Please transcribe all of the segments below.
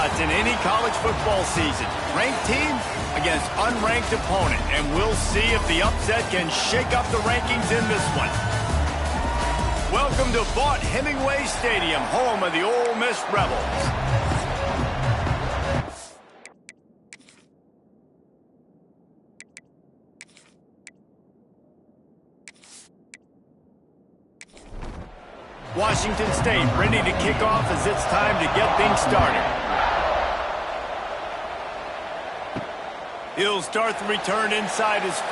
shots in any college football season. Ranked team against unranked opponent, and we'll see if the upset can shake up the rankings in this one. Welcome to Vaught-Hemingway Stadium, home of the Ole Miss Rebels. Washington State ready to kick off as it's time to get things started. He'll start the return inside his 5.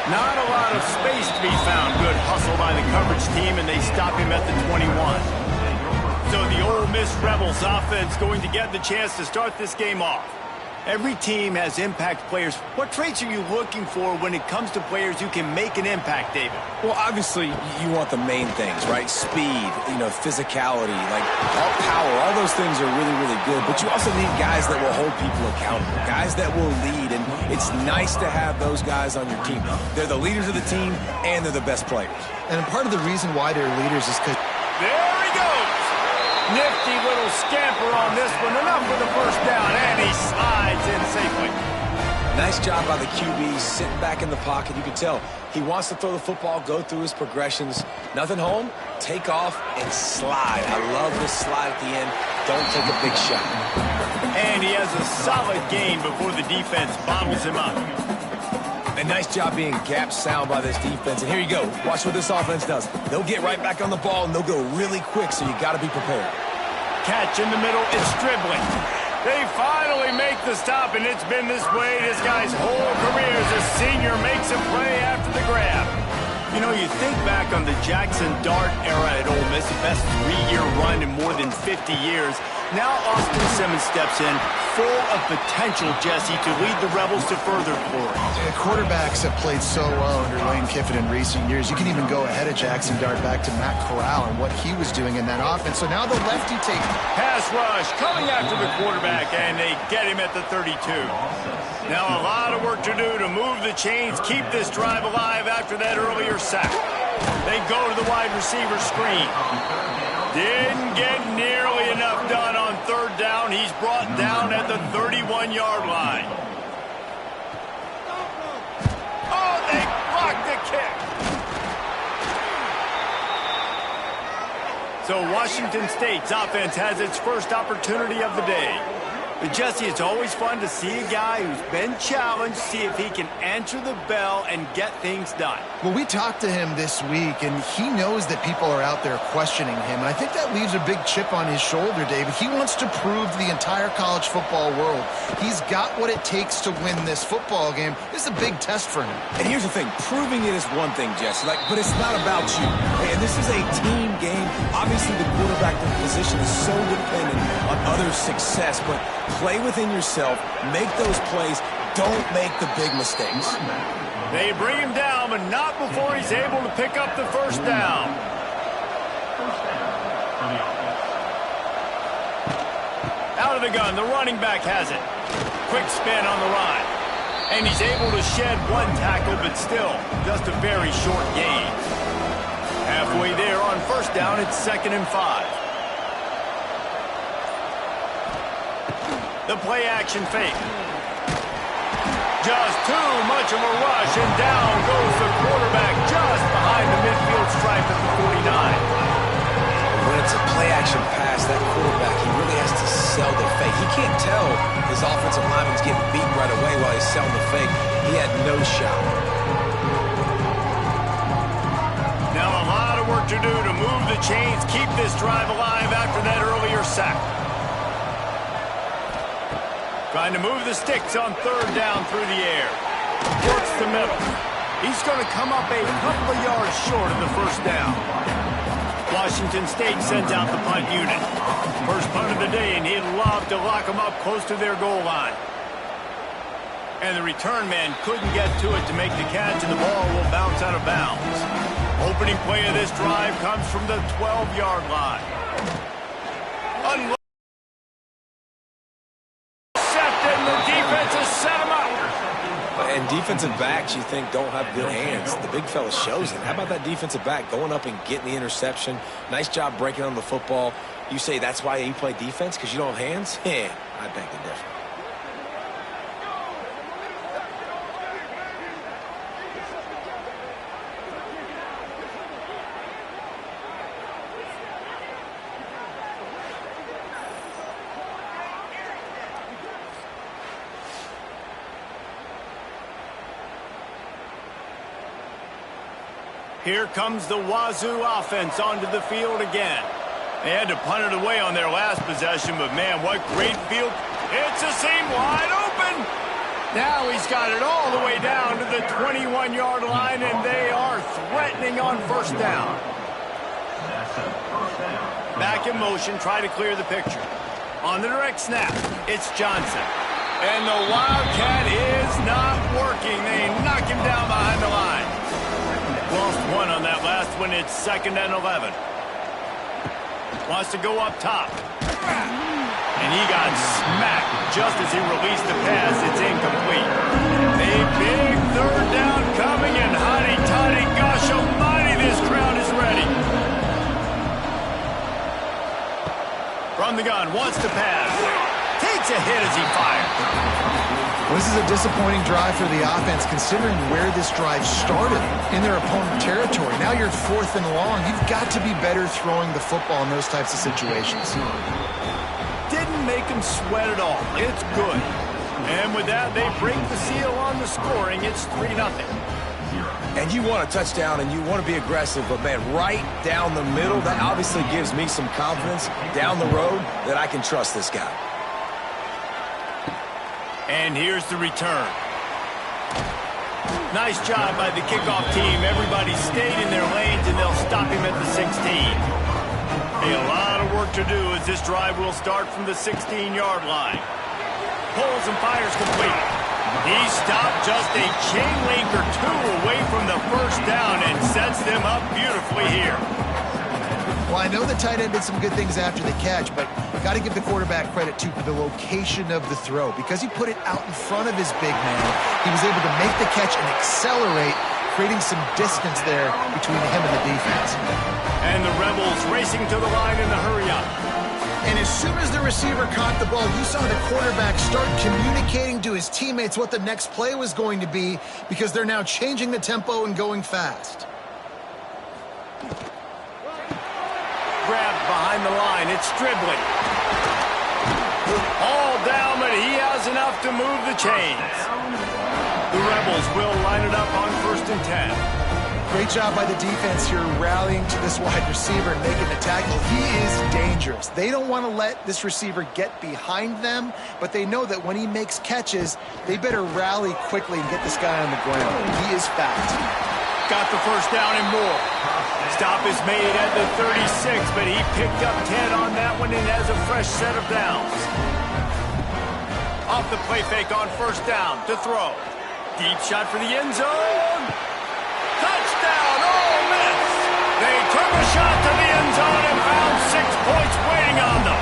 Not a lot of space to be found. Good hustle by the coverage team, and they stop him at the 21. So the Ole Miss Rebels offense going to get the chance to start this game off. Every team has impact players. What traits are you looking for when it comes to players who can make an impact, David? Well, obviously, you want the main things, right? Speed, physicality, all power. All those things are really, really good. But you also need guys that will hold people accountable, guys that will lead. And it's nice to have those guys on your team. They're the leaders of the team, and they're the best players. And part of the reason why they're leaders is because... There he goes! Nifty little scamper on this one. Enough for the first down, and he slides in safely. Nice job by the QB, sitting back in the pocket. You can tell he wants to throw the football, go through his progressions. Nothing home, take off, and slide. I love this slide at the end. Don't take a big shot. And he has a solid gain before the defense bottles him up. A nice job being gap sound by this defense. And here you go. Watch what this offense does. They'll get right back on the ball, and they'll go really quick, so you got to be prepared. Catch in the middle. It's dribbling. They finally make the stop, and it's been this way this guy's whole career as a senior makes a play after the grab. You know, you think back on the Jackson Dart era at Ole Miss, the best 3-year run in more than 50 years. Now Austin Simmons steps in, full of potential, Jesse, to lead the Rebels to further glory. Quarterbacks have played so well under Lane Kiffin in recent years. You can even go ahead of Jackson Dart back to Matt Corral and what he was doing in that offense. So now the lefty takes... Pass rush coming after the quarterback, and they get him at the 32. Now a lot of work to do to move the chains, keep this drive alive after that earlier sack. They go to the wide receiver screen. Didn't get nearly enough done on third down. He's brought down at the 31-yard line. Oh, they blocked the kick. So Washington State's offense has its first opportunity of the day. But, Jesse, it's always fun to see a guy who's been challenged, see if he can answer the bell and get things done. Well, we talked to him this week, and he knows that people are out there questioning him. And I think that leaves a big chip on his shoulder, David. He wants to prove to the entire college football world he's got what it takes to win this football game. This is a big test for him. And here's the thing. Proving it is one thing, Jesse, but it's not about you. And this is a team game. Obviously, the quarterback position is so dependent on others' success, but play within yourself, make those plays, don't make the big mistakes. They bring him down, but not before he's able to pick up the first down. Out of the gun, the running back has it. Quick spin on the run. And he's able to shed one tackle, but still, just a very short gain. Halfway there on first down, it's 2nd and 5. The play-action fake. Just too much of a rush, and down goes the quarterback just behind the midfield stripe at the 49. When it's a play-action pass, that quarterback, he really has to sell the fake. He can't tell his offensive lineman's getting beat right away while he's selling the fake. He had no shot. Now a lot of work to do to move the chains, keep this drive alive after that earlier sack. Trying to move the sticks on third down through the air. Works the middle. He's going to come up a couple of yards short of the first down. Washington State sends out the punt unit. First punt of the day, and he'd love to lock them up close to their goal line. And the return man couldn't get to it to make the catch, and the ball will bounce out of bounds. Opening play of this drive comes from the 12-yard line. And defensive backs, you think, don't have good hands. The big fella shows it. How about that defensive back going up and getting the interception? Nice job breaking on the football. You say that's why you play defense, because you don't have hands? Yeah, I beg to differ. Here comes the Wazoo offense onto the field again. They had to punt it away on their last possession, but man, what great field. It's a seam wide open. Now he's got it all the way down to the 21-yard line, and they are threatening on first down. Back in motion, try to clear the picture. On the direct snap, it's Johnson. And the Wildcat is not working. They knock him down behind the line. Lost one on that last one. It's 2nd and 11. Wants to go up top. And he got smacked just as he released the pass. It's incomplete. A big 3rd down coming, and hotty-toddy, gosh almighty, this crowd is ready. From the gun, wants to pass. Takes a hit as he fires. This is a disappointing drive for the offense, considering where this drive started, in their opponent territory. Now you're 4th and long. You've got to be better throwing the football in those types of situations. Didn't make him sweat at all. It's good. And with that, they break the seal on the scoring. It's 3-0. And you want a touchdown and you want to be aggressive, but man, right down the middle, that obviously gives me some confidence down the road that I can trust this guy. And here's the return. Nice job by the kickoff team. Everybody stayed in their lanes, and they'll stop him at the 16. A lot of work to do as this drive will start from the 16-yard line. Pulls and fires complete. He stopped just a chain link or two away from the first down and sets them up beautifully here. Well, I know the tight end did some good things after the catch, but got to give the quarterback credit to the location of the throw. Because he put it out in front of his big man, he was able to make the catch and accelerate, creating some distance there between him and the defense. And the Rebels racing to the line in the hurry-up. And as soon as the receiver caught the ball, you saw the quarterback start communicating to his teammates what the next play was going to be, because they're now changing the tempo and going fast. Grabbed behind the line. It's Stribley. All down, but he has enough to move the chains. The Rebels will line it up on 1st and 10. Great job by the defense here, rallying to this wide receiver and making the tackle. He is dangerous. They don't want to let this receiver get behind them, but they know that when he makes catches, they better rally quickly and get this guy on the ground. He is fast. Got the first down and more. Stop is made at the 36, but he picked up 10 on that one and has a fresh set of downs. Off the play fake on first down to throw. Deep shot for the end zone. Touchdown, Ole Miss! They took a shot to the end zone and found 6 points waiting on them.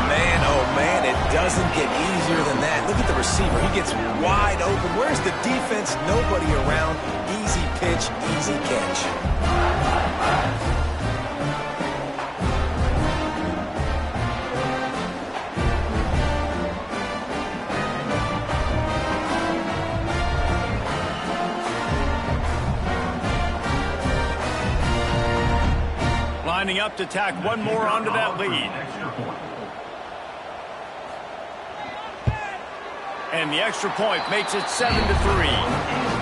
Man, oh man, it doesn't get easier than that. Look at the receiver. He gets wide open. Where's the defense? Nobody around. Easy pitch, easy catch. Lining up to tack one more onto that lead. And the extra point makes it 7-3.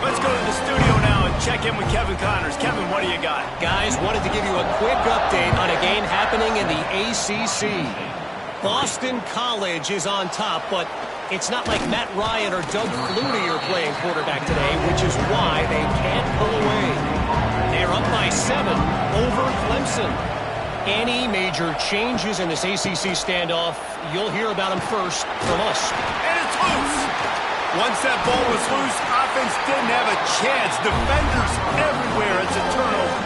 Let's go to the studio now and check in with Kevin Connors. Kevin, what do you got? Guys, wanted to give you a quick update on a game happening in the ACC. Boston College is on top, but it's not like Matt Ryan or Doug Flutie are playing quarterback today, which is why they can't pull away. They're up by 7 over Clemson. Any major changes in this ACC standoff, you'll hear about them first from us. And it's loose. Once that ball was loose, offense didn't have a chance. Defenders everywhere. It's a turnover.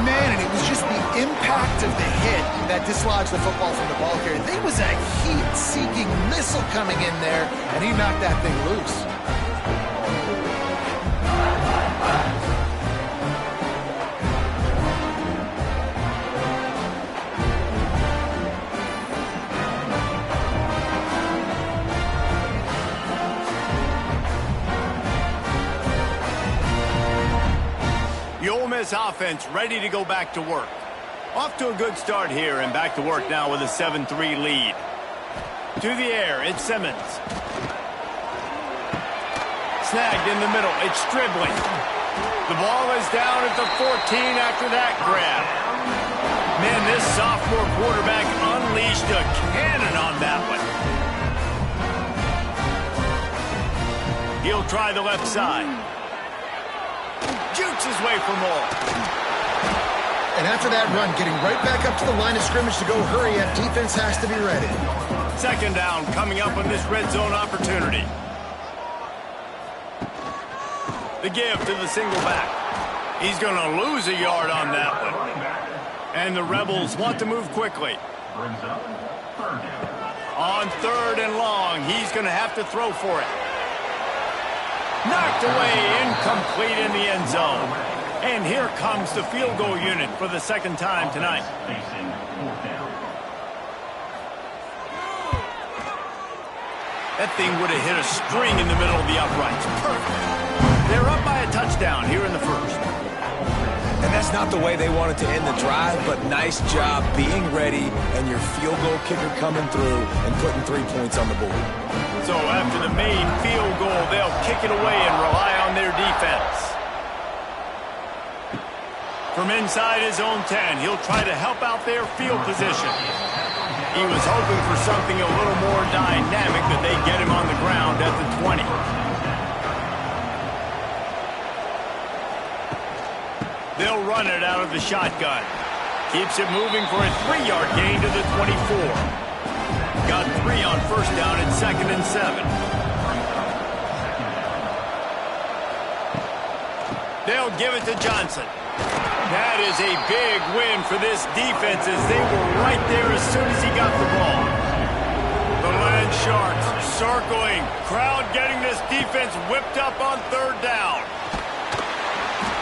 Man, and it was just the impact of the hit that dislodged the football from the ball carrier. There was a heat-seeking missile coming in there, and he knocked that thing loose. this offense ready to go back to work. Off to a good start here and back to work now with a 7-3 lead. To the air, it's Simmons. Snagged in the middle, it's Stribling. The ball is down at the 14 after that grab. Man, this sophomore quarterback unleashed a cannon on that one. He'll try the left side. Jukes his way for more. And after that run, getting right back up to the line of scrimmage to go hurry up, defense has to be ready. Second down coming up on this red zone opportunity. The give to the single back. He's going to lose a yard on that one. And the Rebels want to move quickly. On third and long, he's going to have to throw for it. Knocked away, incomplete in the end zone. And here comes the field goal unit for the second time tonight. That thing would have hit a string in the middle of the uprights. Perfect. They're up by a touchdown here in the first. And that's not the way they wanted to end the drive, but nice job being ready and your field goal kicker coming through and putting 3 points on the board. So after the main field goal, they'll kick it away and rely on their defense. From inside his own 10, he'll try to help out their field position. He was hoping for something a little more dynamic, that they get him on the ground at the 20. They'll run it out of the shotgun. Keeps it moving for a 3-yard gain to the 24. Got 3 on first down at 2nd and 7. They'll give it to Johnson. That is a big win for this defense, as they were right there as soon as he got the ball. The Land Sharks circling. Crowd getting this defense whipped up on third down.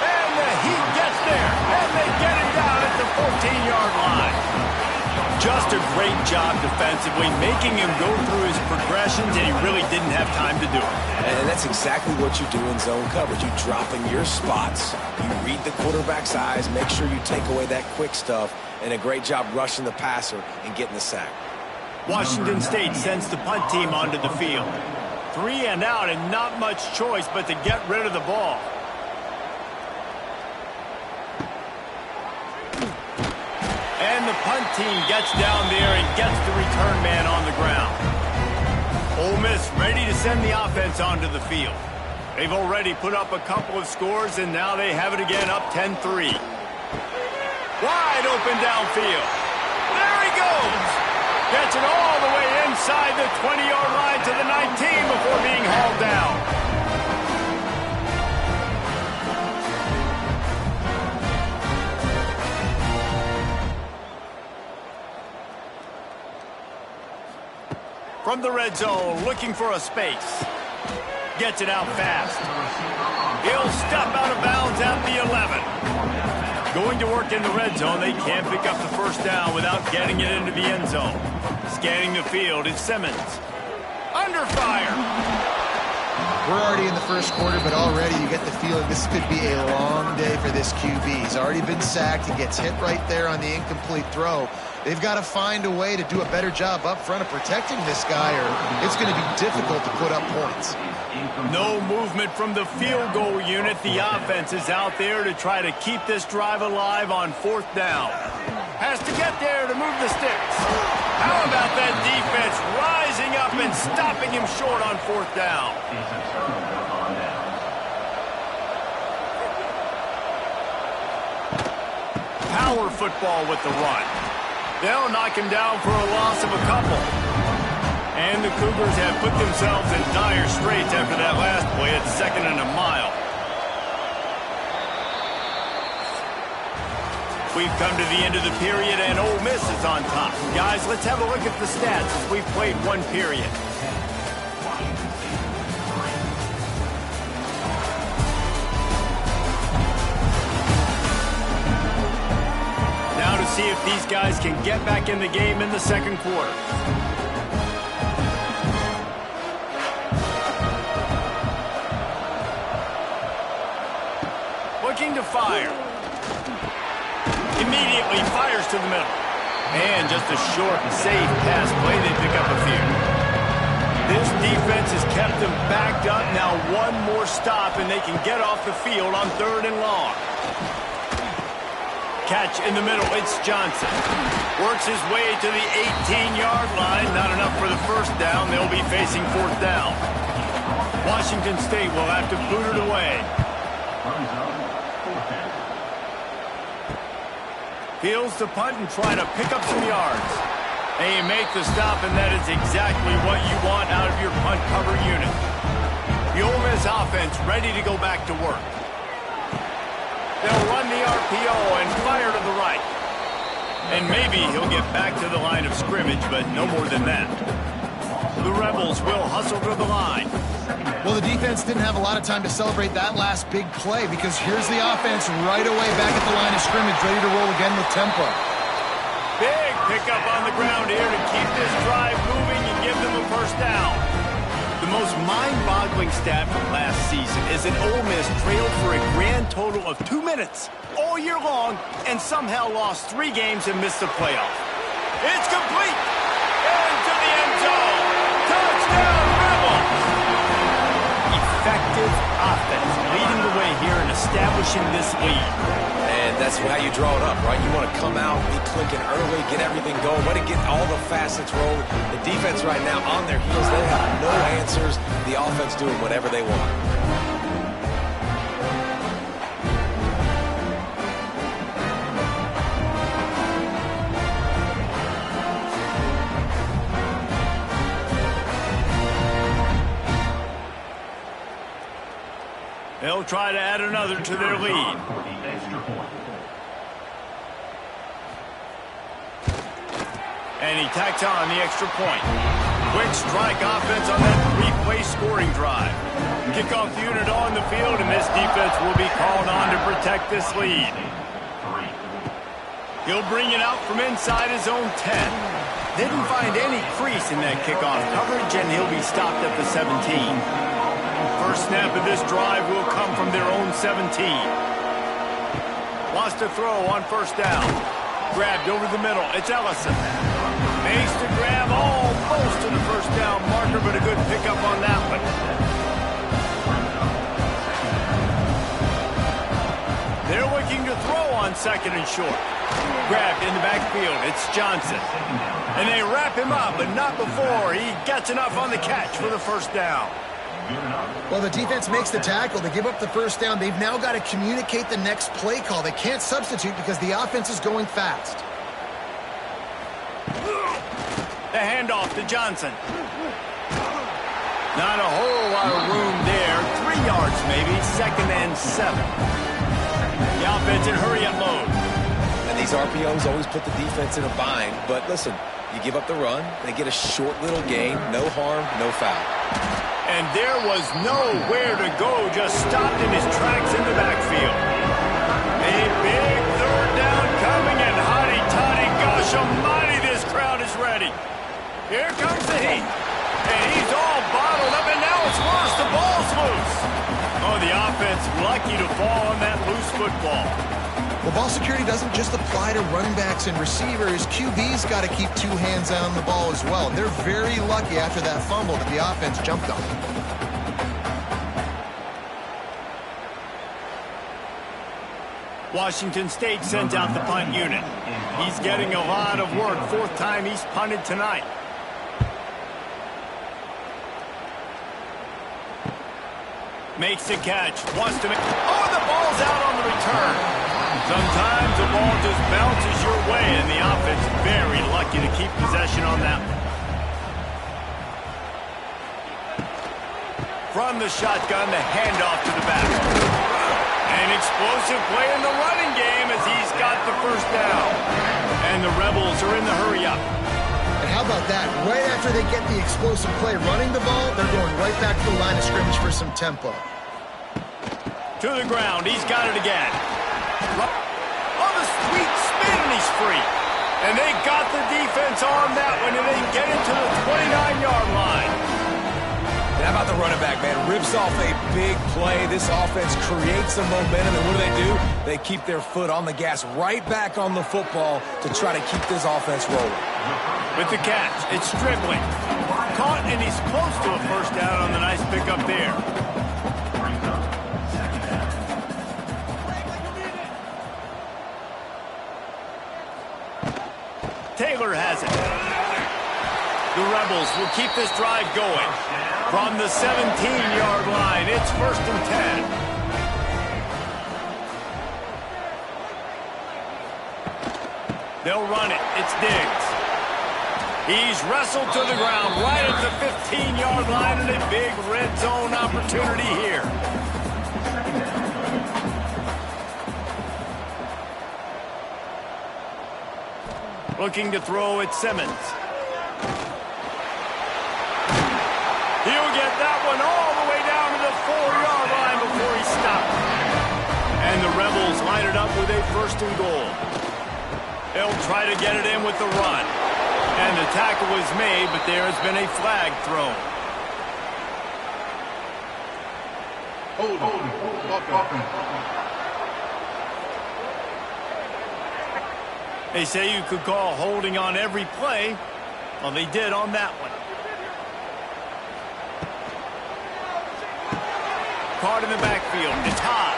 And the Heat gets there, and they get him down at the 14-yard line. Just a great job defensively, making him go through his progressions, and he really didn't have time to do it. And that's exactly what you do in zone coverage. You drop in your spots, you read the quarterback's eyes, make sure you take away that quick stuff, and a great job rushing the passer and getting the sack. Washington State sends the punt team onto the field. 3 and out, and not much choice but to get rid of the ball. And the punt team gets down there and gets the return man on the ground. Ole Miss ready to send the offense onto the field. They've already put up a couple of scores, and now they have it again, up 10-3. Wide open downfield. There he goes. Gets it all the way inside the 20-yard line to the 19 before being hauled down. From the red zone, looking for a space. Gets it out fast. He'll step out of bounds at the 11. Going to work in the red zone, they can't pick up the first down without getting it into the end zone. Scanning the field, it's Simmons. Under fire. We're already in the first quarter, but already you get the feeling this could be a long day for this QB. He's already been sacked. He gets hit right there on the incomplete throw. They've got to find a way to do a better job up front of protecting this guy, or it's going to be difficult to put up points. No movement from the field goal unit. The offense is out there to try to keep this drive alive on 4th down. Has to get there to move the sticks. How about that defense rising up and stopping him short on 4th down? Power football with the run. They'll knock him down for a loss of a couple. And the Cougars have put themselves in dire straits after that last play at 2nd and a mile. We've come to the end of the period, and Ole Miss is on top. Guys, let's have a look at the stats as we've played one period. Now to see if these guys can get back in the game in the second quarter. Looking to fire. Immediately fires to the middle. And just a short, safe pass play. They pick up a few. This defense has kept them backed up. Now one more stop, and they can get off the field on 3rd and long. Catch in the middle. It's Johnson. Works his way to the 18-yard line. Not enough for the first down. They'll be facing 4th down. Washington State will have to boot it away. Fields to punt and try to pick up some yards. And you make the stop, and that is exactly what you want out of your punt cover unit. The Ole Miss offense ready to go back to work. They'll run the RPO and fire to the right. And maybe he'll get back to the line of scrimmage, but no more than that. The Rebels will hustle to the line. Well, the defense didn't have a lot of time to celebrate that last big play because here's the offense right away back at the line of scrimmage, ready to roll again with tempo. Big pickup on the ground here to keep this drive moving and give them a first down. The most mind-boggling stat from last season is that Ole Miss trailed for a grand total of 2 minutes all year long and somehow lost 3 games and missed the playoff. It's complete! Into the end zone! Touchdown, Rebels! Effective offense leading the way here and establishing this lead. And that's how you draw it up, right? You want to come out, be clicking early, get everything going, let it get all the facets rolling. The defense right now on their heels, they have no answers. The offense doing whatever they want. They'll try to add another to their lead. And he tacks on the extra point. Quick strike offense on that 3-play scoring drive. Kickoff unit on the field, and this defense will be called on to protect this lead. He'll bring it out from inside his own 10. Didn't find any crease in that kickoff coverage, and he'll be stopped at the 17. First snap of this drive will come from their own 17. Wants to throw on first down. Grabbed over the middle. It's Ellison. Makes the grab almost to the first down marker, but a good pickup on that one. They're looking to throw on 2nd and short. Grabbed in the backfield. It's Johnson. And they wrap him up, but not before he gets enough on the catch for the first down. Well, the defense makes the tackle. They give up the first down. They've now got to communicate the next play call. They can't substitute because the offense is going fast. The handoff to Johnson. Not a whole lot of room there. 3 yards maybe. 2nd and 7. The offense in hurry-up mode. And these RPOs always put the defense in a bind. But listen, you give up the run, they get a short little gain. No harm, no foul. And there was nowhere to go, just stopped in his tracks in the backfield. A big 3rd down coming, and hotty-toddy, gosh almighty, this crowd is ready. Here comes the heat. And he's all bottled up, and now it's worse. The ball's loose. Oh, the offense lucky to fall on that loose football. Well, ball security doesn't just apply to running backs and receivers. QB's got to keep 2 hands on the ball as well. They're very lucky after that fumble that the offense jumped on. Washington State sends out the punt unit. He's getting a lot of work. 4th time he's punted tonight. Makes the catch. Wants to make... Oh, the ball's out on the return. Sometimes the ball just bounces your way, and the offense very lucky to keep possession on that one. From the shotgun, the handoff to the back. An explosive play in the running game as he's got the first down. And the Rebels are in the hurry-up. And how about that? Right after they get the explosive play running the ball, they're going right back to the line of scrimmage for some tempo. To the ground. He's got it again. Oh, the sweet spin, and he's free. And they got the defense on that one, and they get it to the 29-yard line. And how about the running back, man? rips off a big play. This offense creates some momentum, and what do? They keep their foot on the gas right back on the football to try to keep this offense rolling. With the catch, it's Stribling. Caught, and he's close to a first down on the nice pickup there. Taylor has it. The Rebels will keep this drive going. From the 17-yard line, it's 1st and 10. They'll run it. It's Diggs. He's wrestled to the ground right at the 15-yard line, and a big red zone opportunity here. Looking to throw at Simmons. He'll get that one all the way down to the 4-yard line before he stopped. And the Rebels line it up with a 1st and goal. They'll try to get it in with the run. And the tackle was made, but there has been a flag thrown. They say you could call holding on every play. Well, they did on that one. Caught in the backfield. It's Haas.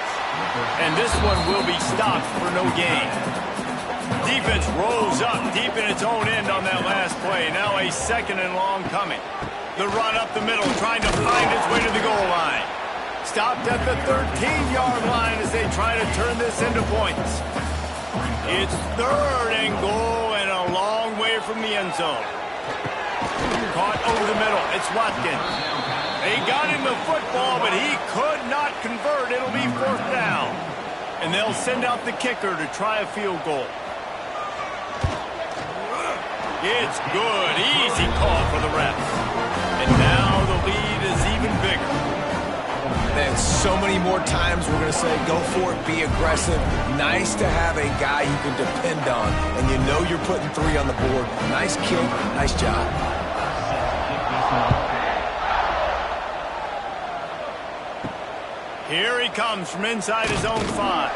And this one will be stopped for no gain. Defense rolls up deep in its own end on that last play. Now a 2nd and long coming. The run up the middle, trying to find its way to the goal line. Stopped at the 13-yard line as they try to turn this into points. It's 3rd and goal and a long way from the end zone. Caught over the middle. It's Watkins. They got him the football, but he could not convert. It'll be 4th down. And they'll send out the kicker to try a field goal. It's good. Easy call for the refs. And now the lead is even bigger. And so many more times we're going to say, go for it, be aggressive. Nice to have a guy you can depend on, and you know you're putting 3 on the board. Nice kick, nice job. Here he comes from inside his own 5.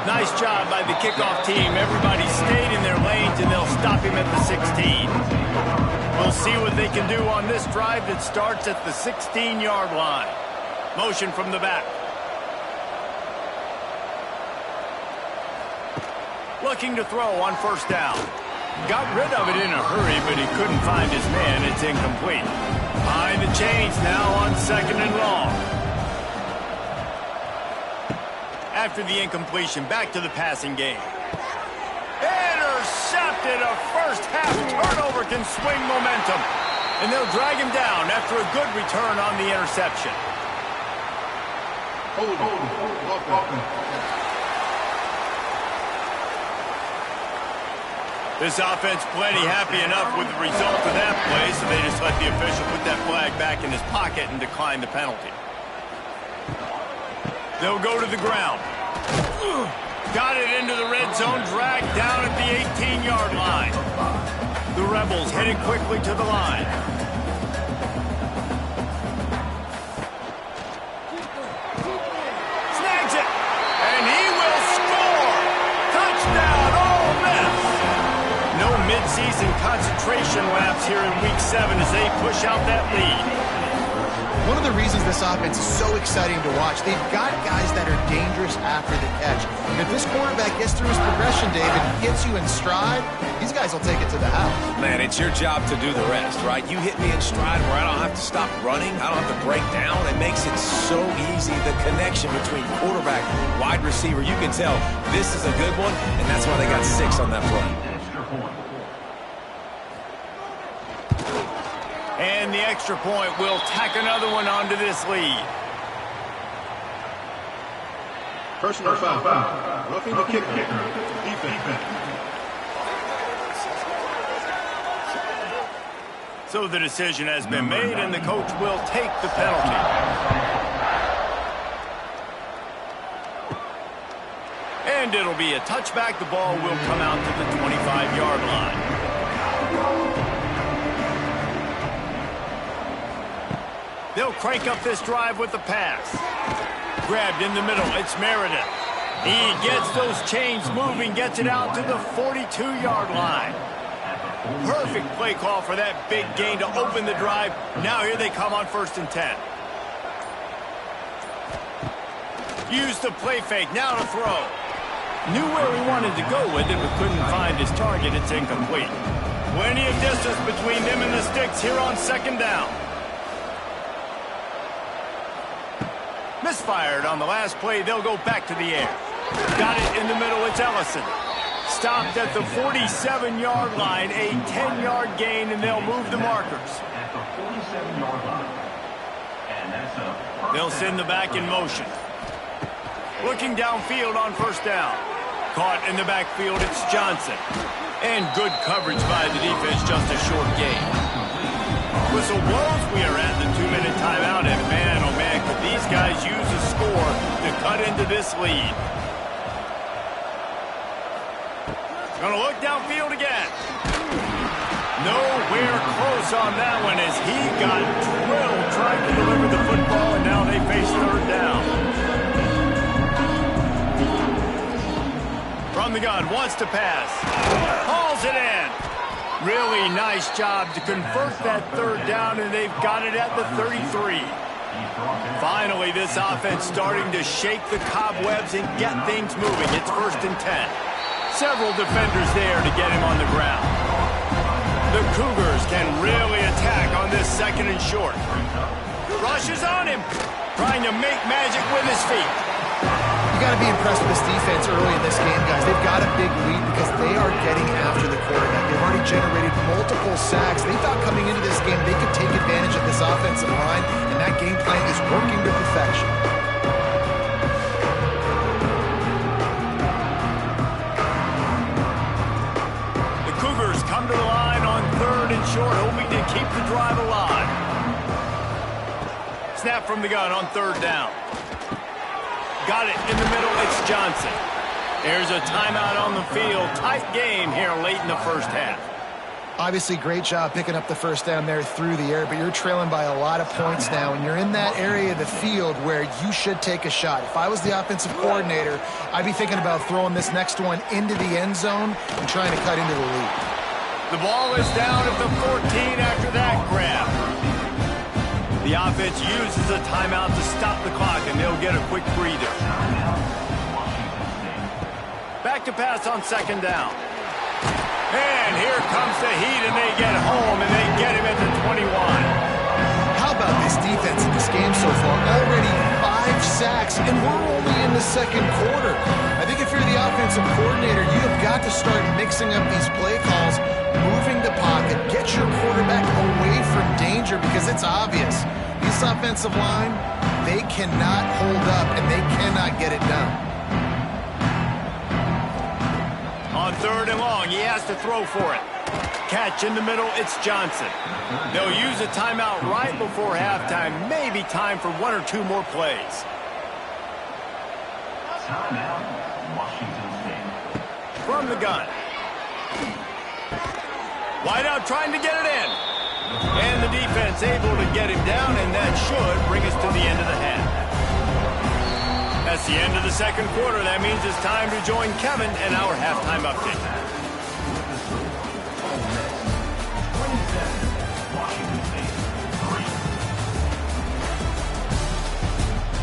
Nice job by the kickoff team. Everybody stayed in their lanes, and they'll stop him at the 16. We'll see what they can do on this drive that starts at the 16-yard line. Motion from the back. Looking to throw on 1st down. Got rid of it in a hurry, but he couldn't find his man. It's incomplete. Behind the chains now on 2nd and long. After the incompletion, back to the passing game. Intercepted. A first-half turnover can swing momentum. And they'll drag him down after a good return on the interception. This offense plenty happy enough with the result of that play, so they just let the official put that flag back in his pocket and decline the penalty. They'll go to the ground. Got it into the red zone, dragged down at the 18-yard line. The Rebels headed quickly to the line. Snags it, and he will score. Touchdown, Ole Miss. No midseason concentration laps here in Week 7 as they push out that lead. One of the reasons this offense is so exciting to watch, they've got guys that are dangerous after the catch. If this quarterback gets through his progression, David, gets you in stride, these guys will take it to the house. Man, it's your job to do the rest, right? You hit me in stride where I don't have to stop running. I don't have to break down. It makes it so easy. The connection between quarterback, wide receiver, you can tell this is a good one, and that's why they got 6 on that play. And the extra point will tack another one onto this lead. Personal foul. Roughing the kicker. Defense. So the decision has been made, and the coach will take the penalty. And it'll be a touchback. The ball will come out to the 25-yard line. They'll crank up this drive with the pass. Grabbed in the middle. It's Meredith. He gets those chains moving, gets it out to the 42-yard line. Perfect play call for that big gain to open the drive. Now here they come on 1st and 10. Use the play fake. Now to throw. Knew where he wanted to go with it, but couldn't find his target. It's incomplete. Plenty of distance between them and the sticks here on 2nd down. Misfired on the last play. They'll go back to the air. Got it in the middle. It's Ellison. Stopped at the 47-yard line. A 10-yard gain, and they'll move the markers. At the 47-yard line. And that's They'll send the back in motion. Looking downfield on 1st down. Caught in the backfield. It's Johnson. And good coverage by the defense. Just a short gain. Whistle blows. We are at the 2-minute timeout. And man, oh man, could these guys use a score to cut into this lead. Gonna look downfield again. Nowhere close on that one as he got drilled trying to deliver the football, and now they face 3rd down. From the gun, wants to pass. Hauls it in. Really nice job to convert that 3rd down, and they've got it at the 33. Finally, this offense starting to shake the cobwebs and get things moving. It's 1st and 10. Several defenders there to get him on the ground. The Cougars can really attack on this 2nd and short. Rushes on him, trying to make magic with his feet. You got to be impressed with this defense early in this game, guys. They've got a big lead because they are getting after the quarterback. They've already generated multiple sacks. They thought coming into this game they could take advantage of this offensive line, and that game plan is working to perfection. The Cougars come to the line on 3rd and short, hoping to keep the drive alive. Snap from the gun on 3rd down. Got it in the middle. It's Johnson. There's a timeout on the field. Tight game here late in the 1st half. Obviously, great job picking up the 1st down there through the air, but you're trailing by a lot of points now, and you're in that area of the field where you should take a shot. If I was the offensive coordinator, I'd be thinking about throwing this next one into the end zone and trying to cut into the lead. The ball is down at the 14 after that grab. The offense uses a timeout to stop the clock, and they'll get a quick breather. Back to pass on 2nd down. And here comes the heat, and they get home, and they get him at the 21. How about this defense in this game so far? Already 5 sacks, and we're only in the 2nd quarter. I think if you're the offensive coordinator, you have got to start mixing up these play calls, moving the pocket, get your quarterback away from danger, because it's obvious. This offensive line, they cannot hold up, and they cannot get it done. On 3rd and long, he has to throw for it. Catch in the middle, it's Johnson. They'll use a timeout right before halftime. Maybe time for 1 or 2 more plays. Timeout, Washington State. From the gun. Wide out trying to get it in. And the defense able to get him down, and that should bring us to the end of the half. That's the end of the 2nd quarter. That means it's time to join Kevin and our halftime update.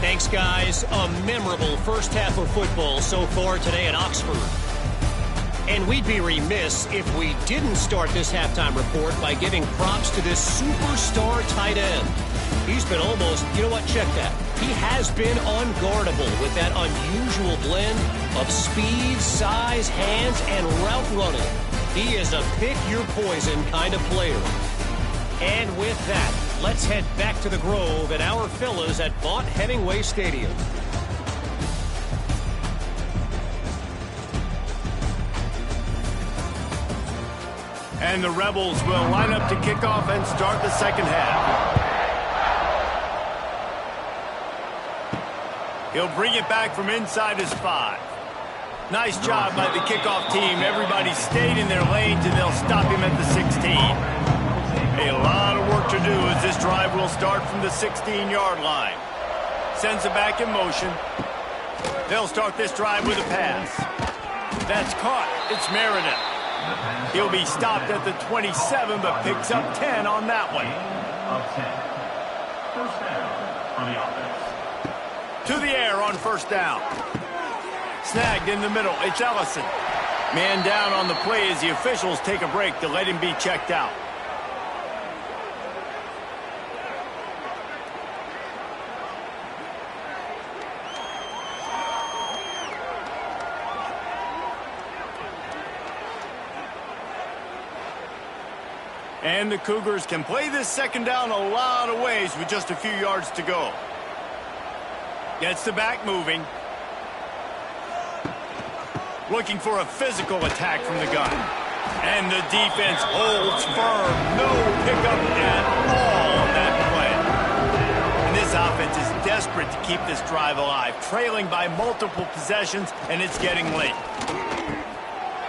Thanks, guys. A memorable 1st half of football so far today at Oxford. And we'd be remiss if we didn't start this halftime report by giving props to this superstar tight end. He's been almost, you know what, check that. He has been unguardable with that unusual blend of speed, size, hands, and route running. He is a pick-your-poison kind of player. And with that, let's head back to the Grove and our fellas at Vaught Hemingway Stadium. And the Rebels will line up to kick off and start the 2nd half. He'll bring it back from inside his 5. Nice job by the kickoff team. Everybody stayed in their lanes, and they'll stop him at the 16. A lot of work work to do as this drive will start from the 16-yard line. Sends it back in motion. They'll start this drive with a pass. That's caught. It's Meredith. He'll be stopped at the 27, but picks up 10 on that one. Of 10. First down for the offense. To the air on first down. Snagged in the middle. It's Ellison. Man down on the play as the officials take a break to let him be checked out. And the Cougars can play this second down a lot of ways with just a few yards to go. Gets the back moving. Looking for a physical attack from the gun. And the defense holds firm. No pickup at all on that play. And this offense is desperate to keep this drive alive. Trailing by multiple possessions, and it's getting late.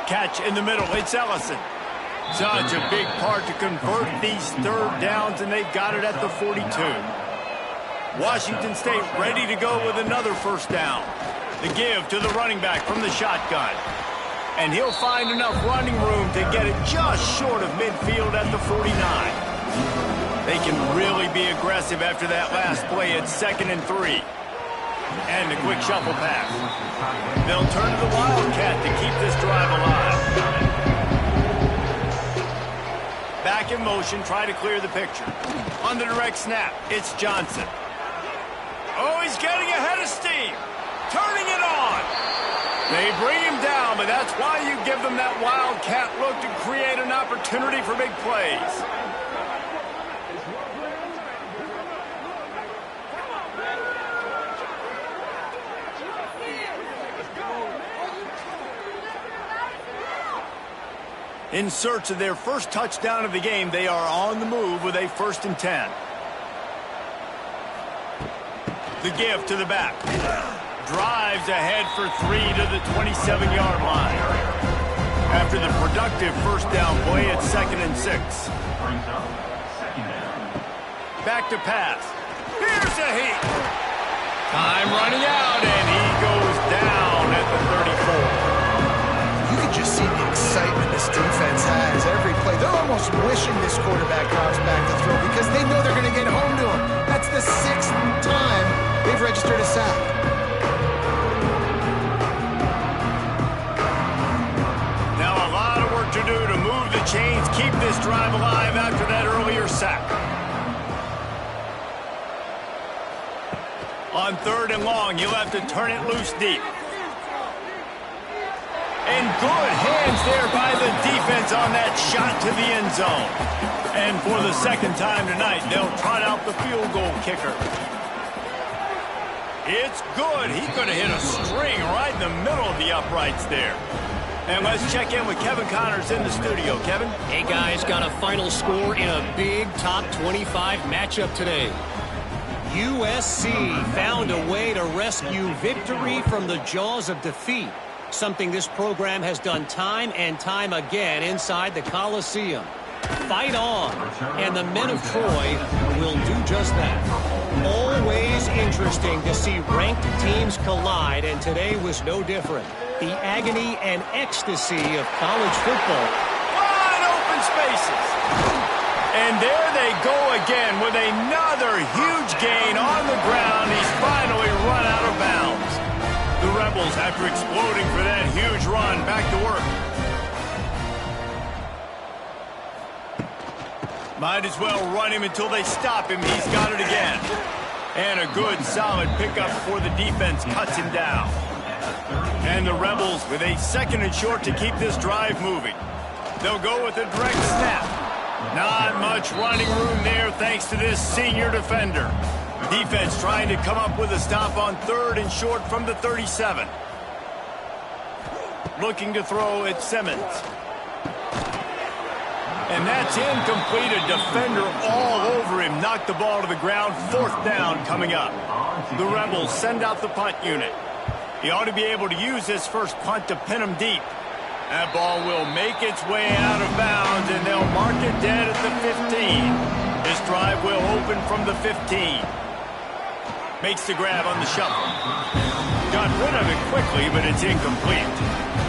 Catch in the middle. It's Ellison. Such a big part to convert these third downs, and they've got it at the 42. Washington State ready to go with another first down. The give to the running back from the shotgun. And he'll find enough running room to get it just short of midfield at the 49. They can really be aggressive after that last play at 2nd and 3. And a quick shuffle pass. They'll turn to the Wildcat to keep this drive alive. Back in motion, try to clear the picture. On the direct snap, it's Johnson. Oh, he's getting ahead of steam. Turning it on. They bring him down, but that's why you give them that Wildcat look to create an opportunity for big plays. In search of their first touchdown of the game, they are on the move with a 1st and 10. The give to the back. Drives ahead for 3 to the 27-yard line. After the productive first down play at 2nd and 6. Brings up second down. Back to pass. Here's a heat. Time running out, and he goes down at the 34. You can just see the excitement this defense has every play. They're almost wishing this quarterback drops back to throw because they know they're going to get home to him. That's the 6th time they've registered a sack. Now a lot of work to do to move the chains, keep this drive alive after that earlier sack. On 3rd and long, you'll have to turn it loose deep. And good hands there by the defense on that shot to the end zone. And for the second time tonight, they'll trot out the field goal kicker. It's good. He could have hit a string right in the middle of the uprights there. And let's check in with Kevin Connors in the studio. Kevin? Hey, guys, got a final score in a big top 25 matchup today. USC found a way to rescue victory from the jaws of defeat. Something this program has done time and time again inside the Coliseum. Fight on, and the men of Troy will do just that. Always interesting to see ranked teams collide, and today was no different. The agony and ecstasy of college football. Wide open spaces. And there they go again with another huge gain on the ground. He's finally run out of bounds. The Rebels, after exploding for that huge run, back to work. Might as well run him until they stop him. He's got it again. And a good, solid pickup before the defense cuts him down. And the Rebels with a 2nd and short to keep this drive moving. They'll go with a direct snap. Not much running room there thanks to this senior defender. Defense trying to come up with a stop on 3rd and short from the 37. Looking to throw at Simmons. And that's incomplete. A defender all over him. Knocked the ball to the ground. 4th down coming up. The Rebels send out the punt unit. He ought to be able to use this first punt to pin him deep. That ball will make its way out of bounds, and they'll mark it dead at the 15. This drive open from the 15. Makes the grab on the shuffle. Got rid of it quickly, but it's incomplete.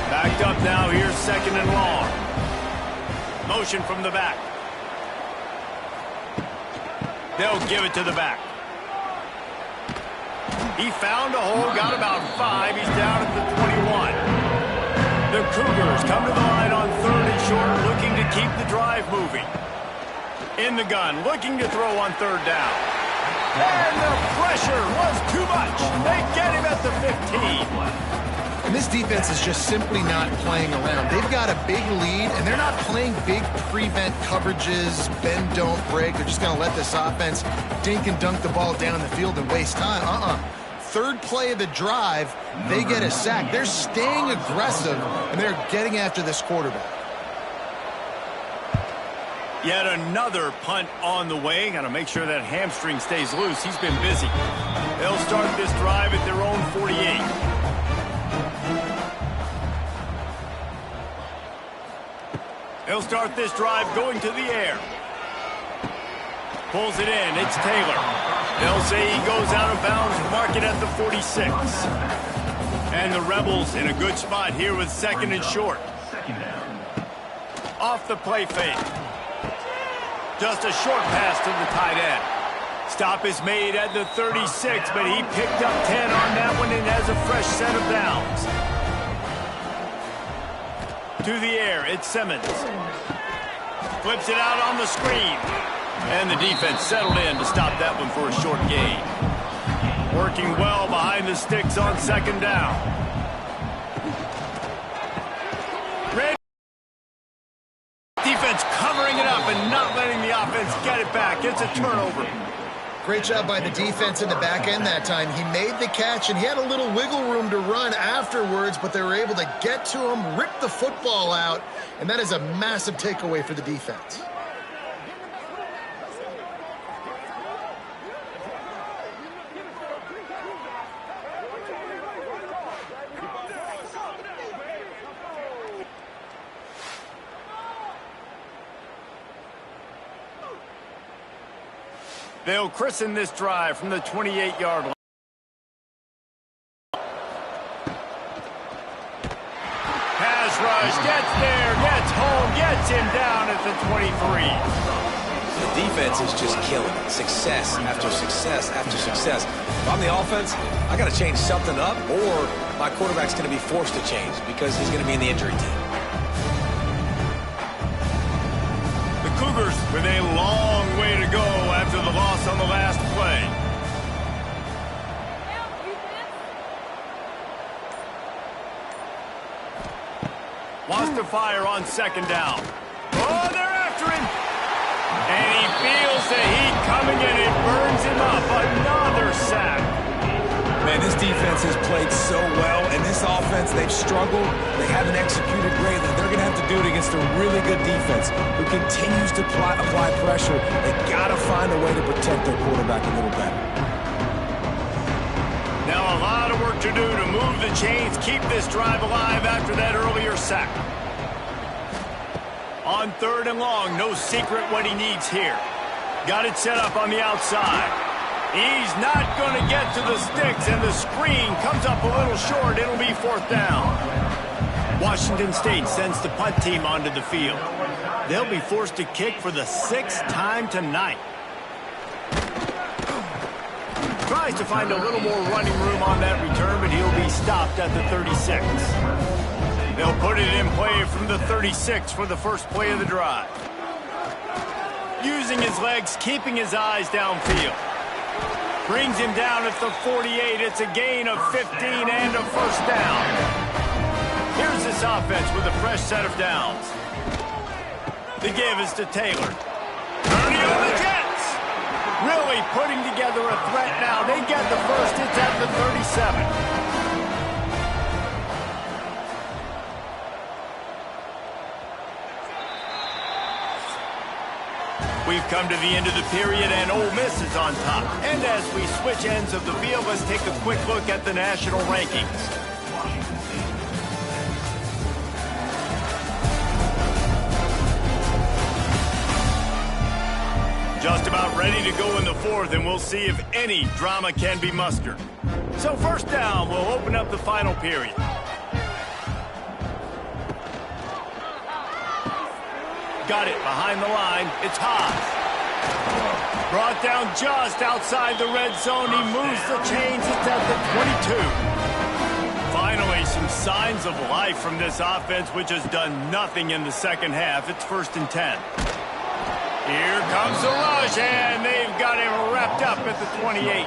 Backed up now, here's 2nd and long. Motion from the back. They'll give it to the back. He found a hole, got about 5. He's down at the 21. The Cougars come to the line on 3rd and short, looking to keep the drive moving. In the gun, looking to throw on 3rd down. And the pressure was too much. They get him at the 15. And this defense is just simply not playing around. They've got a big lead, and they're not playing big prevent coverages, bend, don't break. They're just going to let this offense dink and dunk the ball down the field and waste time. 3rd play of the drive, they get a sack. They're staying aggressive, and they're getting after this quarterback. Yet another punt on the way. Got to make sure that hamstring stays loose. He's been busy. They'll start this drive at their own 48. They'll start this drive going to the air. Pulls it in. It's Taylor. They'll say he goes out of bounds, mark it at the 46. And the Rebels in a good spot here with 2nd and short. Off the play fake. Just a short pass to the tight end. Stop is made at the 36, but he picked up 10 on that one and has a fresh set of downs. To the air, it's Simmons. Flips it out on the screen. And the defense settled in to stop that one for a short gain. Working well behind the sticks on 2nd down. Defense covering it up and not letting the offense get it back. It's a turnover. Great job by the defense in the back end that time. He made the catch, and he had a little wiggle room to run afterwards, but they were able to get to him, rip the football out, and that is a massive takeaway for the defense. They'll christen this drive from the 28-yard line. Pass rush, gets there, gets home, gets him down at the 23. The defense is just killing it. Success after success after success. If I'm the offense, I got to change something up, or my quarterback's going to be forced to change because he's going to be in the injury team. Cougars with a long way to go after the loss on the last play. Wants to fire on 2nd down. Oh, they're after him. And he feels the heat coming and it burns him up. Another sack. Man, this defense has played so well, and this offense, they've struggled. They haven't executed greatly. They're going to have to do it against a really good defense who continues to apply pressure. They got to find a way to protect their quarterback a little better. Now a lot of work to do to move the chains, keep this drive alive after that earlier sack. On 3rd and long, no secret what he needs here. Got it set up on the outside. He's not going to get to the sticks, and the screen comes up a little short. It'll be 4th down. Washington State sends the punt team onto the field. They'll be forced to kick for the 6th time tonight. Tries to find a little more running room on that return, but he'll be stopped at the 36. They'll put it in play from the 36 for the first play of the drive. Using his legs, keeping his eyes downfield. Brings him down at the 48. It's a gain of 15 and a 1st down. Here's this offense with a fresh set of downs. The give is to Taylor. Ernie on the Jets. Really putting together a threat now. They get the first. It's at the 37. We've come to the end of the period, and Ole Miss is on top. And as we switch ends of the field, let's take a quick look at the national rankings. Just about ready to go in the fourth, and we'll see if any drama can be mustered. So first down, we'll open up the final period. Got it behind the line. It's Haas. Brought down just outside the red zone. He moves the chains. It's at the 22. Finally, some signs of life from this offense, which has done nothing in the second half. It's 1st and 10. Here comes the rush, and they've got him wrapped up at the 28.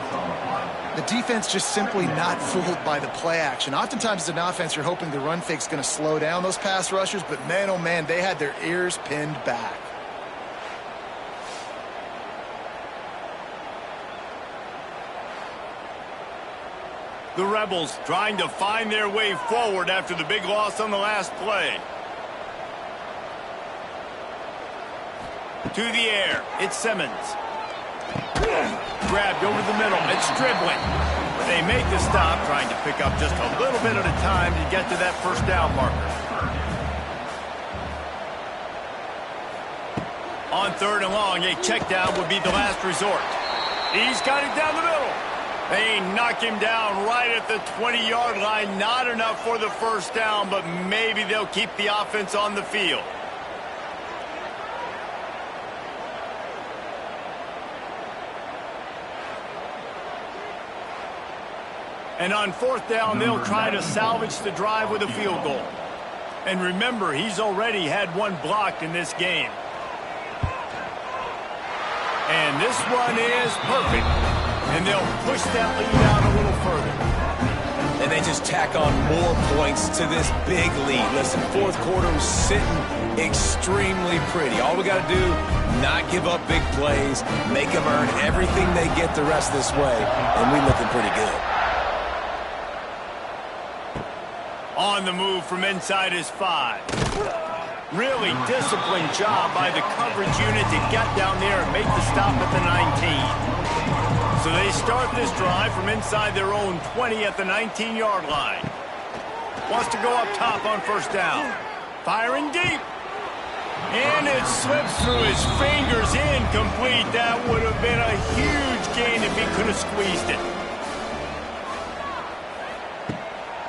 The defense just simply not fooled by the play action. Oftentimes as an offense, you're hoping the run fake's going to slow down those pass rushers, but man, oh man, they had their ears pinned back. The Rebels trying to find their way forward after the big loss on the last play. To the air, it's Simmons. Grabbed over the middle, it's dribbling. They make the stop, trying to pick up just a little bit at a time to get to that first down marker. On 3rd and long, a check down would be the last resort. He's got it down the middle. They knock him down right at the 20-yard line. Not enough for the first down, but maybe they'll keep the offense on the field. And on 4th down, they'll try to salvage the drive with a field goal. And remember, he's already had one blocked in this game. And this one is perfect. And they'll push that lead out a little further. And they just tack on more points to this big lead. Listen, 4th quarter was sitting extremely pretty. All we got to do, not give up big plays, make them earn everything they get the rest of this way, and we're looking pretty good. On the move from inside his 5. Really disciplined job by the coverage unit to get down there and make the stop at the 19. So they start this drive from inside their own 20 at the 19-yard line. Wants to go up top on 1st down. Firing deep. And it slips through his fingers, incomplete. That would have been a huge gain if he could have squeezed it.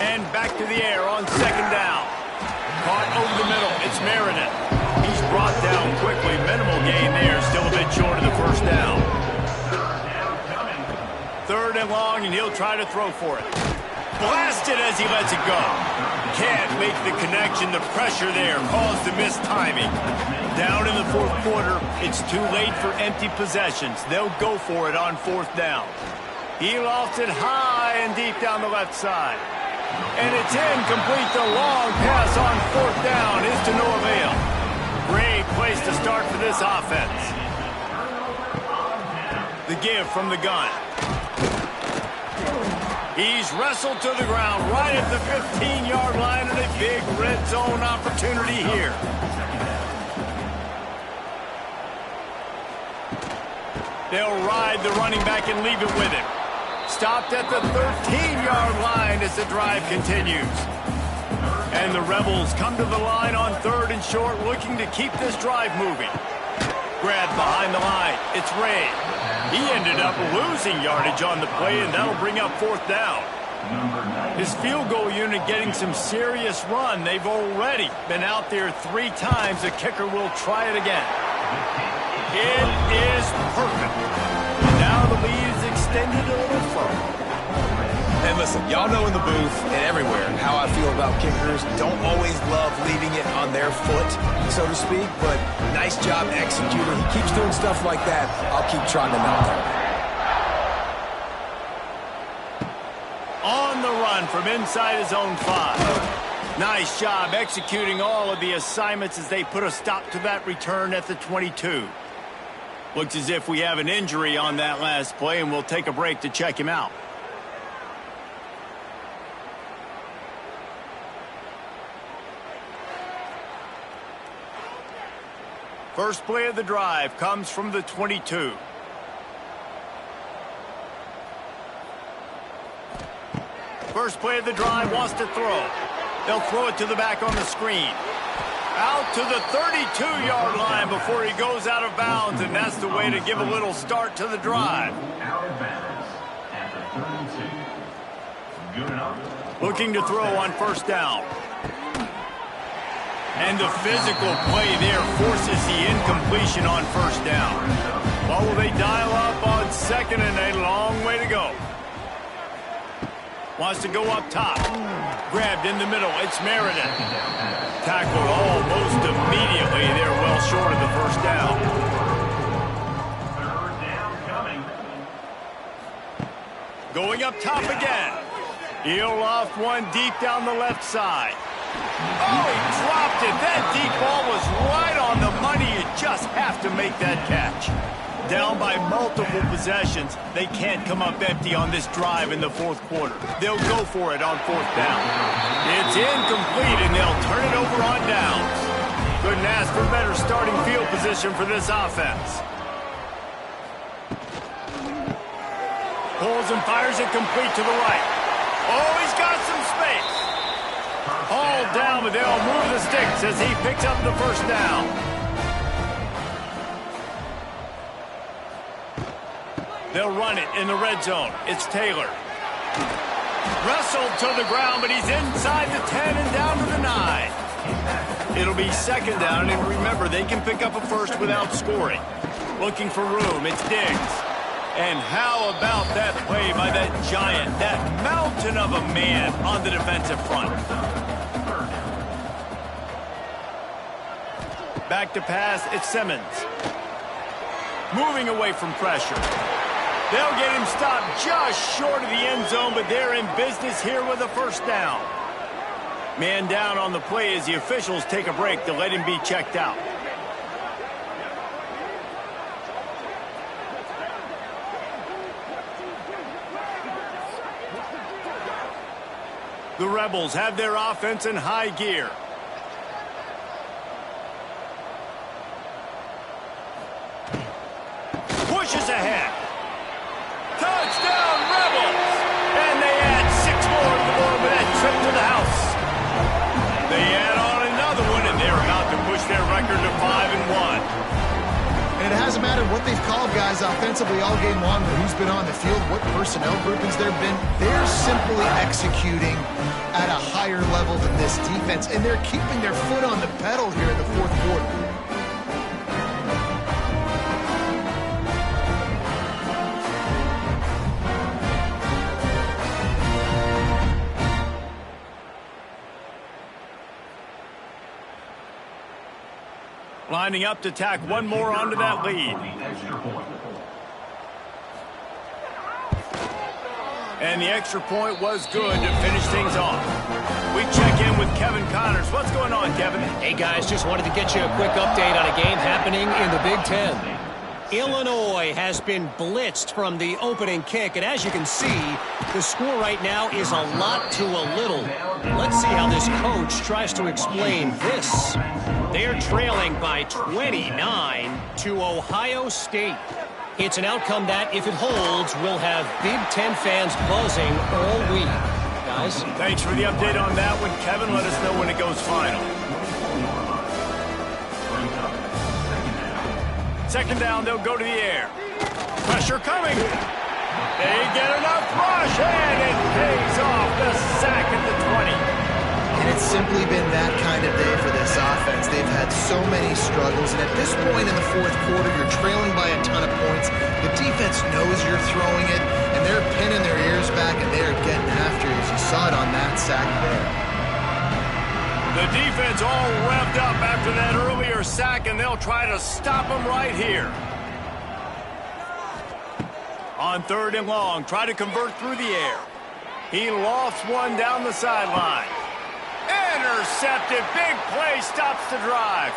And back to the air on 2nd down. Caught over the middle. It's Meredith. He's brought down quickly. Minimal gain there. Still a bit short of the first down. 3rd and long, and he'll try to throw for it. Blasted as he lets it go. Can't make the connection. The pressure there caused the missed timing. Down in the 4th quarter, it's too late for empty possessions. They'll go for it on 4th down. He lofts it high and deep down the left side. And it's incomplete. The long pass on 4th down is to no avail. Great place to start for this offense. The give from the gun. He's wrestled to the ground right at the 15-yard line, and a big red zone opportunity here. They'll ride the running back and leave it with him. Stopped at the 13-yard line as the drive continues. And the Rebels come to the line on 3rd and short, looking to keep this drive moving. Grabbed behind the line. It's Ray. He ended up losing yardage on the play, and that'll bring up 4th down. His field goal unit getting some serious run. They've already been out there 3 times. The kicker will try it again. It is perfect. And now the lead is extended a little further. And listen, y'all know in the booth and everywhere how I feel about kickers. Don't always love leaving it on their foot, so to speak, but nice job executing. He keeps doing stuff like that. I'll keep trotting him out there. On the run from inside his own 5. Nice job executing all of the assignments as they put a stop to that return at the 22. Looks as if we have an injury on that last play, and we'll take a break to check him out. First play of the drive comes from the 22. First play of the drive wants to throw. They'll throw it to the back on the screen. Out to the 32-yard line before he goes out of bounds, and that's the way to give a little start to the drive. Out of bounds at the 32. Good enough. Looking to throw on first down. And the physical play there forces the incompletion on first down. Well, will they dial up on second and a long way to go? Wants to go up top. Grabbed in the middle. It's Meredith. Tackled almost immediately. They're well short of the first down. Third down coming. Going up top again. He'll loft one deep down the left side. Oh, he dropped it. That deep ball was right on the money. You just have to make that catch. Down by multiple possessions, they can't come up empty on this drive in the fourth quarter. They'll go for it on fourth down. It's incomplete, and they'll turn it over on downs. Couldn't ask for better starting field position for this offense. Pulls and fires it complete to the right. Oh, he's got some space. All down, but they'll move the sticks as he picks up the first down. They'll run it in the red zone. It's Taylor. Wrestled to the ground, but he's inside the 10 and down to the 9. It'll be second down, and remember, they can pick up a first without scoring. Looking for room, it's Diggs. And how about that play by that giant, that mountain of a man on the defensive front? Back to pass, it's Simmons. Moving away from pressure. They'll get him stopped just short of the end zone, but they're in business here with a first down. Man down on the play as the officials take a break to let him be checked out. The Rebels have their offense in high gear. Pushes ahead. Touchdown, Rebels! And they add 6 more to the board with that trip to the house. They add on another one, and they're about to push their record to 5-1. And it hasn't mattered what they've called guys offensively all game long, or who's been on the field, what personnel groupings there have been. They're simply executing at a higher level than this defense, and they're keeping their foot on the pedal here in the fourth quarter. Lining up to tack one more onto that lead. And the extra point was good to finish things off. We check in with Kevin Connors. What's going on, Kevin? Hey, guys, just wanted to get you a quick update on a game happening in the Big Ten. Illinois has been blitzed from the opening kick, and as you can see, the score right now is a lot to a little. Let's see how this coach tries to explain this. They're trailing by 29 to Ohio State. It's an outcome that, if it holds, will have Big Ten fans buzzing all week. Guys? Thanks for the update on that one, Kevin. Let us know when it goes final. Second down, they'll go to the air. Pressure coming. They get enough rush, and it pays off. The sack at the 20. And it's simply been that kind of day for this offense. They've had so many struggles, and at this point in the fourth quarter, you're trailing by a ton of points. The defense knows you're throwing it, and they're pinning their ears back, and they're getting after it, as you saw it on that sack there. The defense all revved up after that earlier sack, and they'll try to stop them right here. On third and long, try to convert through the air. He lofts one down the sideline. Intercepted. Big play stops the drive.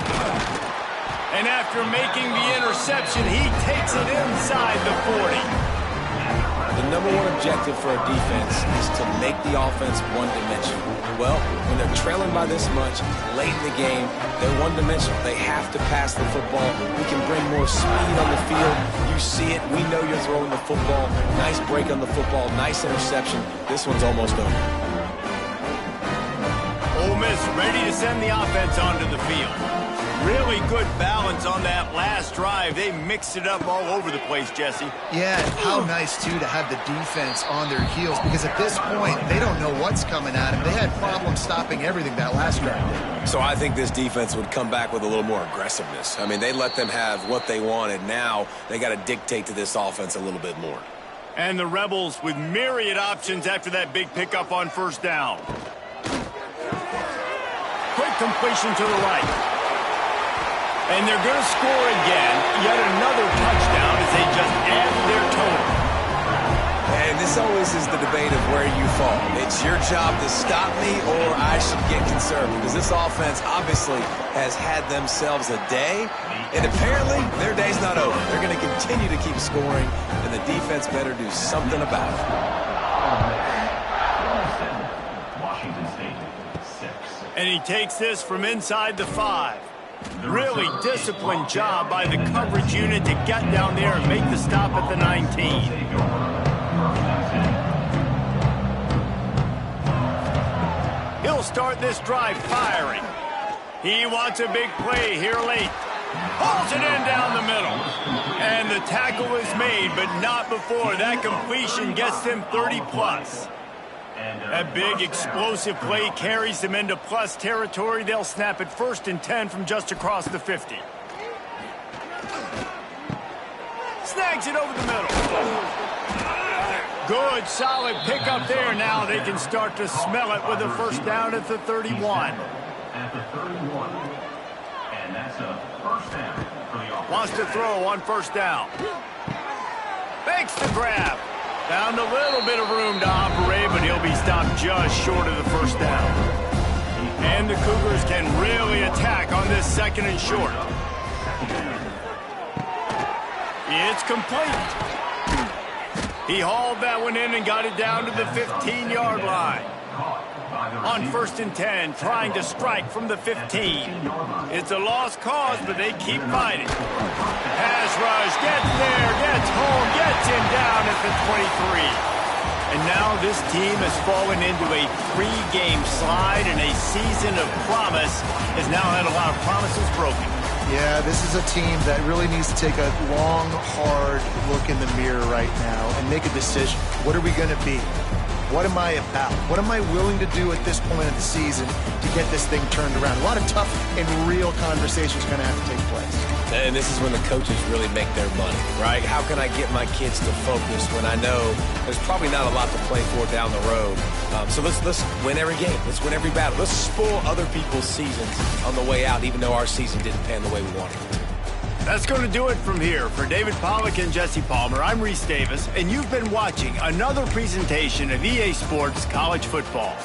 And after making the interception, he takes it inside the 40. The number one objective for a defense is to make the offense one-dimensional. Well, when they're trailing by this much, late in the game, they're one-dimensional. They have to pass the football. We can bring more speed on the field. You see it. We know you're throwing the football. Nice break on the football. Nice interception. This one's almost over. Ole Miss Davis ready to send the offense onto the field. Really good balance on that last drive. They mixed it up all over the place, Jesse. Yeah, how nice, too, to have the defense on their heels, because at this point, they don't know what's coming at them. They had problems stopping everything that last drive. So I think this defense would come back with a little more aggressiveness. I mean, they let them have what they wanted. Now they got to dictate to this offense a little bit more. And the Rebels with myriad options after that big pickup on first down. Quick completion to the right. And they're going to score again. Yet another touchdown as they just add their total. And this always is the debate of where you fall. It's your job to stop me or I should get conservative. Because this offense obviously has had themselves a day. And apparently their day's not over. They're going to continue to keep scoring. And the defense better do something about it. Washington State, 6. And he takes this from inside the 5. Really disciplined job by the coverage unit to get down there and make the stop at the 19. He'll start this drive firing. He wants a big play here late. Pulls it in down the middle. And the tackle is made, but not before that completion gets them 30+. A big explosive play carries them into plus territory. They'll snap it 1st and 10 from just across the 50. Snags it over the middle. Good, solid pickup there. Now they can start to smell it with a first down at the 31. At the 31. And that's a first down for the offense. Wants to throw on first down. Fakes the grab. Found a little bit of room to operate, but he'll be stopped just short of the first down. And the Cougars can really attack on this 2nd and short. It's complete. He hauled that one in and got it down to the 15-yard line. On 1st and 10, trying to strike from the 15. It's a lost cause, but they keep fighting. Pass rush, gets there, gets home, gets him down at the 23. And now this team has fallen into a 3-game slide, and a season of promise has now had a lot of promises broken. Yeah, this is a team that really needs to take a long, hard look in the mirror right now and make a decision. What are we going to be? What am I about? What am I willing to do at this point of the season to get this thing turned around? A lot of tough and real conversations are going to have to take place. And this is when the coaches really make their money, right? How can I get my kids to focus when I know there's probably not a lot to play for down the road? So let's win every game. Let's win every battle. Let's spoil other people's seasons on the way out, even though our season didn't pan the way we wanted it to. That's going to do it from here. For David Pollack and Jesse Palmer, I'm Reese Davis, and you've been watching another presentation of EA Sports College Football.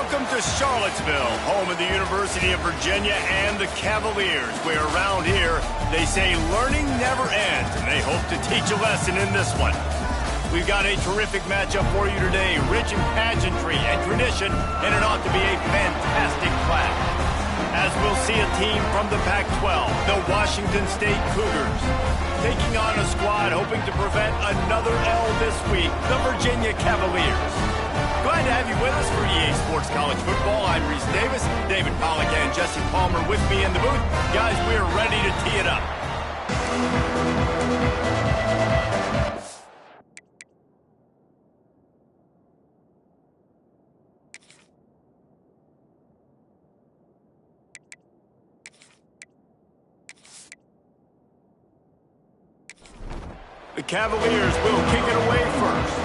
Welcome to Charlottesville, home of the University of Virginia and the Cavaliers, where around here they say learning never ends, and they hope to teach a lesson in this one. We've got a terrific matchup for you today, rich in pageantry and tradition, and it ought to be a fantastic clash. As we'll see a team from the Pac-12, the Washington State Cougars, taking on a squad hoping to prevent another L this week, the Virginia Cavaliers. Glad to have you with us for EA Sports College Football. I'm Reese Davis, David Pollack and Jesse Palmer with me in the booth. Guys, we are ready to tee it up. The Cavaliers will kick it away first.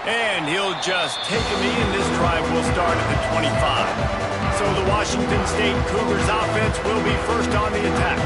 And he'll just take a knee, and this drive will start at the 25. So the Washington State Cougars offense will be first on the attack.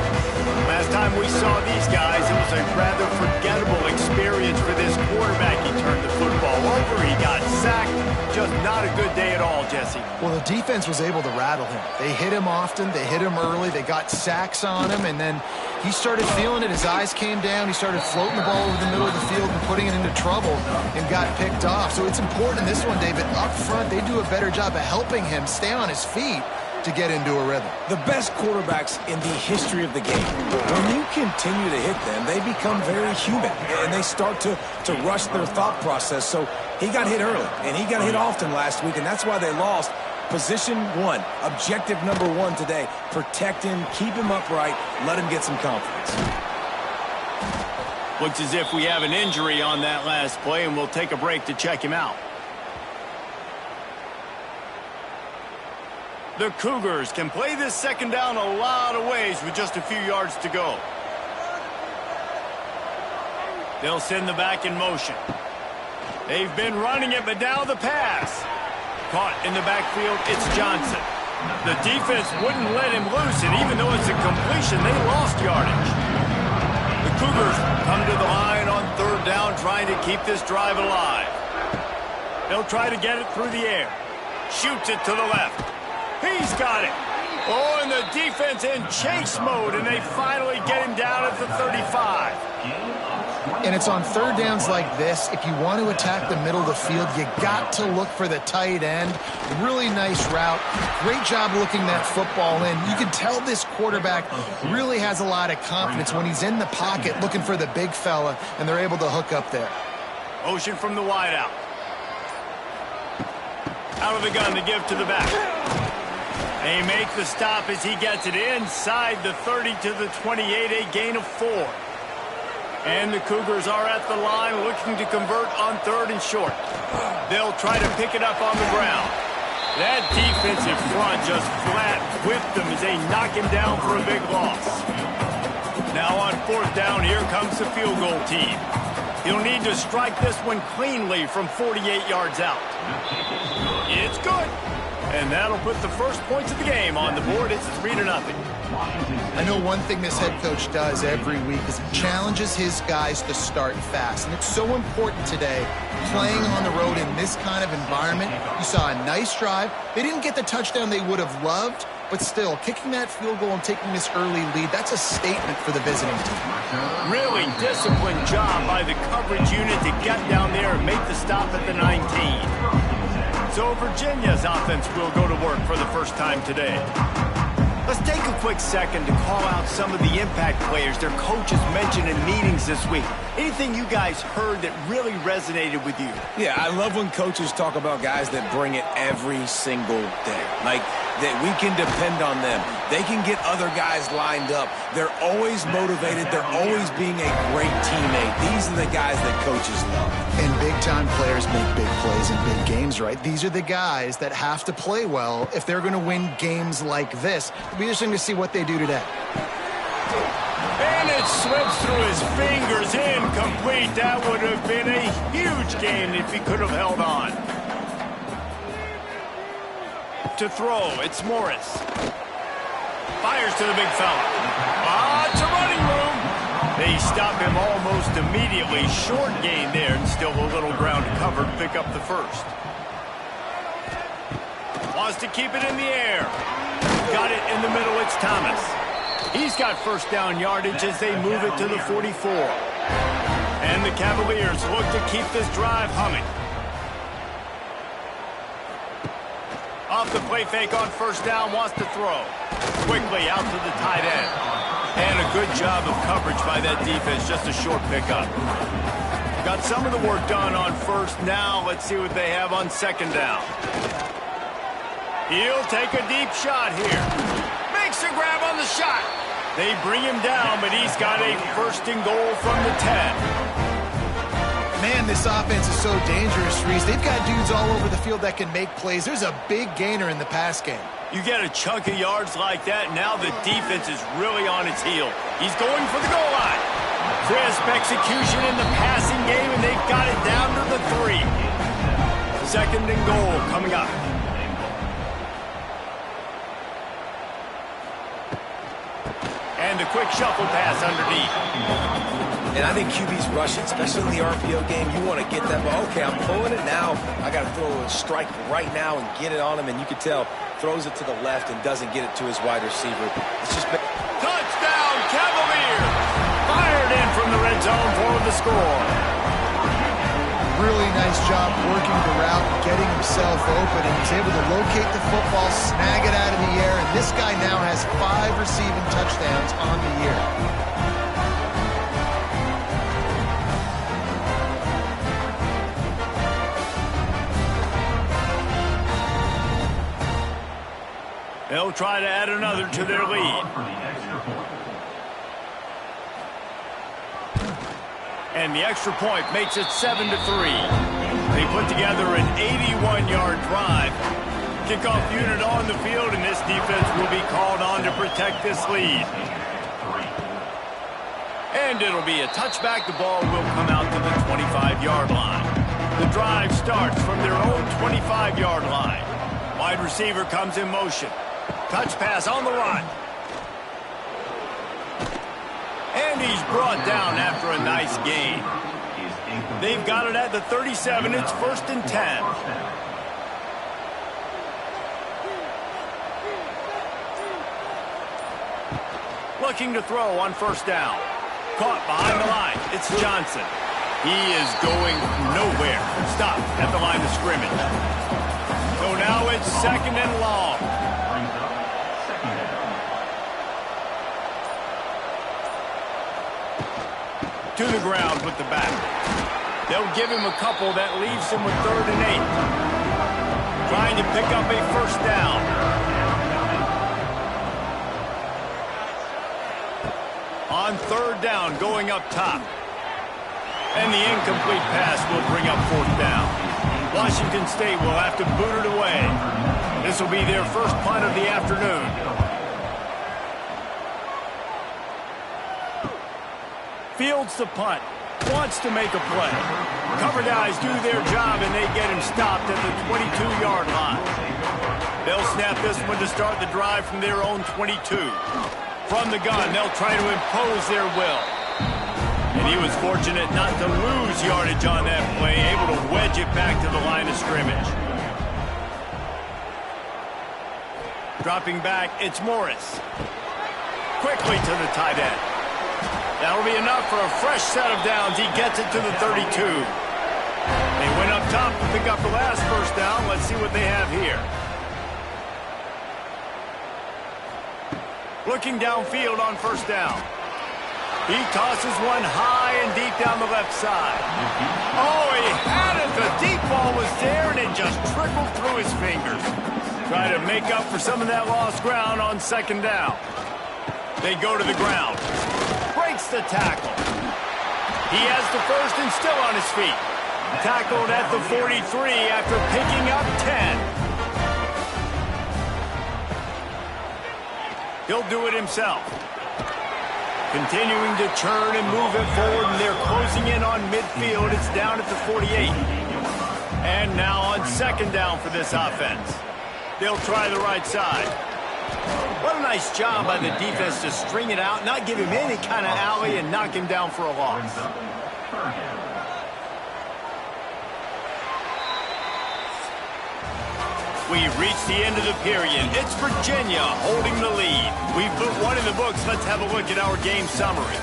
Last time we saw these guys, it was a rather forgettable experience for this quarterback. He turned the football over, he got sacked. Just not a good day at all, Jesse. Well, the defense was able to rattle him. They hit him often, they hit him early, they got sacks on him, and then he started feeling it. His eyes came down, he started floating the ball over the middle of the field and putting it into trouble and got picked off. So it's important in this one, David. Up front, they do a better job of helping him stay on his feet to get into a rhythm. The best quarterbacks in the history of the game, when you continue to hit them, they become very human, and they start to rush their thought process. So he got hit early, and he got hit often last week, and that's why they lost. Position one, objective number one today, protect him, keep him upright, let him get some confidence. Looks as if we have an injury on that last play, and we'll take a break to check him out. The Cougars can play this second down a lot of ways with just a few yards to go. They'll send the back in motion. They've been running it, but now the pass. Caught in the backfield, it's Johnson. The defense wouldn't let him loose, and even though it's a completion, they lost yardage. The Cougars come to the line on third down, trying to keep this drive alive. They'll try to get it through the air. Shoots it to the left. He's got it. Oh, and the defense in chase mode, and they finally get him down at the 35. And it's on third downs like this. If you want to attack the middle of the field, you got to look for the tight end. Really nice route. Great job looking that football in. You can tell this quarterback really has a lot of confidence when he's in the pocket looking for the big fella, and they're able to hook up there. Motion from the wideout. Out of the gun to give to the back. They make the stop as he gets it inside the 30 to the 28, a gain of 4. And the Cougars are at the line looking to convert on third and short. They'll try to pick it up on the ground. That defensive front just flat whipped them as they knock him down for a big loss. Now on fourth down, here comes the field goal team. He'll need to strike this one cleanly from 48 yards out. It's good. And that'll put the first points of the game on the board. It's 3-0. I know one thing this head coach does every week is he challenges his guys to start fast. And it's so important today, playing on the road in this kind of environment. You saw a nice drive. They didn't get the touchdown they would have loved, but still, kicking that field goal and taking this early lead, that's a statement for the visiting team. Really disciplined job by the coverage unit to get down there and make the stop at the 19. So Virginia's offense will go to work for the first time today. Let's take a quick second to call out some of the impact players their coaches mentioned in meetings this week. Anything you guys heard that really resonated with you? Yeah, I love when coaches talk about guys that bring it every single day. Like, that we can depend on them. They can get other guys lined up. They're always motivated. They're always being a great teammate. These are the guys that coaches love. And big-time players make big plays in big games, right? These are the guys that have to play well if they're going to win games like this. It'll be interesting to see what they do today. And it slips through his fingers, incomplete. That would have been a huge gain if he could have held on. To throw, it's Morris. Fires to the big fella. Lots of running room. They They stop him almost immediately. Short gain there, and still a little ground to cover to pick up the first. Wants to keep it in the air. Got it in the middle. It's Thomas. He's got first down yardage as they move it to the 44. And the Cavaliers look to keep this drive humming. Off the play fake on first down, wants to throw. Quickly out to the tight end. And a good job of coverage by that defense, just a short pickup. Got some of the work done on first. Now let's see what they have on second down. He'll take a deep shot here. Makes a grab on the shot. They bring him down, but he's got a first and goal from the 10. Man, this offense is so dangerous, Reese. They've got dudes all over the field that can make plays. There's a big gainer in the pass game. You get a chunk of yards like that, now the defense is really on its heel. He's going for the goal line. Crisp execution in the passing game, and they've got it down to the 3. Second and goal coming up. And a quick shuffle pass underneath. And I think QB's rushing, especially in the RPO game. You want to get that, but okay, I'm pulling it now. I got to throw a strike right now and get it on him. And you can tell, throws it to the left and doesn't get it to his wide receiver. It's just touchdown, Cavaliers! Fired in from the red zone for the score. Really nice job working the route, getting himself open, and he's able to locate the football, snag it out of the air, and this guy now has 5 receiving touchdowns on the year. They'll try to add another to their lead. And the extra point makes it 7-3. They put together an 81-yard drive. Kickoff unit on the field, and this defense will be called on to protect this lead. And it'll be a touchback. The ball will come out to the 25-yard line. The drive starts from their own 25-yard line. Wide receiver comes in motion. Touch pass on the run. And he's brought down after a nice gain. They've got it at the 37. It's 1st and 10. Looking to throw on first down. Caught behind the line. It's Johnson. He is going nowhere. Stop at the line of scrimmage. So now it's 2nd and long. To the ground with the back. They'll give him a couple. That leaves him with 3rd and 8. Trying to pick up a first down. On 3rd down, going up top. And the incomplete pass will bring up 4th down. Washington State will have to boot it away. This will be their first punt of the afternoon. Fields the punt, wants to make a play. Cover guys do their job, and they get him stopped at the 22-yard line. They'll snap this one to start the drive from their own 22. From the gun, they'll try to impose their will. And he was fortunate not to lose yardage on that play, able to wedge it back to the line of scrimmage. Dropping back, it's Morris. Quickly to the tight end. That'll be enough for a fresh set of downs. He gets it to the 32. They went up top to pick up the last first down. Let's see what they have here. Looking downfield on first down. He tosses one high and deep down the left side. Oh, he had it. The deep ball was there, and it just trickled through his fingers. Try to make up for some of that lost ground on 2nd down. They go to the ground. Breaks the tackle. He has the first and still on his feet. Tackled at the 43 after picking up 10. He'll do it himself. Continuing to churn and move it forward, and they're closing in on midfield. It's down at the 48. And now on 2nd down for this offense. They'll try the right side. What a nice job by the defense to string it out, not give him any kind of alley, and knock him down for a loss. We've reached the end of the period. It's Virginia holding the lead. We've put one in the books. Let's have a look at our game summary.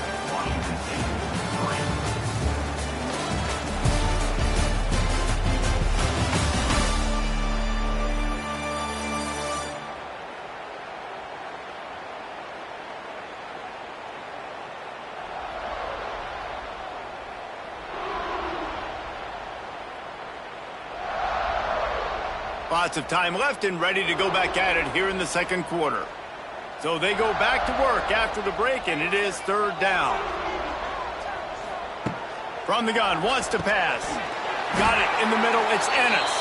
Lots of time left and ready to go back at it here in the second quarter. So they go back to work after the break, and it is third down. From the gun, wants to pass. Got it in the middle, it's Ennis.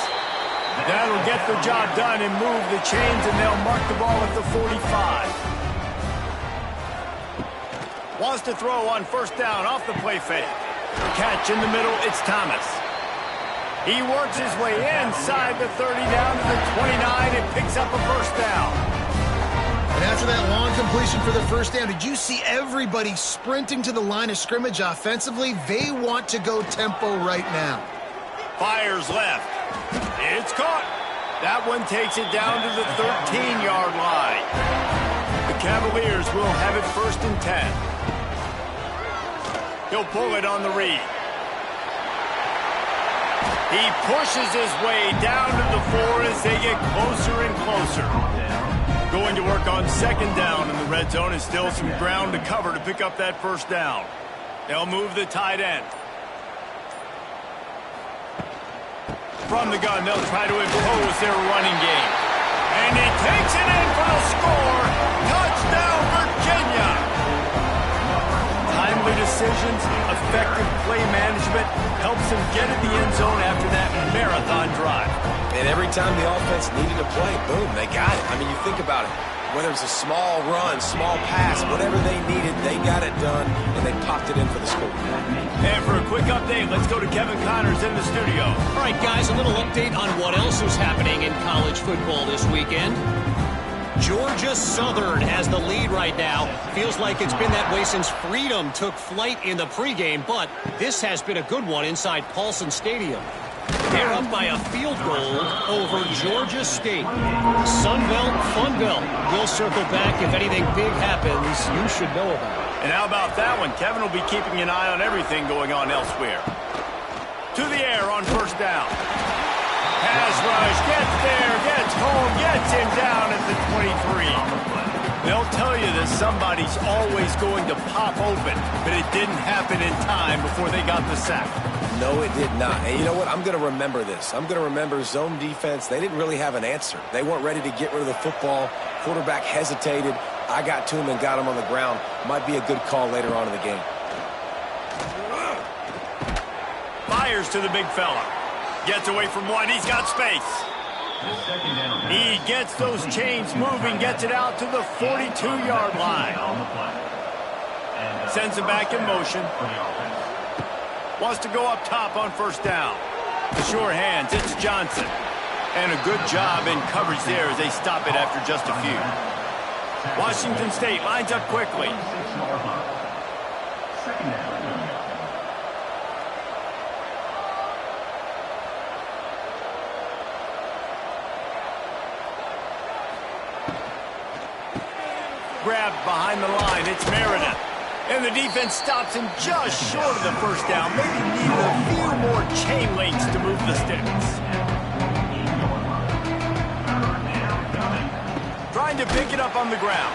That'll get the job done and move the chains, and they'll mark the ball at the 45. Wants to throw on first down off the play fake. Catch in the middle, it's Thomas. He works his way inside the 30 down to the 29 and picks up a first down. And after that long completion for the first down, did you see everybody sprinting to the line of scrimmage offensively? They want to go tempo right now. Fires left. It's caught. That one takes it down to the 13-yard line. The Cavaliers will have it 1st and 10. He'll pull it on the read. He pushes his way down to the 4 as they get closer and closer. Going to work on second down in the red zone, and still some ground to cover to pick up that first down. They'll move the tight end. From the gun, they'll try to impose their running game. And he takes it in for the score. Touchdown, Virginia! Timely decisions, effective play management helps him get in the end zone after that marathon drive. And every time the offense needed a play, boom, they got it. I mean, you think about it. Whether it's a small run, small pass, whatever they needed, they got it done, and they popped it in for the score. And for a quick update, let's go to Kevin Connors in the studio. All right, guys, a little update on what else is happening in college football this weekend. Georgia Southern has the lead right now. Feels like it's been that way since Freedom took flight in the pregame, but this has been a good one inside Paulson Stadium. They're up by a field goal over Georgia State. Sunbelt, Funbelt. We'll circle back if anything big happens you should know about. And how about that one? Kevin will be keeping an eye on everything going on elsewhere. To the air on first down. Pass rush, gets there, gets home, gets him down at the 23. They'll tell you that somebody's always going to pop open, but it didn't happen in time before they got the sack. No, it did not. And you know what? I'm going to remember this. I'm going to remember zone defense. They didn't really have an answer. They weren't ready to get rid of the football. Quarterback hesitated. I got to him and got him on the ground. Might be a good call later on in the game. Fires to the big fella. Gets away from one. He's got space. He gets those chains moving, gets it out to the 42-yard line. Sends him back in motion. Wants to go up top on first down. Sure hands, it's Johnson. And a good job in coverage there as they stop it after just a few. Washington State lines up quickly. Grabbed behind the line, it's Meredith. And the defense stops him just short of the first down. Maybe needed a few more chain links to move the sticks. Trying to pick it up on the ground.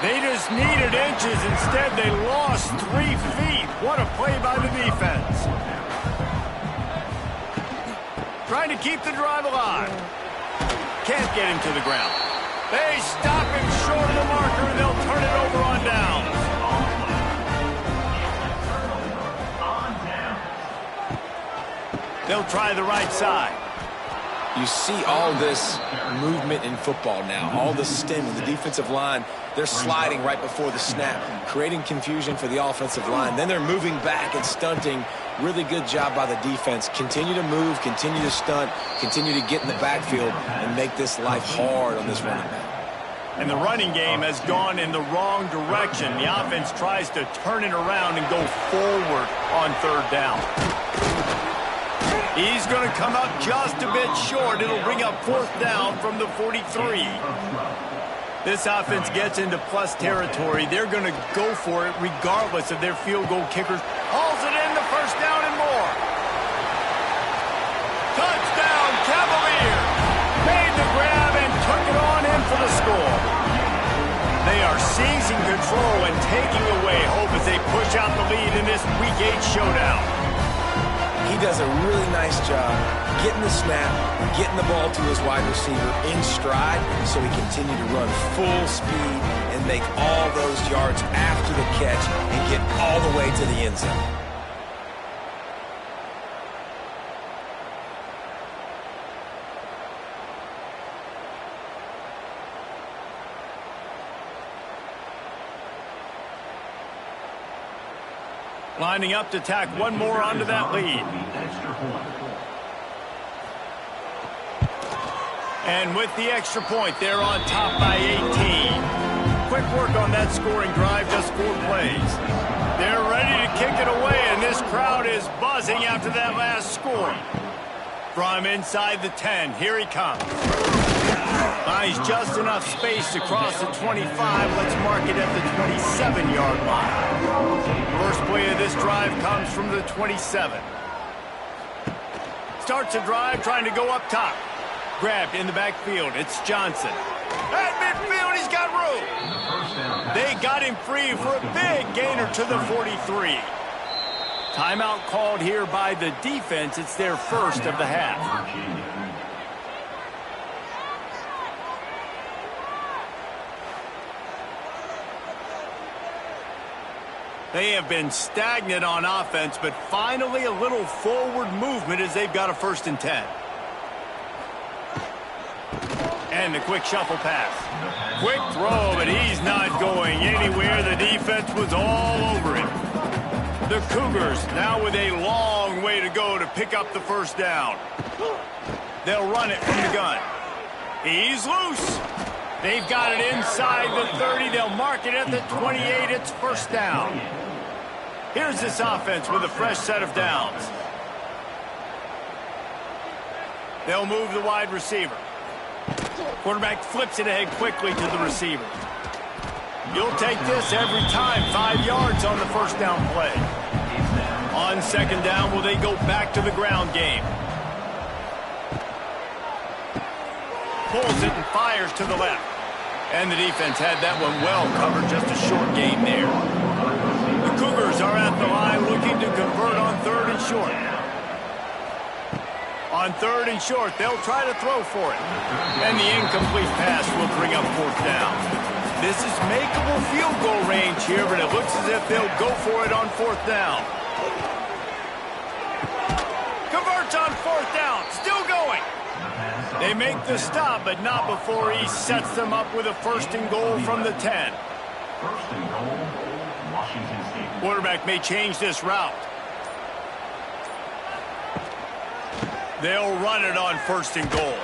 They just needed inches. Instead, they lost 3 feet. What a play by the defense. Trying to keep the drive alive. Can't get him to the ground. They stop him short of the marker, and they'll turn it over on down. They'll try the right side. You see all this movement in football now, all the stemming, the defensive line, they're sliding right before the snap, creating confusion for the offensive line. Then they're moving back and stunting. Really good job by the defense. Continue to move, continue to stunt, continue to get in the backfield and make this life hard on this running back. And the running game has gone in the wrong direction. The offense tries to turn it around and go forward on third down. He's going to come up just a bit short. It'll bring up fourth down from the 43. This offense gets into plus territory. They're going to go for it regardless of their field goal kickers. Hauls it in, the first down and more. Touchdown, Cavalier. Made the grab and took it on in for the score. They are seizing control and taking away hope as they push out the lead in this Week 8 showdown. He does a really nice job getting the snap, getting the ball to his wide receiver in stride so he continue to run full speed and make all those yards after the catch and get all the way to the end zone. Lining up to tack one more onto that lead. And with the extra point, they're on top by 18. Quick work on that scoring drive, just 4 plays. They're ready to kick it away, and this crowd is buzzing after that last score. From inside the 10, here he comes. Finds just enough space to cross the 25. Let's mark it at the 27-yard line. First play of this drive comes from the 27. Starts a drive trying to go up top. Grabbed in the backfield. It's Johnson. At midfield, he's got room. They got him free for a big gainer to the 43. Timeout called here by the defense. It's their first of the half. They have been stagnant on offense, but finally a little forward movement as they've got a 1st and 10. And the quick shuffle pass. Quick throw, but he's not going anywhere. The defense was all over him. The Cougars now with a long way to go to pick up the 1st down. They'll run it from the gun. He's loose. They've got it inside the 30. They'll mark it at the 28. It's 1st down. Here's this offense with a fresh set of downs. They'll move the wide receiver. Quarterback flips it ahead quickly to the receiver. You'll take this every time. 5 yards on the 1st down play. On 2nd down, will they go back to the ground game? Pulls it and fires to the left. And the defense had that one well covered. Just a short gain there. The Cougars are at the line looking to convert on 3rd and short. On 3rd and short, they'll try to throw for it. And the incomplete pass will bring up 4th down. This is makeable field goal range here, but it looks as if they'll go for it on 4th down. Converts on 4th down. Still going. They make the stop, but not before he sets them up with a 1st and goal from the 10. 1st and goal, Washington State. Quarterback may change this route. They'll run it on 1st and goal.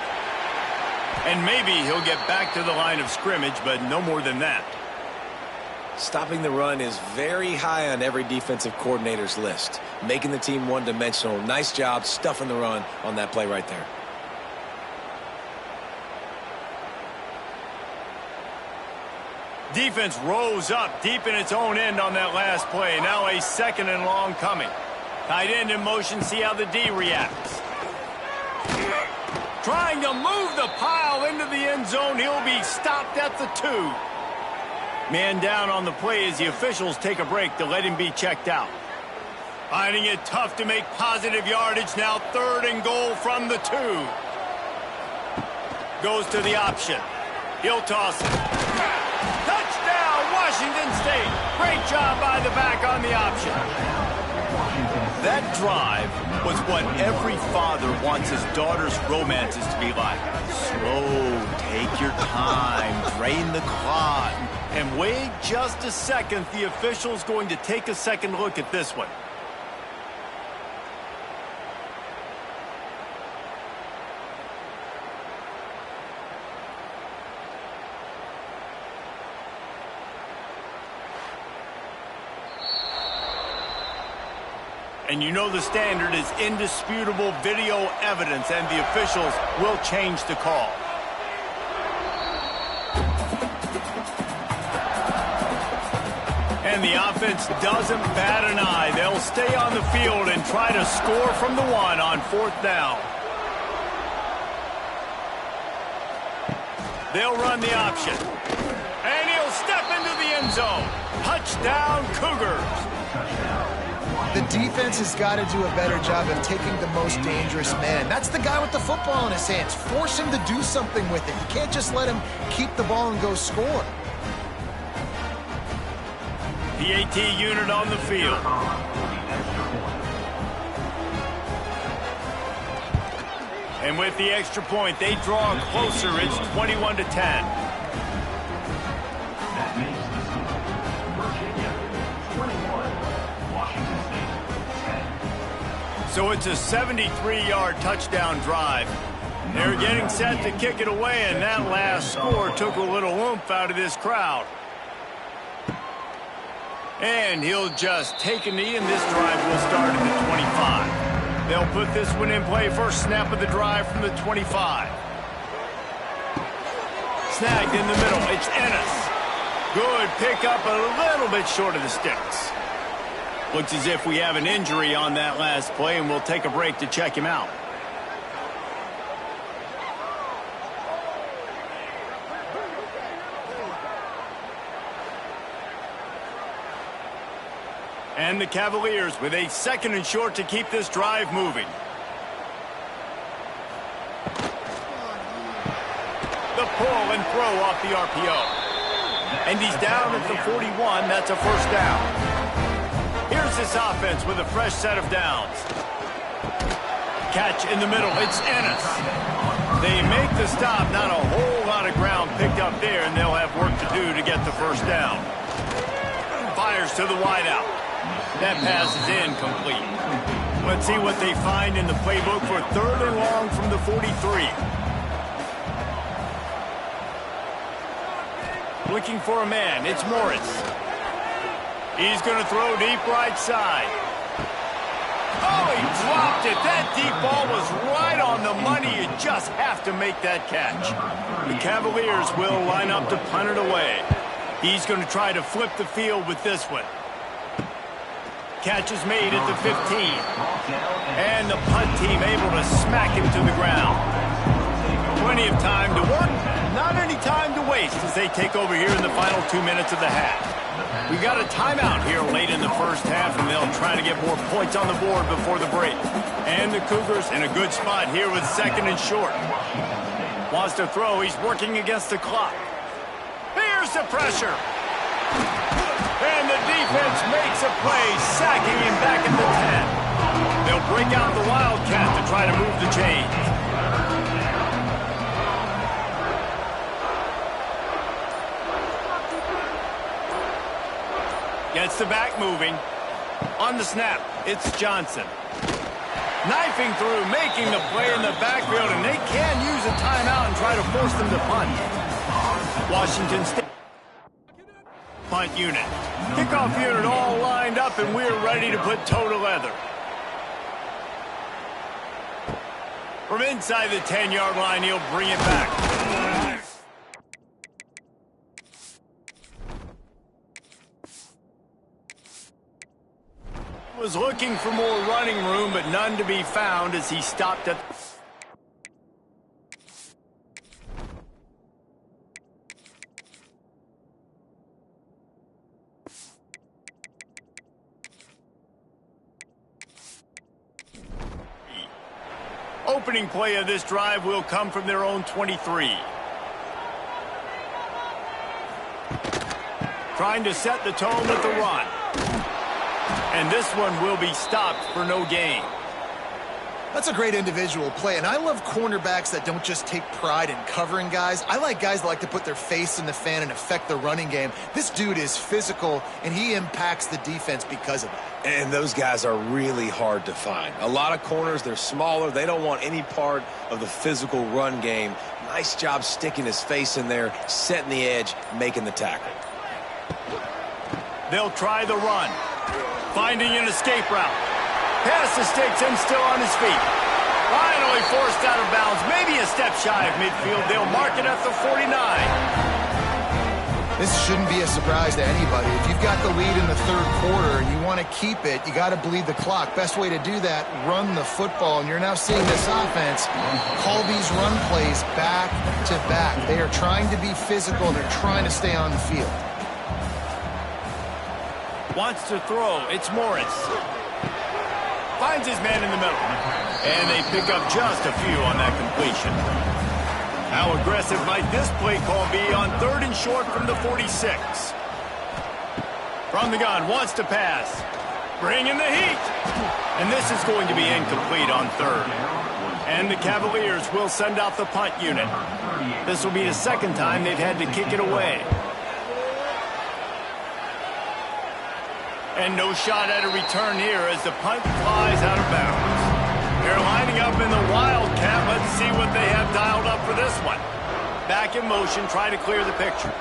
And maybe he'll get back to the line of scrimmage, but no more than that. Stopping the run is very high on every defensive coordinator's list. Making the team one-dimensional. Nice job stuffing the run on that play right there. Defense rose up deep in its own end on that last play. Now a 2nd and long coming. Tight end in motion, see how the D reacts. Trying to move the pile into the end zone. He'll be stopped at the 2. Man down on the play as the officials take a break to let him be checked out. Finding it tough to make positive yardage. Now 3rd and goal from the 2. Goes to the option. He'll toss it. Touchdown, Washington State. Great job by the back on the option. That drive was what every father wants his daughter's romances to be like. Slow, take your time, drain the clock, and wait just a second. The official's going to take a second look at this one. And you know the standard is indisputable video evidence, and the officials will change the call. And the offense doesn't bat an eye. They'll stay on the field and try to score from the 1 on 4th down. They'll run the option. And he'll step into the end zone. Touchdown, Cougars. The defense has got to do a better job of taking the most dangerous man. That's the guy with the football in his hands. Force him to do something with it. You can't just let him keep the ball and go score. PAT unit on the field. And with the extra point, they draw closer. It's 21-10. That makes the score. Virginia 21, Washington State 10. So it's a 73-yard touchdown drive. They're getting set to kick it away, and that last score took a little oomph out of this crowd. And he'll just take a knee, and this drive will start at the 25. They'll put this one in play. First snap of the drive from the 25. Snagged in the middle. It's Ennis. Good pickup, a little bit short of the sticks. Looks as if we have an injury on that last play, and we'll take a break to check him out. And the Cavaliers with a 2nd and short to keep this drive moving. The pull and throw off the RPO. And he's down at the 41. That's a first down. Here's this offense with a fresh set of downs. Catch in the middle. It's Ennis. They make the stop. Not a whole lot of ground picked up there, and they'll have work to do to get the first down. Fires to the wideout. That pass is incomplete. Let's see what they find in the playbook for 3rd and long from the 43. Looking for a man. It's Morris. He's going to throw deep right side. Oh, he dropped it. That deep ball was right on the money. You just have to make that catch. The Cavaliers will line up to punt it away. He's going to try to flip the field with this one. Catch is made at the 15. And the punt team able to smack him to the ground. Plenty of time to work. Not any time to waste as they take over here in the final 2 minutes of the half. We got a timeout here late in the first half, and they'll try to get more points on the board before the break. And the Cougars in a good spot here with 2nd and short. Wants to throw. He's working against the clock. Here's the pressure. And the defense makes a play, sacking him back at the 10. They'll break out the Wildcat to try to move the chains. Gets the back moving. On the snap, it's Johnson. Knifing through, making the play in the backfield, and they can use a timeout and try to force them to punt. Washington State punt unit. Kickoff unit all lined up, and we're ready to put toe to leather. From inside the 10-yard line, he'll bring it back. Was looking for more running room, but none to be found as he stopped at... Opening play of this drive will come from their own 23. Trying to set the tone with the run. And this one will be stopped for no gain. That's a great individual play, and I love cornerbacks that don't just take pride in covering guys. I like guys that like to put their face in the fan and affect the running game. This dude is physical, and he impacts the defense because of that. And those guys are really hard to find. A lot of corners, they're smaller. They don't want any part of the physical run game. Nice job sticking his face in there, setting the edge, making the tackle. They'll try the run. Finding an escape route. Past the sticks and still on his feet. Finally forced out of bounds. Maybe a step shy of midfield. They'll mark it at the 49. This shouldn't be a surprise to anybody. If you've got the lead in the third quarter and you want to keep it, you got to bleed the clock. Best way to do that, run the football. And you're now seeing this offense call these run plays back to back. They are trying to be physical. They're trying to stay on the field. Wants to throw. It's Morris. Finds his man in the middle. And they pick up just a few on that completion. How aggressive might this play call be on 3rd and short from the 46? From the gun, wants to pass. Bringing the heat. And this is going to be incomplete on 3rd. And the Cavaliers will send out the punt unit. This will be the second time they've had to kick it away. And no shot at a return here as the punt flies out of bounds. They're lining up in the Wildcat. Let's see what they have dialed up for this one. Back in motion, trying to clear the picture.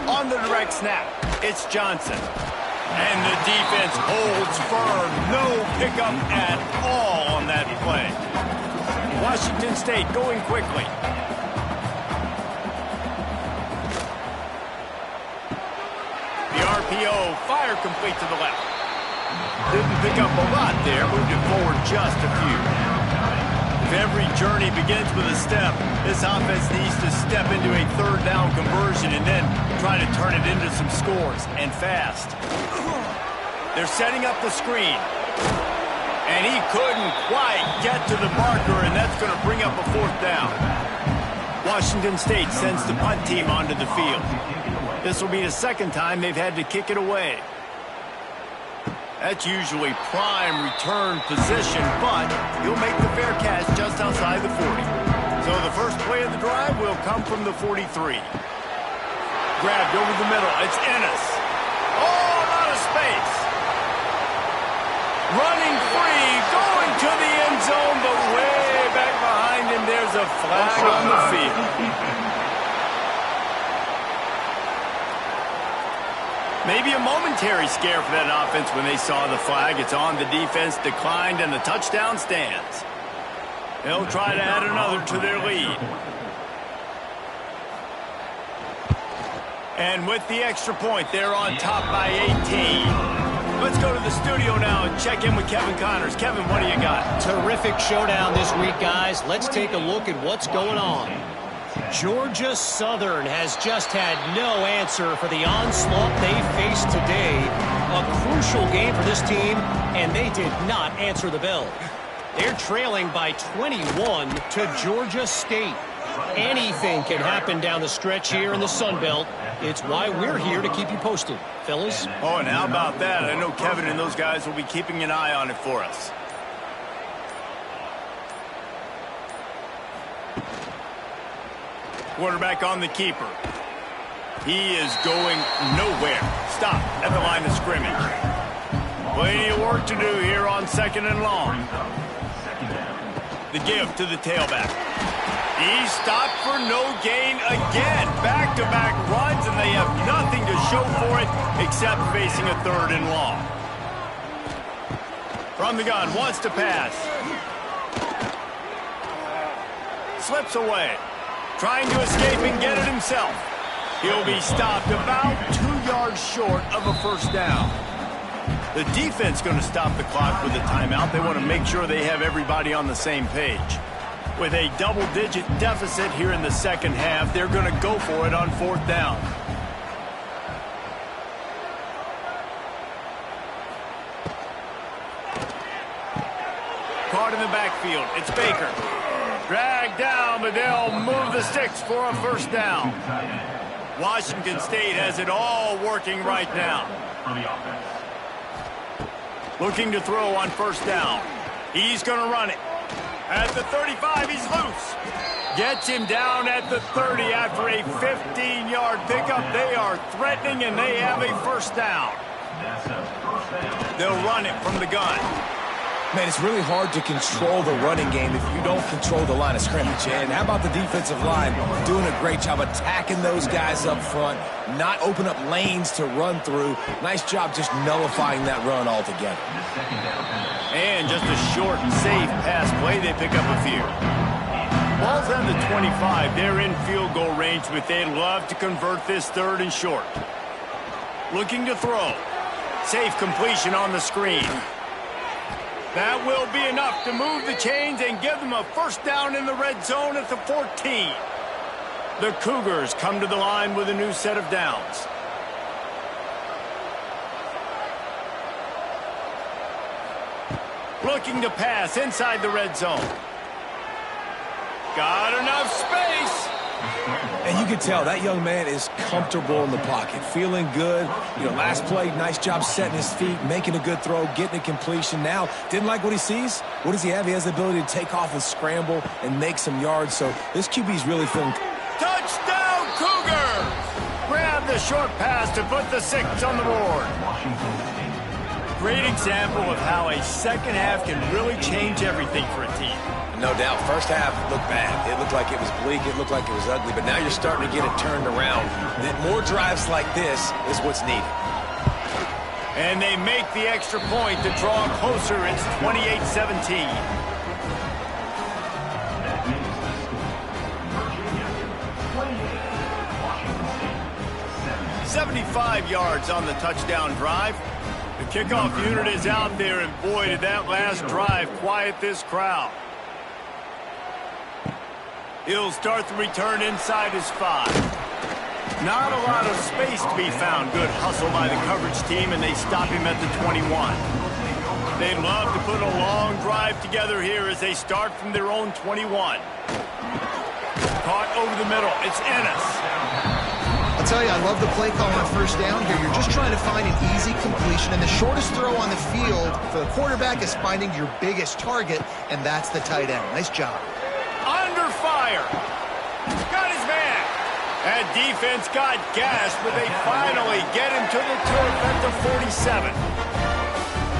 On the direct snap, it's Johnson. And the defense holds firm. No pickup at all on that play. Washington State going quickly. The RPO, fire complete to the left. Didn't pick up a lot there, moved it forward just a few. If every journey begins with a step, this offense needs to step into a 3rd down conversion and then try to turn it into some scores, and fast. They're setting up the screen. And he couldn't quite get to the marker, and that's going to bring up a 4th down. Washington State sends the punt team onto the field. This will be the second time they've had to kick it away. That's usually prime return position, but he'll make the fair catch just outside the 40. So the first play of the drive will come from the 43. Grabbed over the middle. It's Ennis. Oh, out of space. Running free, going to the end zone, but way back behind him, there's a flag on the field. Maybe a momentary scare for that offense when they saw the flag. It's on, the defense declined, and the touchdown stands. They'll try to add another to their lead. And with the extra point, they're on top by 18. Let's go to the studio now and check in with Kevin Connors. Kevin, what do you got? Terrific showdown this week, guys. Let's take a look at what's going on. Georgia Southern has just had no answer for the onslaught they faced today. A crucial game for this team, and they did not answer the bell. They're trailing by 21 to Georgia State. Anything can happen down the stretch here in the Sun Belt. It's why we're here to keep you posted, fellas. Oh, and how about that? I know Kevin and those guys will be keeping an eye on it for us. Quarterback on the keeper. He is going nowhere. Stop at the line of scrimmage. Plenty of work to do here on 2nd and long. The give to the tailback. He stopped for no gain again. Back-to-back runs, and they have nothing to show for it except facing a 3rd and long. From the gun, wants to pass. Slips away. Trying to escape and get it himself. He'll be stopped about 2 yards short of a 1st down. The defense going to stop the clock with a timeout. They want to make sure they have everybody on the same page. With a double-digit deficit here in the 2nd half, they're going to go for it on 4th down. Caught in the backfield. It's Baker. Dragged down, but they'll move the sticks for a 1st down. Washington State has it all working right now. Looking to throw on 1st down. He's going to run it. At the 35, he's loose. Gets him down at the 30 after a 15-yard pickup. They are threatening, and they have a 1st down. They'll run it from the gun. Man, it's really hard to control the running game if you don't control the line of scrimmage. And how about the defensive line doing a great job attacking those guys up front, not open up lanes to run through. Nice job just nullifying that run altogether. And just a short, safe pass play. They pick up a few. Ball's on the 25. They're in field goal range, but they'd love to convert this 3rd and short. Looking to throw. Safe completion on the screen. That will be enough to move the chains and give them a first down in the red zone at the 14. The Cougars come to the line with a new set of downs. Looking to pass inside the red zone. Got enough space. And you can tell that young man is comfortable in the pocket, feeling good. You know, last play, nice job setting his feet, making a good throw, getting a completion. Now, didn't like what he sees. What does he have? He has the ability to take off and scramble and make some yards. So this QB's really feeling. Touchdown, Cougars! Grab the short pass to put the 6 on the board. Great example of how a second half can really change everything for a team. No doubt. First half looked bad. It looked like it was bleak. It looked like it was ugly. But now you're starting to get it turned around. More drives like this is what's needed. And they make the extra point to draw closer. It's 28-17. 75 yards on the touchdown drive. The kickoff unit is out there, and boy, did that last drive quiet this crowd. He'll start the return inside his 5. Not a lot of space to be found. Good hustle by the coverage team, and they stop him at the 21. They'd love to put a long drive together here as they start from their own 21. Caught over the middle. It's Ennis. I'll tell you, I love the play call on first down here. You're just trying to find an easy completion, and the shortest throw on the field for the quarterback is finding your biggest target, and that's the tight end. Nice job. Under fire. Got his man. That defense got gassed, but they finally get him to the turf at the 47.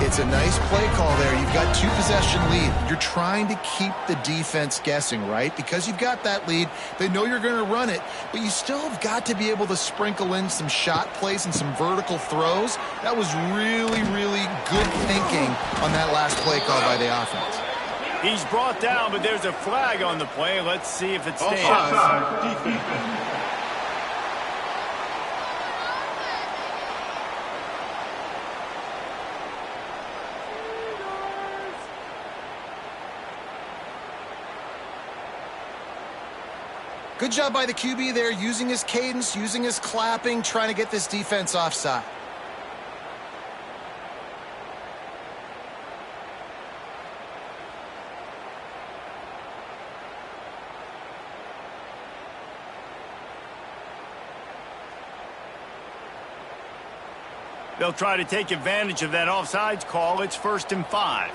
It's a nice play call there. You've got 2-possession lead. You're trying to keep the defense guessing, right? Because you've got that lead, they know you're going to run it, but you still have got to be able to sprinkle in some shot plays and some vertical throws. That was really, really good thinking on that last play call by the offense. He's brought down, but there's a flag on the play. Let's see if it stands. Offside, defense. Good job by the QB there, using his cadence, using his clapping, trying to get this defense offside. They'll try to take advantage of that offsides call. It's 1st and 5.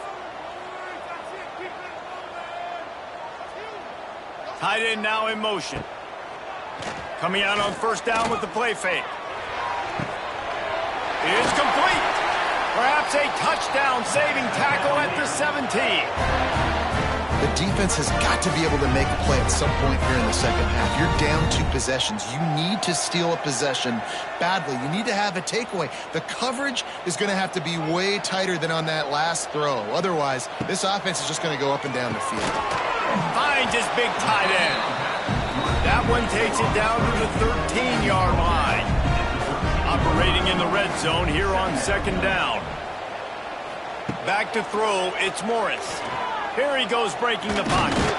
Tight end now in motion. Coming out on first down with the play fake. It's complete. Perhaps a touchdown-saving tackle at the 17. The defense has got to be able to make a play at some point here in the second half. You're down 2 possessions. You need to steal a possession badly. You need to have a takeaway. The coverage is going to have to be way tighter than on that last throw. Otherwise, this offense is just going to go up and down the field. Finds his big tight end. That one takes it down to the 13-yard line. Operating in the red zone here on second down. Back to throw, it's Morris. Here he goes breaking the pocket.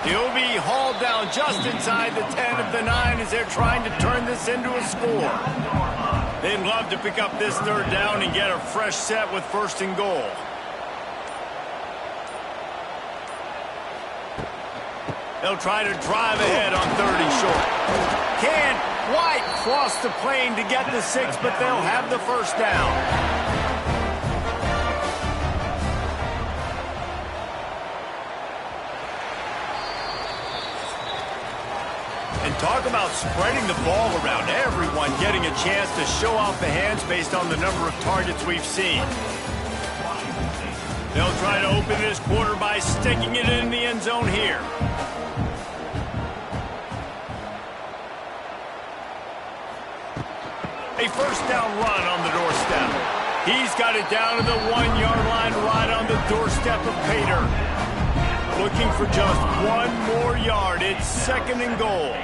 He'll be hauled down just inside the 10 of the 9 as they're trying to turn this into a score. They'd love to pick up this third down and get a fresh set with 1st and goal. They'll try to drive ahead on 3rd and short. Can't quite cross the plane to get the 6, but they'll have the first down. And talk about spreading the ball around. Everyone getting a chance to show off the hands based on the number of targets we've seen. They'll try to open this quarter by sticking it in the end zone here. A first down run on the doorstep. He's got it down to the 1-yard line right on the doorstep of Pater. Looking for just one more yard. It's 2nd and goal.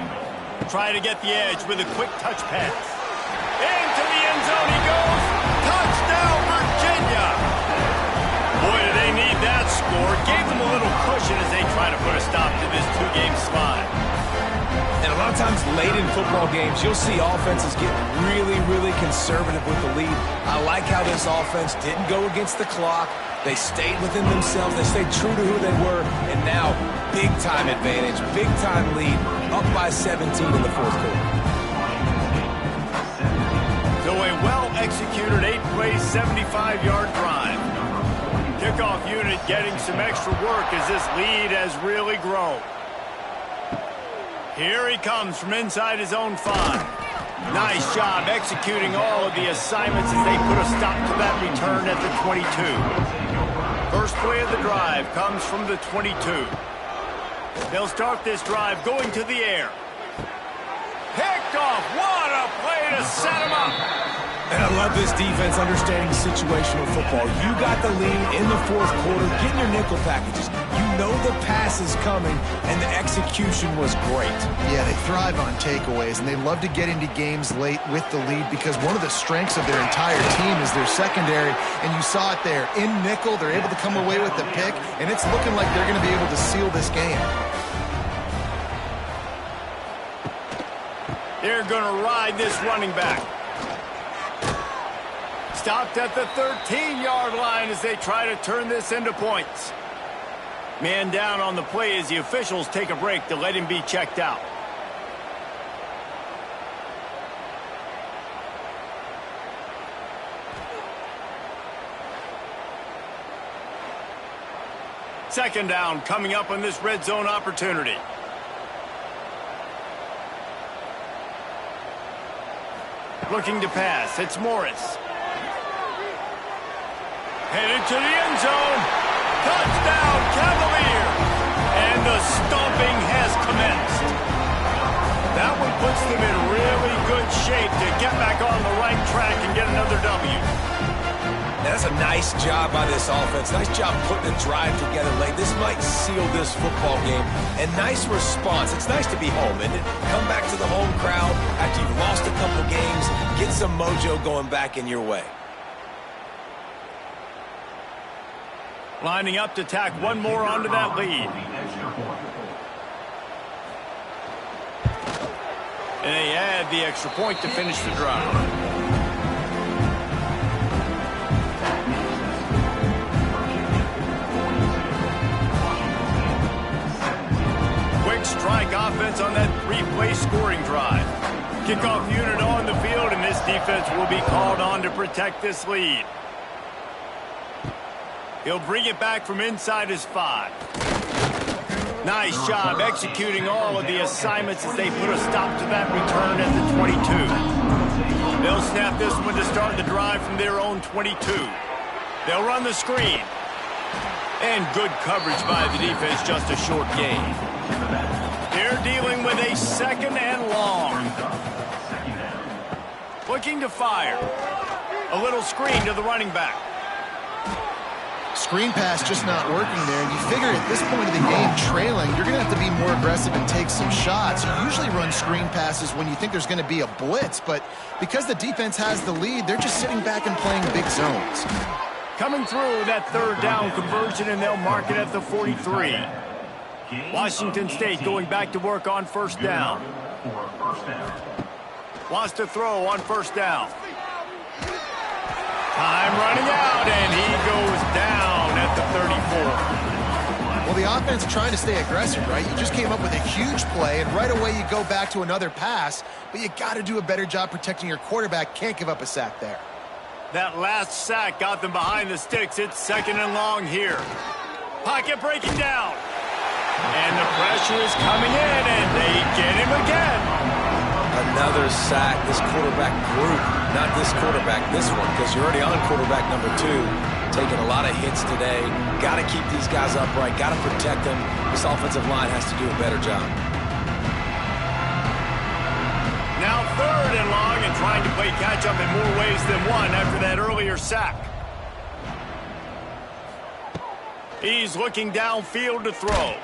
Try to get the edge with a quick touch pass. Into the end zone he goes. Touchdown, Virginia. Boy, do they need that score. Gave them a little cushion as they try to put a stop to this 2-game slide. And a lot of times late in football games, you'll see offenses get really, really conservative with the lead. I like how this offense didn't go against the clock. They stayed within themselves. They stayed true to who they were. And now, big-time advantage, big-time lead, up by 17 in the 4th quarter. So a well-executed 8-play, 75-yard drive. Kickoff unit getting some extra work as this lead has really grown. Here he comes from inside his own 5. Nice job executing all of the assignments as they put a stop to that return at the 22. First play of the drive comes from the 22. They'll start this drive going to the air. Picked off. What a play to set him up. And I love this defense understanding situational football. You got the lead in the 4th quarter, getting your nickel packages. You know the pass is coming, and the execution was great. Yeah, they thrive on takeaways, and they love to get into games late with the lead because one of the strengths of their entire team is their secondary, and you saw it there. In nickel, they're able to come away with the pick, and it's looking like they're going to be able to seal this game. They're going to ride this running back. Stopped at the 13-yard line as they try to turn this into points. Man down on the play as the officials take a break to let him be checked out. Second down coming up on this red zone opportunity. Looking to pass. It's Morris. Headed to the end zone. Touchdown, Cavalier. And the stomping has commenced. That one puts them in really good shape to get back on the right track and get another W. That's a nice job by this offense. Nice job putting the drive together late. This might seal this football game. And nice response. It's nice to be home, isn't it? Come back to the home crowd after you've lost a couple games. Get some mojo going back in your way. Lining up to tack one more onto that lead. And they add the extra point to finish the drive. Quick strike offense on that 3-play scoring drive. Kickoff unit on the field, and this defense will be called on to protect this lead. He'll bring it back from inside his 5. Nice job executing all of the assignments as they put a stop to that return at the 22. They'll snap this one to start the drive from their own 22. They'll run the screen. And good coverage by the defense, just a short gain. They're dealing with a 2nd and long. Looking to fire. A little screen to the running back. Screen pass just not working there. You figure at this point of the game, trailing, you're going to have to be more aggressive and take some shots. You usually run screen passes when you think there's going to be a blitz, but because the defense has the lead, they're just sitting back and playing big zones. Coming through that 3rd down conversion, and they'll mark it at the 43. Washington State going back to work on 1st down. Wants to throw on 1st down. Time running out, and he goes down at the 34. Well, the offense trying to stay aggressive, right? You just came up with a huge play, and right away you go back to another pass, but you got to do a better job protecting your quarterback. Can't give up a sack there. That last sack got them behind the sticks. It's 2nd and long here. Pocket breaking down. And the pressure is coming in, and they get him again. Another sack. This quarterback group, not this quarterback, this one, because you're already on quarterback number 2. taking a lot of hits today. Got to keep these guys upright. Got to protect them. This offensive line has to do a better job. Now 3rd and long and trying to play catch-up in more ways than one after that earlier sack. He's looking downfield to throw.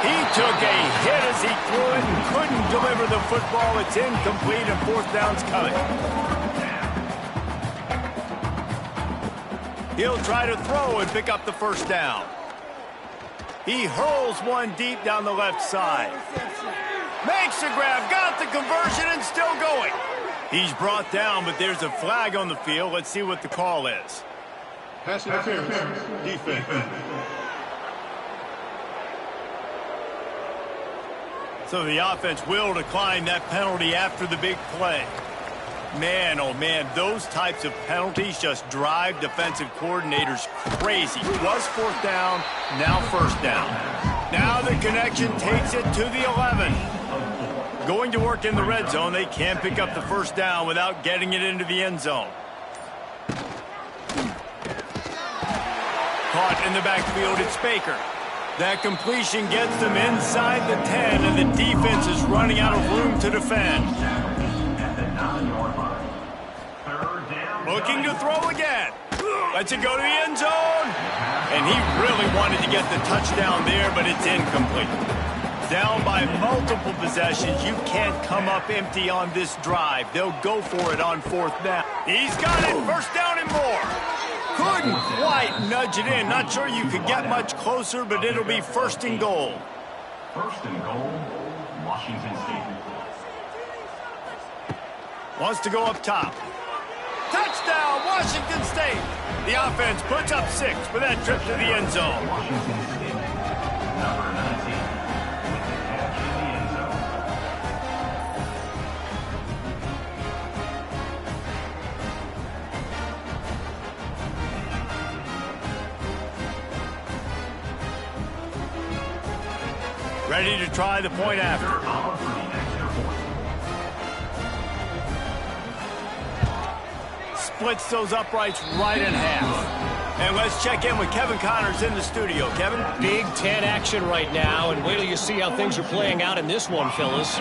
He took a hit as he threw it and couldn't deliver the football. It's incomplete and 4th down's coming. He'll try to throw and pick up the 1st down. He hurls one deep down the left side. Makes the grab, got the conversion, and still going. He's brought down, but there's a flag on the field. Let's see what the call is. Pass interference. Defense. So the offense will decline that penalty after the big play. Man, oh man, those types of penalties just drive defensive coordinators crazy. It was 4th down, now 1st down. Now the connection takes it to the 11. Going to work in the red zone, they can't pick up the 1st down without getting it into the end zone. Caught in the backfield, it's Baker. That completion gets them inside the 10, and the defense is running out of room to defend. Looking to throw again. Lets it go to the end zone. And he really wanted to get the touchdown there, but it's incomplete. Down by multiple possessions. You can't come up empty on this drive. They'll go for it on 4th down. He's got it. 1st down and more. Couldn't quite nudge it in. Not sure you could get much closer, but it'll be 1st and goal. 1st and goal, Washington State. Wants to go up top. Touchdown, Washington State. The offense puts up 6 for that trip to the end zone. Washington State, number 19, with the catch in the end zone. Ready to try the point after. Splits those uprights right in half. And let's check in with Kevin Connors in the studio. Kevin? Big Ten action right now, and wait till you see how things are playing out in this one, Phyllis.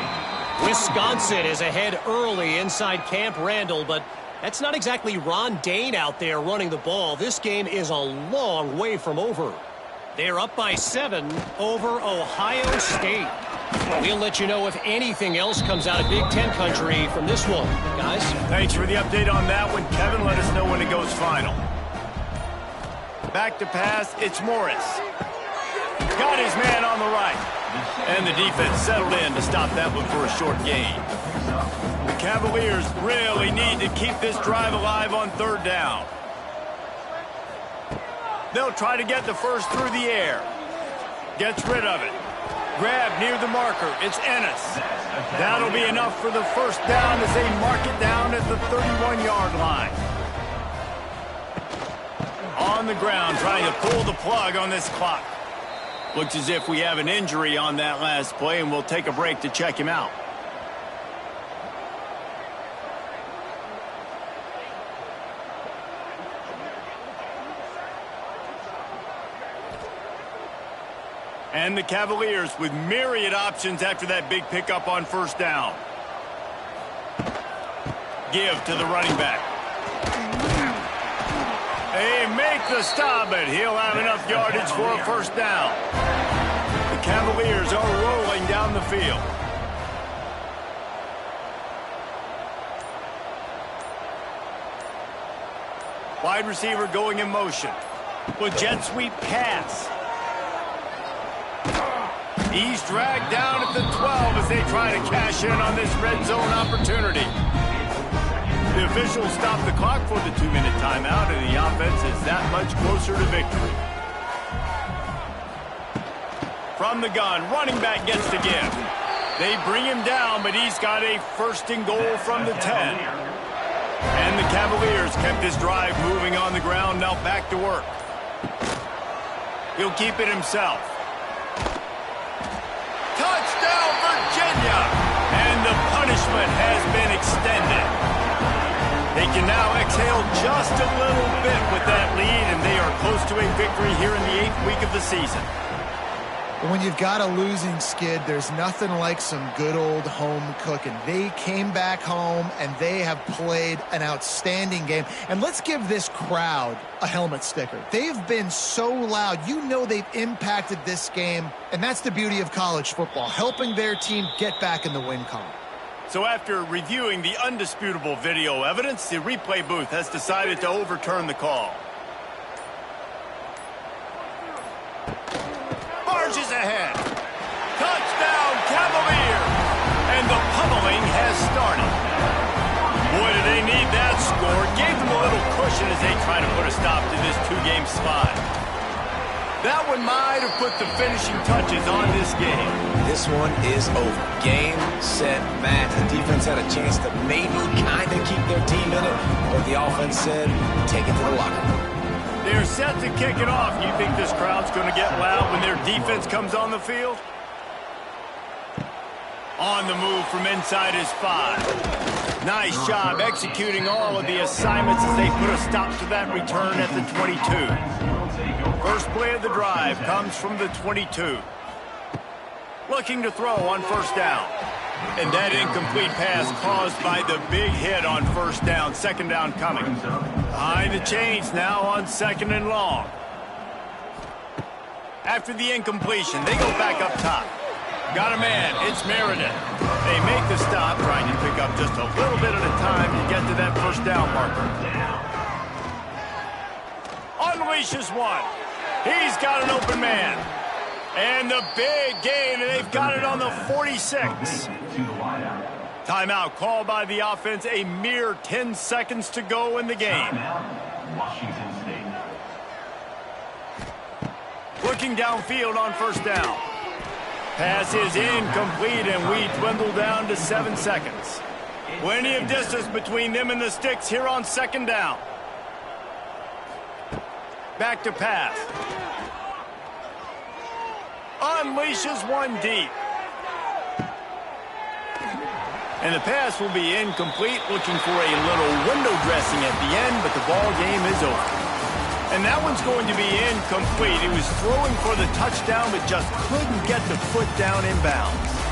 Wisconsin is ahead early inside Camp Randall, but that's not exactly Ron Dayne out there running the ball. This game is a long way from over. They're up by 7 over Ohio State. We'll let you know if anything else comes out of Big Ten country from this one, guys. Thanks for the update on that one, Kevin. Let us know when it goes final. Back to pass, it's Morris. Got his man on the right. And the defense settled in to stop that one for a short gain. The Cavaliers really need to keep this drive alive on 3rd down. They'll try to get the 1st through the air. Gets rid of it. Grab near the marker. It's Ennis. That'll be enough for the 1st down as they mark it down at the 31-yard line. On the ground, trying to pull the plug on this clock. Looks as if we have an injury on that last play, and we'll take a break to check him out. And the Cavaliers with myriad options after that big pickup on 1st down. Give to the running back. They make the stop, but he'll have enough yardage for a 1st down. The Cavaliers are rolling down the field. Wide receiver going in motion. With jet sweep pass. He's dragged down at the 12 as they try to cash in on this red zone opportunity. The officials stop the clock for the 2-minute timeout, and the offense is that much closer to victory. From the gun, running back gets the give. They bring him down, but he's got a 1st and goal from the 10. And the Cavaliers kept this drive moving on the ground, now back to work. He'll keep it himself. Touchdown, Virginia! And the punishment has been extended. They can now exhale trail just a little bit with that lead, and they are close to a victory here in the 8th week of the season. When you've got a losing skid, there's nothing like some good old home cooking. They came back home, and they have played an outstanding game. And let's give this crowd a helmet sticker. They've been so loud. You know they've impacted this game, and that's the beauty of college football, helping their team get back in the win column. So after reviewing the undisputable video evidence, the replay booth has decided to overturn the call. Marches ahead. Touchdown, Cavalier. And the pummeling has started. Boy, do they need that score. Gave them a little cushion as they try to put a stop to this two-game slide. That one might have put the finishing touches on this game. This one is over. Game, set, match. The defense had a chance to maybe kind of keep their team in it, but the offense said, take it to the locker room. They're set to kick it off. You think this crowd's going to get loud when their defense comes on the field? On the move from inside his 5. Nice job executing all of the assignments as they put a stop to that return at the 22. First play of the drive comes from the 22. Looking to throw on first down. And that incomplete pass caused by the big hit on first down. Second down coming. Behind the chains now on 2nd and long. After the incompletion, they go back up top. Got a man. It's Meredith. They make the stop, trying to pick up just a little bit at a time to get to that first down marker. Unleashes one. He's got an open man. And the big gain, and they've got it on the 46. Timeout called by the offense, a mere 10 seconds to go in the game. Washington State. Looking downfield on first down. Pass is incomplete, and we dwindle down to 7 seconds. Plenty of distance between them and the sticks here on 2nd down. Back to pass. Unleashes one deep. And the pass will be incomplete, looking for a little window dressing at the end, but the ball game is over. And that one's going to be incomplete. He was throwing for the touchdown, but just couldn't get the foot down in bounds.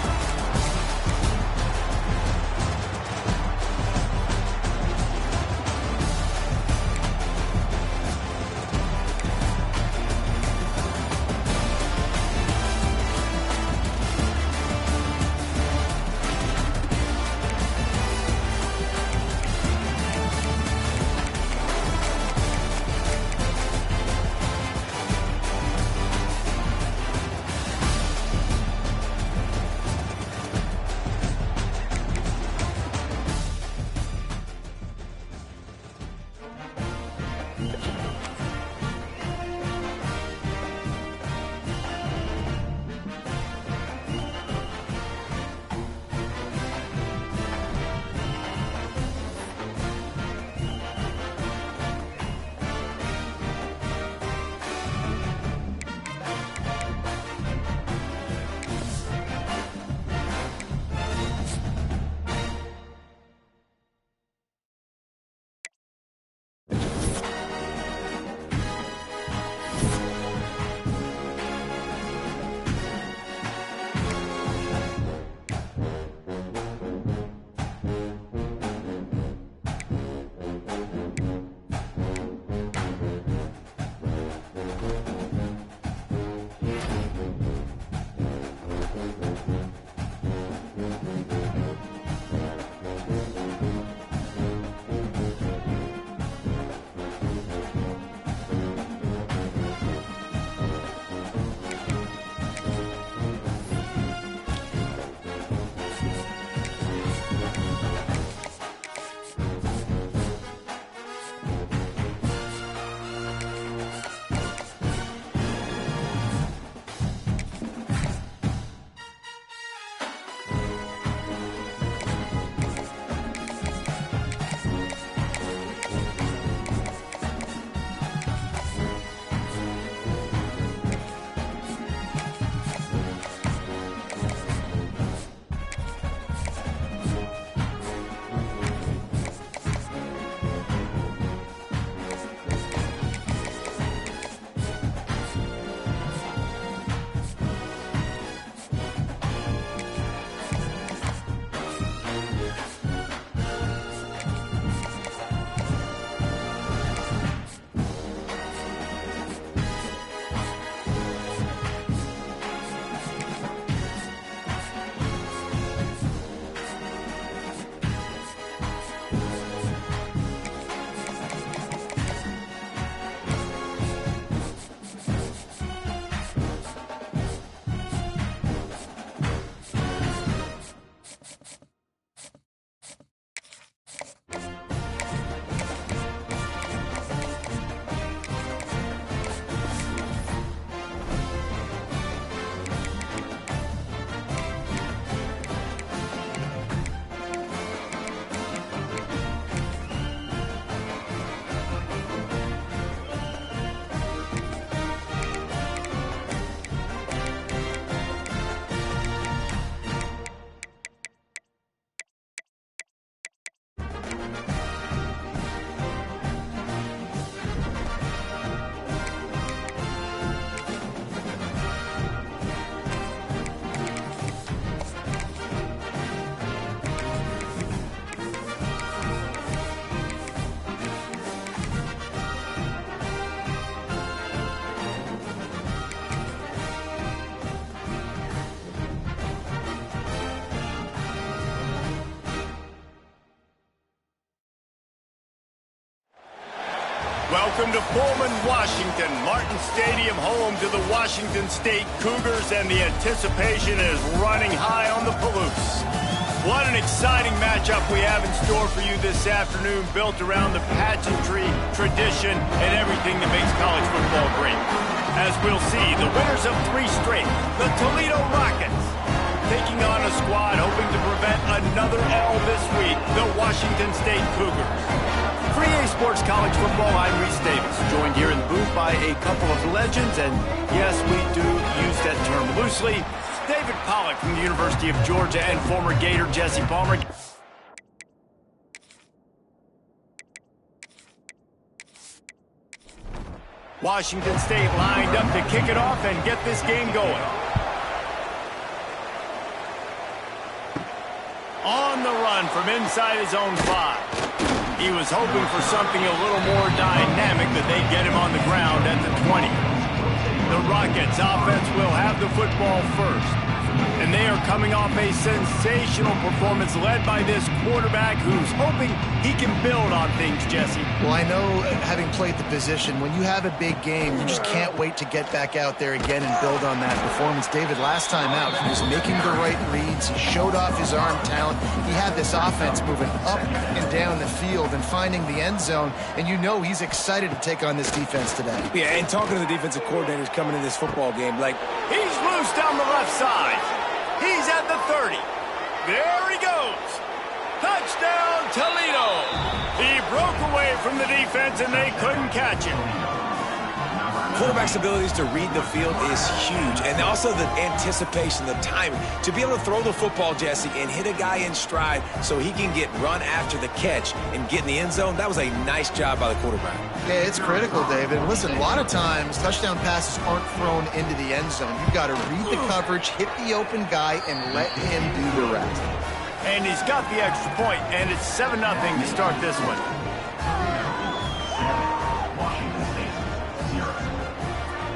Welcome to Pullman, Washington. Martin Stadium, home to the Washington State Cougars, and the anticipation is running high on the Palouse. What an exciting matchup we have in store for you this afternoon, built around the pageantry, tradition, and everything that makes college football great. As we'll see, the winners of 3 straight, the Toledo Rockets, taking on a squad hoping to prevent another L this week, the Washington State Cougars. For EA Sports College Football, I'm Reese Davis, joined here in the booth by a couple of legends, and yes, we do use that term loosely. David Pollack from the University of Georgia and former Gator Jesse Palmer. Washington State lined up to kick it off and get this game going. On the run from inside his own 5. He was hoping for something a little more dynamic, that they'd get him on the ground at the 20. The Rockets offense will have the football first. And they are coming off a sensational performance led by this quarterback who's hoping he can build on things, Jesse. Well, I know, having played the position, when you have a big game, you just can't wait to get back out there again and build on that performance. David, last time out, he was making the right reads. He showed off his arm talent. He had this offense moving up and down the field and finding the end zone. And you know he's excited to take on this defense today. Yeah, and talking to the defensive coordinators coming in this football game, like, he's loose down the left side. He's at the 30. There he goes. Touchdown, Toledo. He broke away from the defense, and they couldn't catch him. quarterback's abilities to read the field is huge, and also the anticipation, the timing. To be able to throw the football, Jesse, and hit a guy in stride so he can get run after the catch and get in the end zone, that was a nice job by the quarterback. Yeah, it's critical, David. Listen, a lot of times touchdown passes aren't thrown into the end zone. You've got to read the coverage, hit the open guy, and let him do the rest. And he's got the extra point, and it's 7-0 to start this one.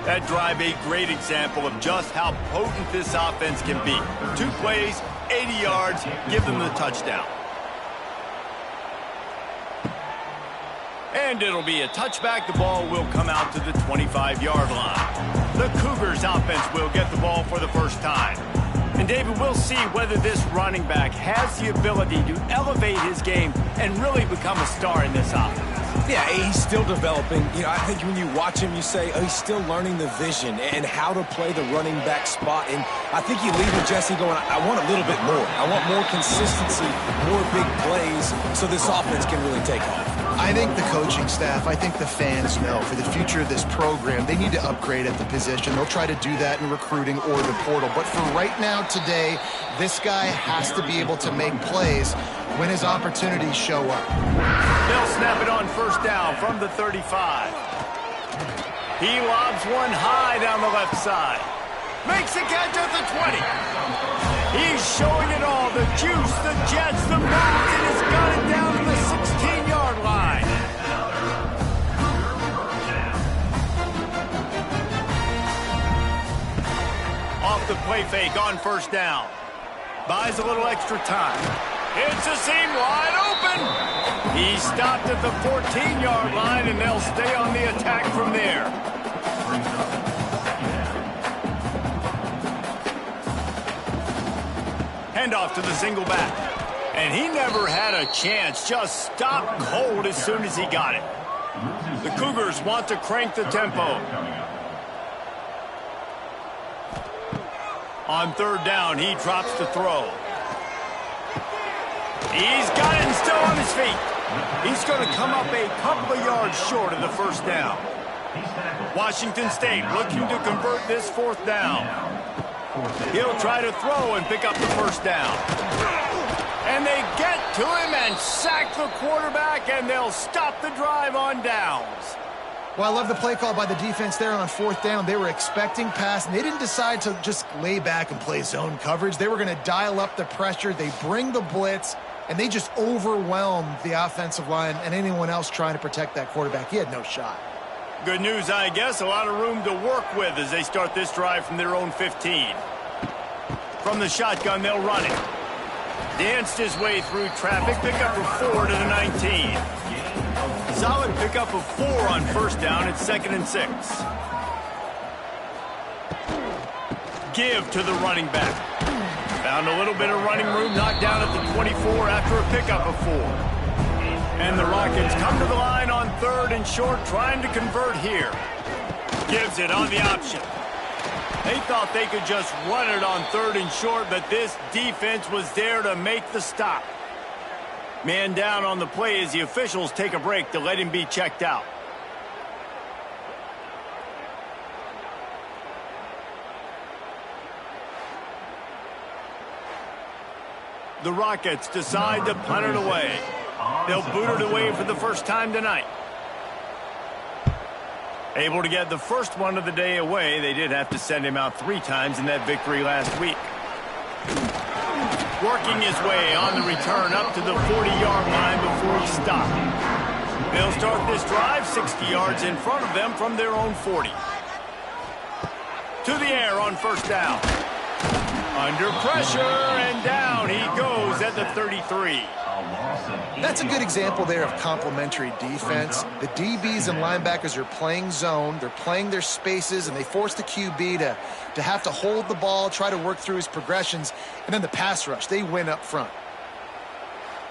That drive, a great example of just how potent this offense can be. 2 plays, 80 yards, give them the touchdown. And it'll be a touchback. The ball will come out to the 25-yard line. The Cougars offense will get the ball for the first time. And David, we'll see whether this running back has the ability to elevate his game and really become a star in this offense. Yeah, he's still developing. You know, I think when you watch him, you say, oh, he's still learning the vision and how to play the running back spot. And I think you leave with Jesse going, I want a little bit more. I want more consistency, more big plays, so this offense can really take off. I think the coaching staff, I think the fans know for the future of this program, they need to upgrade at the position. They'll try to do that in recruiting or the portal. But for right now, today, this guy has to be able to make plays when his opportunities show up. They'll snap it on first down from the 35. He lobs one high down the left side. Makes a catch at the 20. He's showing it all. The juice, the jets, the moves, and he's got it down to the 16-yard line. Off the play fake on first down. Buys a little extra time. It's a seam wide open. He stopped at the 14-yard line, and they'll stay on the attack from there. Handoff to the single back. And he never had a chance. Just stopped cold as soon as he got it. The Cougars want to crank the tempo. On third down, he drops to throw. He's got it and still on his feet. He's going to come up a couple of yards short of the first down. Washington State looking to convert this fourth down. He'll try to throw and pick up the first down. And they get to him and sack the quarterback, and they'll stop the drive on downs. Well, I love the play call by the defense there on fourth down. They were expecting pass, and they didn't decide to just lay back and play zone coverage. They were going to dial up the pressure. They bring the blitz, and they just overwhelmed the offensive line and anyone else trying to protect that quarterback. He had no shot. Good news, I guess. A lot of room to work with as they start this drive from their own 15. From the shotgun, they'll run it. Danced his way through traffic, pickup of 4 to the 19. Solid pickup of 4 on first down at 2nd and 6. Give to the running back. Found a little bit of running room, knocked down at the 24 after a pickup of 4. And the Rockets come to the line on 3rd and short, trying to convert here. Gives it on the option. They thought they could just run it on 3rd and short, but this defense was there to make the stop. Man down on the play as the officials take a break to let him be checked out. The Rockets decide to punt it away. They'll boot it away for the first time tonight. Able to get the first one of the day away. They did have to send him out 3 times in that victory last week. Working his way on the return up to the 40-yard line before he stopped. They'll start this drive 60 yards in front of them from their own 40. To the air on first down. Under pressure, and down he goes at the 33. That's a good example there of complementary defense. The DBs and linebackers are playing zone, they're playing their spaces, and they force the QB to have to hold the ball, try to work through his progressions, and then the pass rush, they win up front.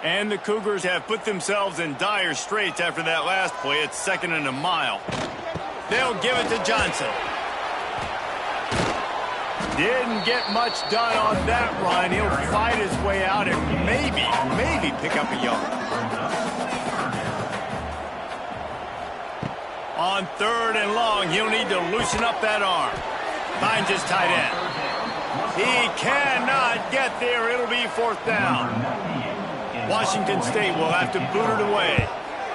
And the Cougars have put themselves in dire straits after that last play. It's 2nd and a mile. They'll give it to Johnson. Didn't get much done on that run. He'll fight his way out and maybe pick up a yard. On 3rd and long, he'll need to loosen up that arm. Finds his tight end. He cannot get there. It'll be 4th down. Washington State will have to boot it away.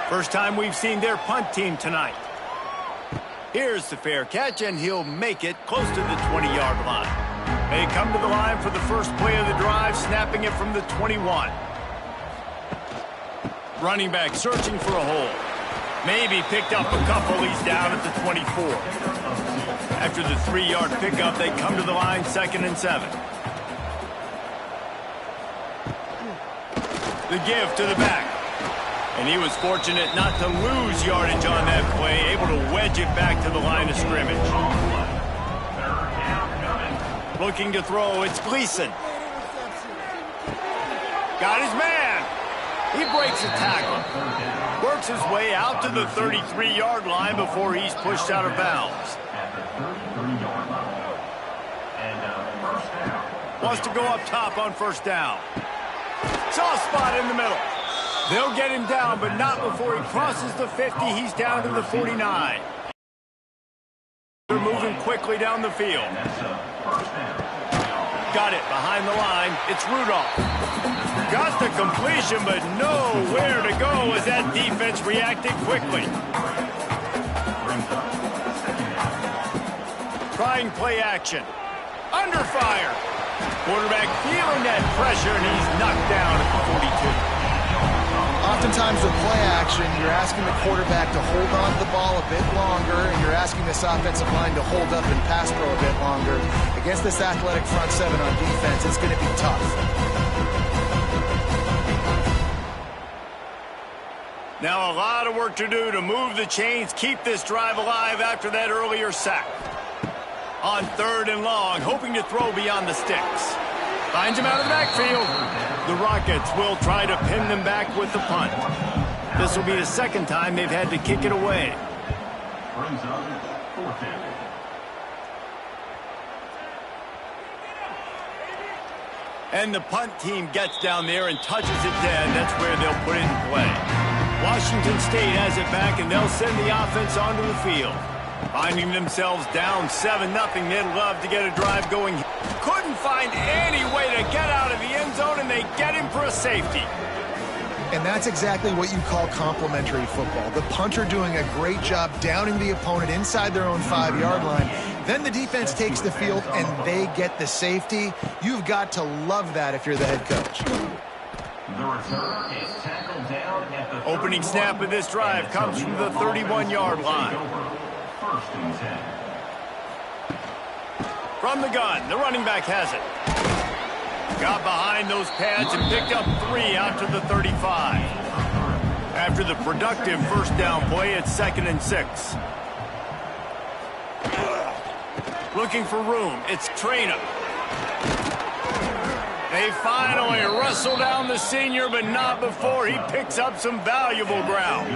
First time we've seen their punt team tonight. Here's the fair catch, and he'll make it close to the 20-yard line. They come to the line for the first play of the drive, snapping it from the 21. Running back searching for a hole. Maybe picked up a couple. He's down at the 24. After the 3-yard pickup, they come to the line 2nd and 7. The give to the back. And he was fortunate not to lose yardage on that play, able to wedge it back to the line of scrimmage. Looking to throw, it's Gleason. Got his man. He breaks a tackle. Works his way out to the 33-yard line before he's pushed out of bounds. Wants to go up top on first down. Soft spot in the middle. They'll get him down, but not before he crosses the 50. He's down to the 49. They're moving quickly down the field. Got it behind the line. It's Rudolph. Got the completion, but nowhere to go as that defense reacted quickly. Trying play action. Under fire. Quarterback feeling that pressure, and he's knocked down at the 42. Oftentimes with play action, you're asking the quarterback to hold on to the ball a bit longer, and you're asking this offensive line to hold up and pass pro a bit longer. Against this athletic front 7 on defense, it's going to be tough. Now a lot of work to do to move the chains, keep this drive alive after that earlier sack. On 3rd and long, hoping to throw beyond the sticks. Finds him out of the backfield. The Rockets will try to pin them back with the punt. This will be the 2nd time they've had to kick it away. Brings up 4th down. And the punt team gets down there and touches it dead. That's where they'll put it in play. Washington State has it back, and they'll send the offense onto the field. Finding themselves down 7-0, they'd love to get a drive going. Couldn't find any way to get out of the end zone, and they get him for a safety. And that's exactly what you call complementary football. The punter doing a great job downing the opponent inside their own 5-yard line. Then the defense takes the field, and they get the safety. You've got to love that if you're the head coach. The return is tackled down at the Opening snap of this drive comes from the 31-yard line. 1st and 10. From the gun, the running back has it. Got behind those pads and picked up 3 out to the 35. After the productive first down play, it's 2nd and 6. Looking for room. It's Traynor. They finally wrestle down the senior, but not before he picks up some valuable ground.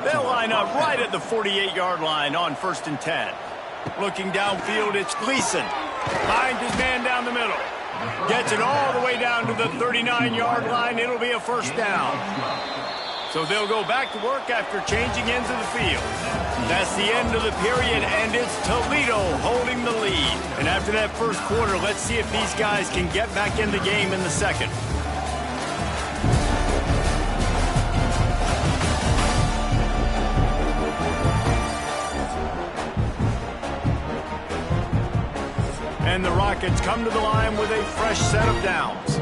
They'll line up right at the 48-yard line on 1st and 10. Looking downfield, it's Gleason. Finds his man down the middle. Gets it all the way down to the 39-yard line. It'll be a first down. So they'll go back to work after changing ends of the field. That's the end of the period, and it's Toledo holding the lead. And after that first quarter, let's see if these guys can get back in the game in the second. And the Rockets come to the line with a fresh set of downs.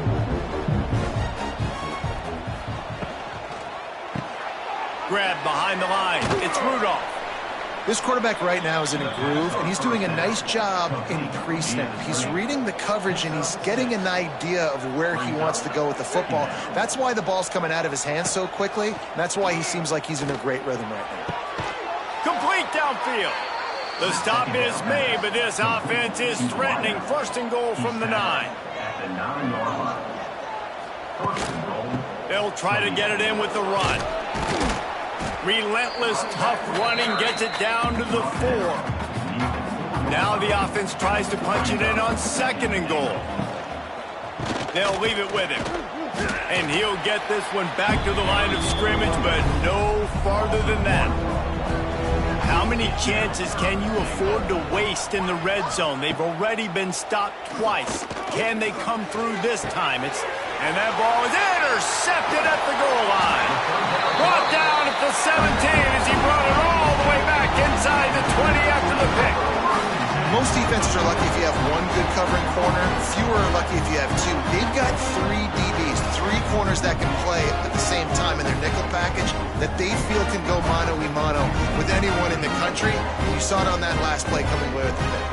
Grab behind the line. It's Rudolph. This quarterback right now is in a groove, and he's doing a nice job in pre-snap. He's reading the coverage, and he's getting an idea of where he wants to go with the football. That's why the ball's coming out of his hands so quickly, and that's why he seems like he's in a great rhythm right now. Complete downfield. The stop is made, but this offense is threatening 1st and goal from the 9. At the 9-yard line. 1st and goal. They'll try to get it in with the run. Relentless, tough running gets it down to the 4. Now the offense tries to punch it in on 2nd and goal. They'll leave it with him. And he'll get this one back to the line of scrimmage, but no farther than that. How many chances can you afford to waste in the red zone? They've already been stopped twice. Can they come through this time? And that ball is intercepted at the goal line. Brought down at the 17 as he brought it all the way back inside the 20 after the pick. Most defenses are lucky if you have one good covering corner. Fewer are lucky if you have 2. They've got 3 DBs, 3 corners that can play at the same time in their nickel package that they feel can go mano-a-mano with anyone in the country. You saw it on that last play coming away with the pick.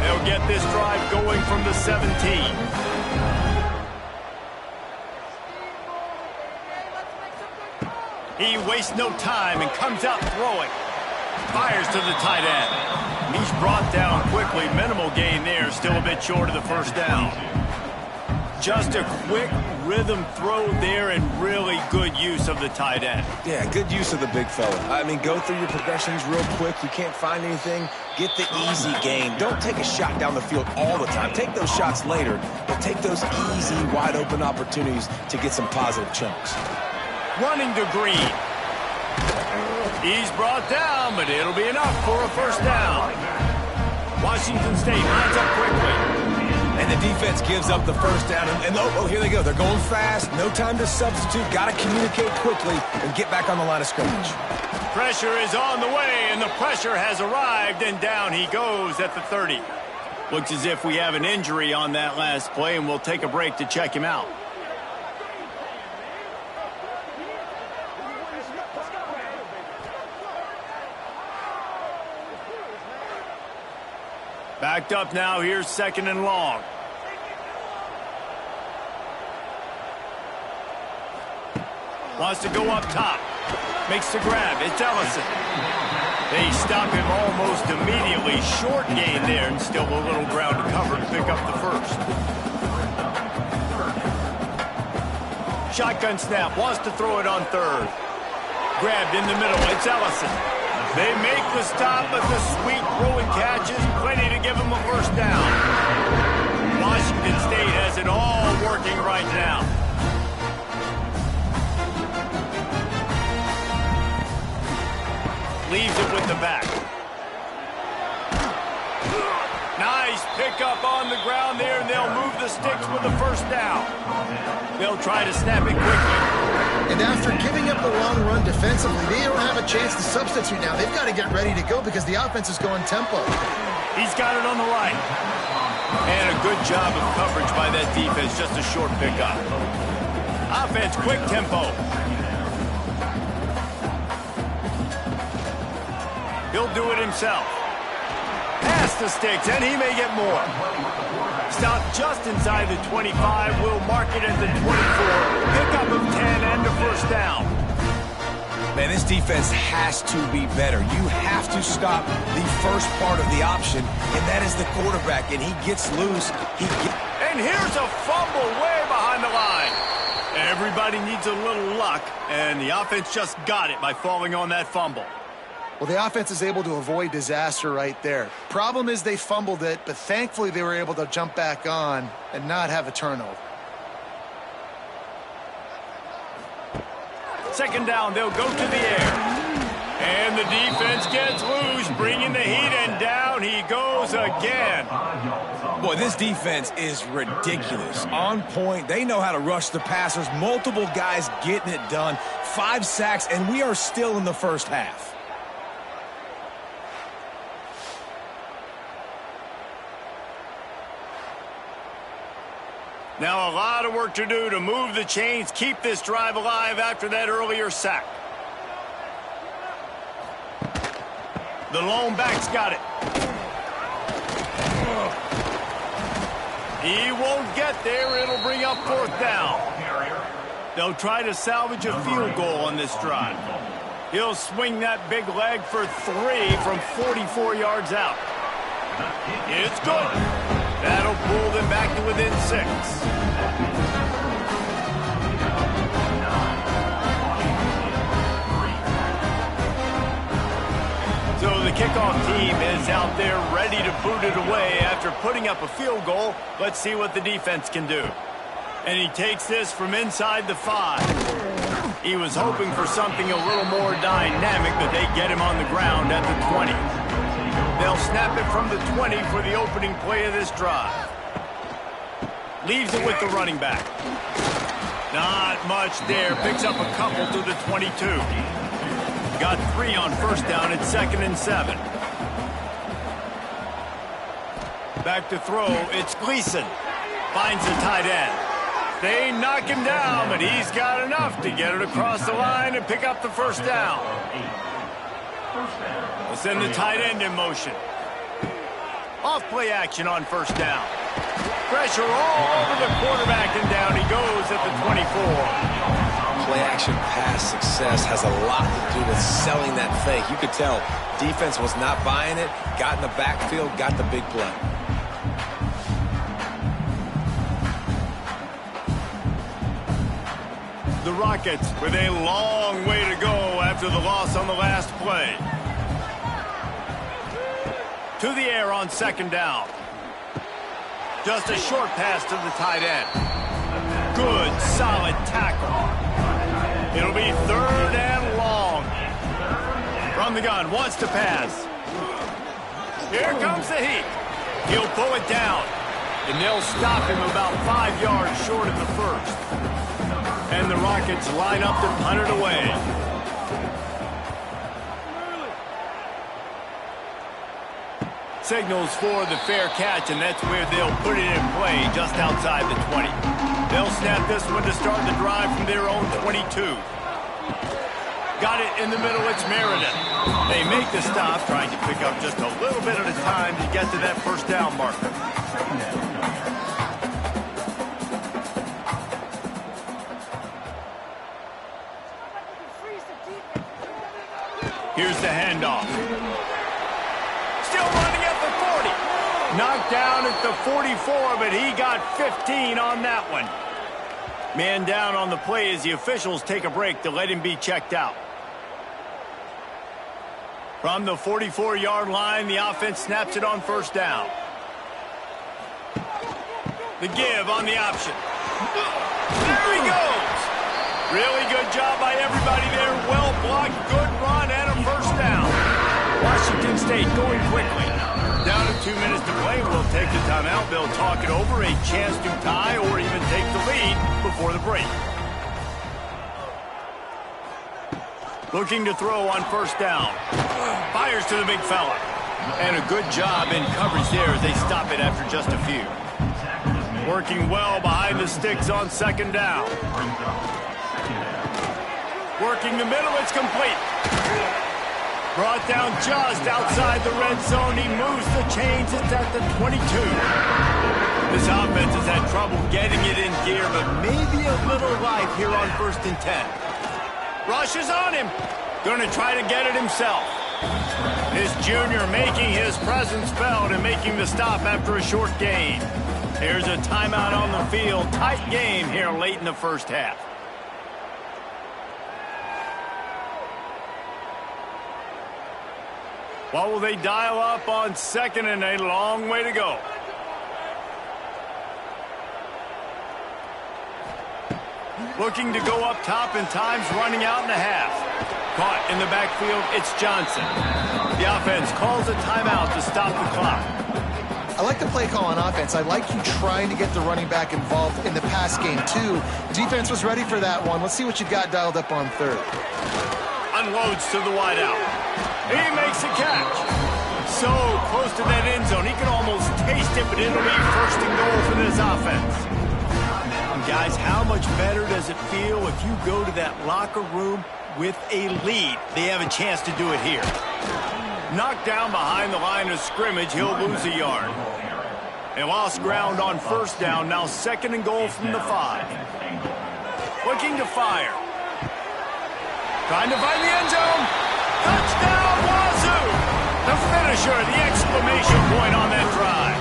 They'll get this drive going from the 17. He wastes no time and comes out throwing. Fires to the tight end. He's brought down quickly. Minimal gain there. Still a bit short of the first down. Just a quick rhythm throw there and really good use of the tight end. Yeah, good use of the big fella. I mean, go through your progressions real quick. You can't find anything. Get the easy gain. Don't take a shot down the field all the time. Take those shots later, but take those easy, wide-open opportunities to get some positive chunks. Running to Green. He's brought down, but it'll be enough for a first down. Washington State lines up quickly. And the defense gives up the first down. And oh, here they go. They're going fast. No time to substitute. Got to communicate quickly and get back on the line of scrimmage. Pressure is on the way, and the pressure has arrived, and down he goes at the 30. Looks as if we have an injury on that last play, and we'll take a break to check him out. Backed up now. Here's 2nd and long. Wants to go up top. Makes the grab. It's Ellison. They stop him almost immediately. Short gain there, and still a little ground to cover to pick up the first. Shotgun snap. Wants to throw it on 3rd. Grabbed in the middle. It's Ellison. They make the stop, but the sweet throw and catch is plenty to give them a first down. Washington State has it all working right now. Leaves it with the back. Nice pickup on the ground there, and they'll move the sticks with the first down. They'll try to snap it quickly. And after giving up the long run defensively, they don't have a chance to substitute now. They've got to get ready to go because the offense is going tempo. He's got it on the right. And a good job of coverage by that defense. Just a short pickup. Offense, quick tempo. He'll do it himself. Pass the sticks, and he may get more. Stop just inside the 25. We'll mark it at the 24. Pickup of 10 and a first down. Man, this defense has to be better. You have to stop the first part of the option, and that is the quarterback. And he gets loose. And here's a fumble way behind the line. Everybody needs a little luck, and the offense just got it by falling on that fumble. Well, the offense is able to avoid disaster right there. Problem is they fumbled it, but thankfully they were able to jump back on and not have a turnover. Second down, they'll go to the air. And the defense gets loose, bringing the heat, and down he goes again. Boy, this defense is ridiculous. On point. They know how to rush the passers. Multiple guys getting it done. 5 sacks, and we are still in the first half. Now a lot of work to do to move the chains, keep this drive alive after that earlier sack. The lone back's got it. He won't get there. It'll bring up fourth down. They'll try to salvage a field goal on this drive. He'll swing that big leg for 3 from 44 yards out. It's good. That'll pull them back to within 6. So the kickoff team is out there ready to boot it away after putting up a field goal. Let's see what the defense can do. And he takes this from inside the 5. He was hoping for something a little more dynamic, but they get him on the ground at the 20. They'll snap it from the 20 for the opening play of this drive. Leaves it with the running back. Not much there. Picks up a couple to the 22. Got 3 on first down at 2nd and 7. Back to throw. It's Gleason. Finds the tight end. They knock him down, but he's got enough to get it across the line and pick up the first down. We'll send the tight end in motion. Off play action on first down. Pressure all over the quarterback, and down he goes at the 24. Play action pass success has a lot to do with selling that fake. You could tell defense was not buying it, got in the backfield, got the big play. The Rockets with a long way to go after the loss on the last play. To the air on second down. Just a short pass to the tight end. Good, solid tackle. It'll be 3rd and long. From the gun, wants to pass. Here comes the heat. He'll pull it down. And they'll stop him about 5 yards short of the first. And the Rockets line up to punt it away. Signals for the fair catch, and that's where they'll put it in play, just outside the 20. They'll snap this one to start the drive from their own 22. Got it in the middle, it's Meredith. They make the stop, trying to pick up just a little bit at a time to get to that first down marker. Here's the handoff. Still running at the 40. Knocked down at the 44, but he got 15 on that one. Man down on the play as the officials take a break to let him be checked out. From the 44-yard line, the offense snaps it on first down. The give on the option. There he goes. Really good job by everybody there. Well blocked, good run, and a first down. Washington State going quickly. Down to 2 minutes to play. We'll take the timeout. They'll talk it over. A chance to tie or even take the lead before the break. Looking to throw on first down. Fires to the big fella. And a good job in coverage there as they stop it after just a few. Working well behind the sticks on second down. Working the middle, it's complete. Brought down just outside the red zone. He moves the chains. It's at the 22. This offense has had trouble getting it in gear, but maybe a little life here on 1st and 10. Rush is on him. Going to try to get it himself. This junior making his presence felt and making the stop after a short gain. Here's a timeout on the field. Tight game here late in the first half. What will they dial up on 2nd and a long way to go? Looking to go up top, and time's running out in the half. Caught in the backfield, it's Johnson. The offense calls a timeout to stop the clock. I like the play call on offense. I like you trying to get the running back involved in the pass game, too. Defense was ready for that one. Let's see what you got dialed up on 3rd. Unloads to the wideout. He makes a catch. So close to that end zone, he can almost taste it, but it'll be 1st and goal for this offense. And guys, how much better does it feel if you go to that locker room with a lead? They have a chance to do it here. Knocked down behind the line of scrimmage, he'll lose a yard. They lost ground on 1st down, now 2nd and goal from the 5. Looking to fire. Trying to find the end zone. Touchdown, Wazoo! The finisher, the exclamation point on that drive.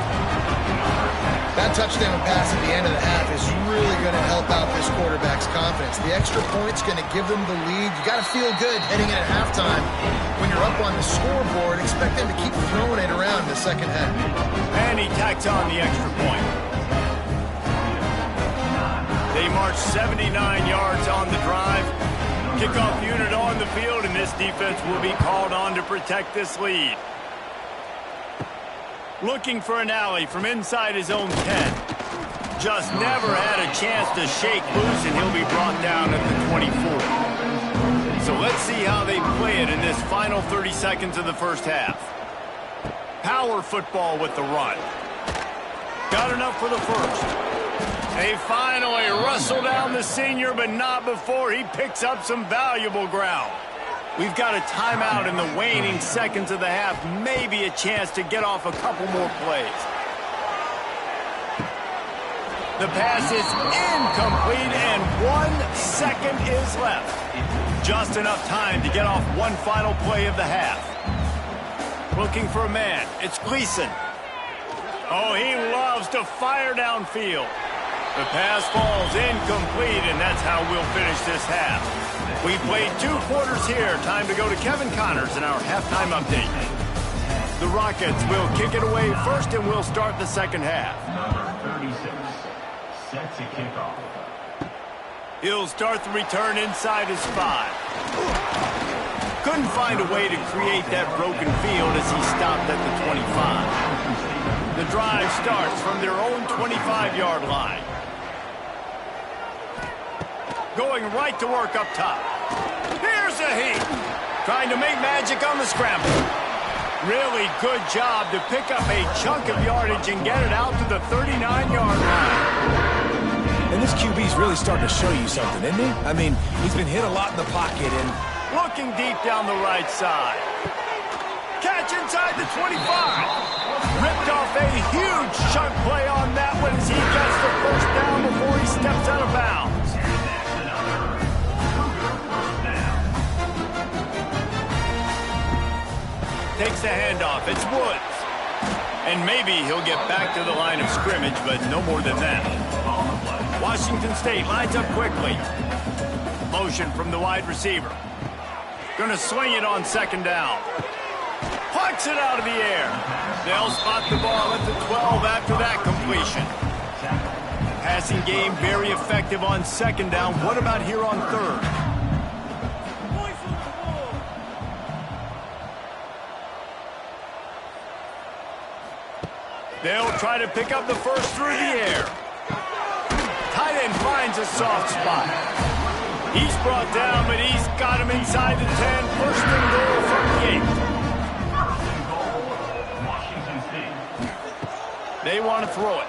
That touchdown pass at the end of the half is really going to help out this quarterback's confidence. The extra point's going to give them the lead. You got to feel good heading in at halftime. When you're up on the scoreboard, expect them to keep throwing it around in the second half. And he tacks on the extra point. They march 79 yards on the drive. Kickoff unit on the field, and this defense will be called on to protect this lead. Looking for an alley from inside his own 10. Just never had a chance to shake loose, and he'll be brought down at the 24. So let's see how they play it in this final 30 seconds of the first half. Power football with the run. Got enough for the first. They finally wrestle down the senior, but not before he picks up some valuable ground. We've got a timeout in the waning seconds of the half. Maybe a chance to get off a couple more plays. The pass is incomplete, and 1 second is left. Just enough time to get off one final play of the half. Looking for a man. It's Gleason. Oh, he loves to fire downfield. The pass falls incomplete, and that's how we'll finish this half. We played 2 quarters here. Time to go to Kevin Connors in our halftime update. The Rockets will kick it away first, and we'll start the second half. Number 36, set to kick off. He'll start the return inside his 5. Couldn't find a way to create that broken field as he stopped at the 25. The drive starts from their own 25-yard line. Going right to work up top. Here's a heat. Trying to make magic on the scramble. Really good job to pick up a chunk of yardage and get it out to the 39-yard line. And this QB's really starting to show you something, isn't he? I mean, he's been hit a lot in the pocket and... Looking deep down the right side. Catch inside the 25. Ripped off a huge chunk play on that one as he gets the first down before he steps out of bounds. Takes the handoff. It's Woods. And maybe he'll get back to the line of scrimmage, but no more than that. Washington State lines up quickly. Motion from the wide receiver. Gonna swing it on 2nd down. Plucks it out of the air. They'll spot the ball at the 12 after that completion. Passing game very effective on 2nd down. What about here on 3rd? They'll try to pick up the first through the air. Tight end finds a soft spot. He's brought down, but he's got him inside the 10. First and goal from the 8. Washington State. They want to throw it.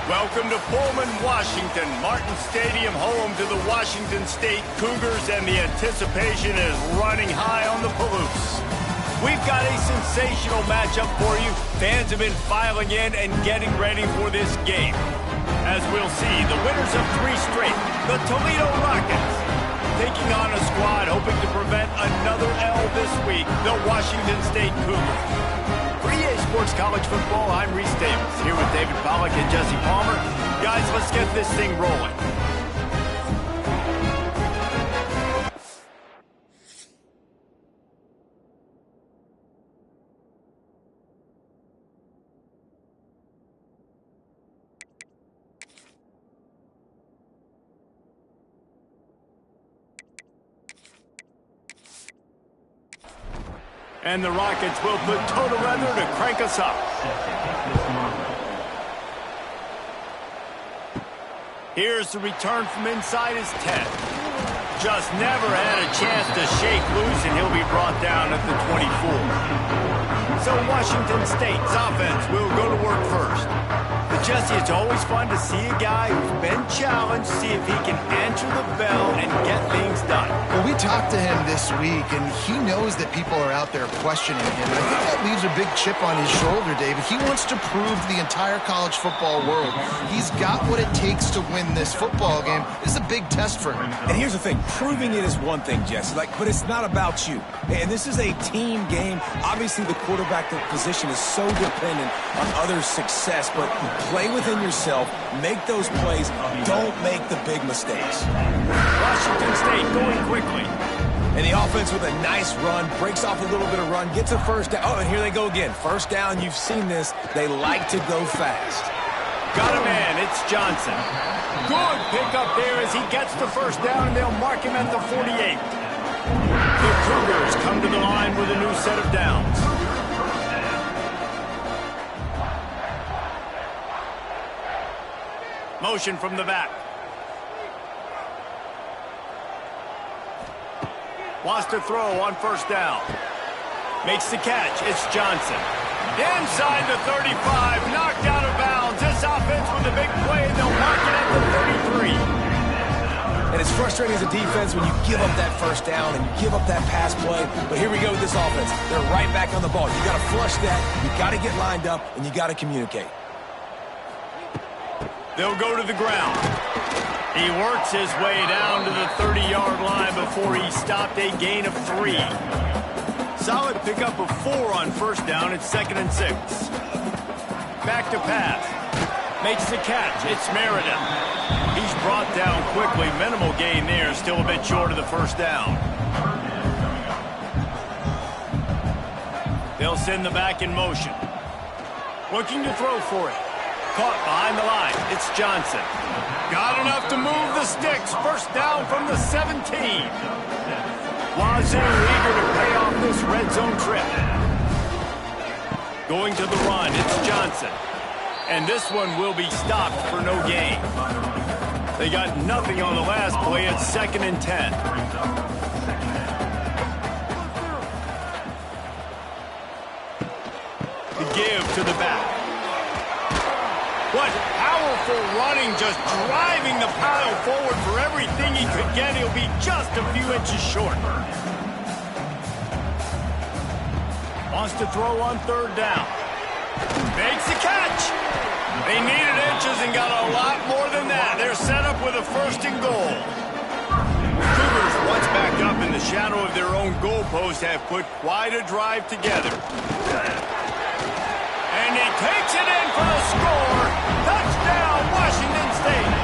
Welcome to Pullman, Washington. Martin Stadium, home to the Washington State Cougars, and the anticipation is running high on the Palouse. We've got a sensational matchup for you. Fans have been filing in and getting ready for this game. As we'll see, the winners of 3 straight, the Toledo Rockets, taking on a squad hoping to prevent another L this week, the Washington State Cougars. For EA Sports College Football, I'm Reese Davis, here with David Pollack and Jesse Palmer. Guys, let's get this thing rolling. And the Rockets will put total weather to crank us up. Here's the return from inside his 10. Just never had a chance to shake loose, and he'll be brought down at the 24. So Washington State's offense will go to work first. But Jesse, it's always fun to see a guy who's been challenged, see if he can answer the bell and get things done. Well, we talked to him this week, and he knows that people are out there questioning him. And I think that leaves a big chip on his shoulder, David. He wants to prove to the entire college football world he's got what it takes to win this football game. This is a big test for him. And here's the thing, proving it is one thing, Jesse, but it's not about you. And this is a team game. Obviously, the quarterback position is so dependent on others' success, but play within yourself, make those plays, don't make the big mistakes. Washington State going quickly. And the offense with a nice run, breaks off a little bit of run, gets a first down. Oh, and here they go again. First down, you've seen this. They like to go fast. Got a man, it's Johnson. Good pickup there as he gets the first down, and they'll mark him at the 48. The Cougars come to the line with a new set of downs. Motion from the back. Wants to throw on first down. Makes the catch. It's Johnson. Inside the 35. Knocked out of bounds. This offense with a big play, and they'll mark it at the 33. And it's frustrating as a defense when you give up that first down and you give up that pass play. But here we go with this offense. They're right back on the ball. You got to flush that. You got to get lined up, and you got to communicate. They'll go to the ground. He works his way down to the 30-yard line before he stopped a gain of 3. Solid pickup of 4 on first down. It's 2nd and 6. Back to pass. Makes the catch. It's Meredith. He's brought down quickly. Minimal gain there. Still a bit short of the first down. They'll send the back in motion. Looking to throw for it. Caught behind the line. It's Johnson. Got enough to move the sticks. First down from the 17. Wazoo eager to pay off this red zone trip. Going to the run. It's Johnson. And this one will be stopped for no gain. They got nothing on the last play. It's 2nd and 10. The give to the back. What powerful running, just driving the pile forward for everything he could get. He'll be just a few inches short. Wants to throw on third down. Makes the catch. They needed inches and got a lot more than that. They're set up with a 1st and goal. Cougars, once backed up in the shadow of their own goalpost, have put quite a drive together. takes it in for the score. Touchdown, Washington State.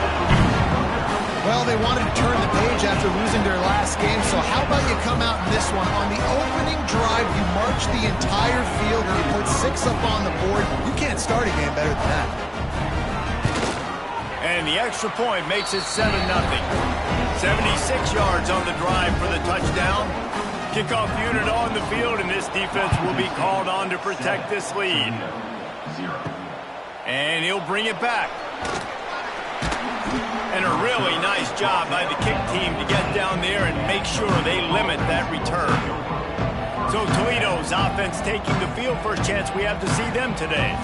Well, they wanted to turn the page after losing their last game, so how about you come out in this one? On the opening drive, you march the entire field, you put 6 up on the board. You can't start a game better than that. And the extra point makes it 7-0. 76 yards on the drive for the touchdown. Kickoff unit on the field, and this defense will be called on to protect this lead. And he'll bring it back. And a really nice job by the kick team to get down there and make sure they limit that return. So Toledo's offense taking the field. First chance we have to see them today.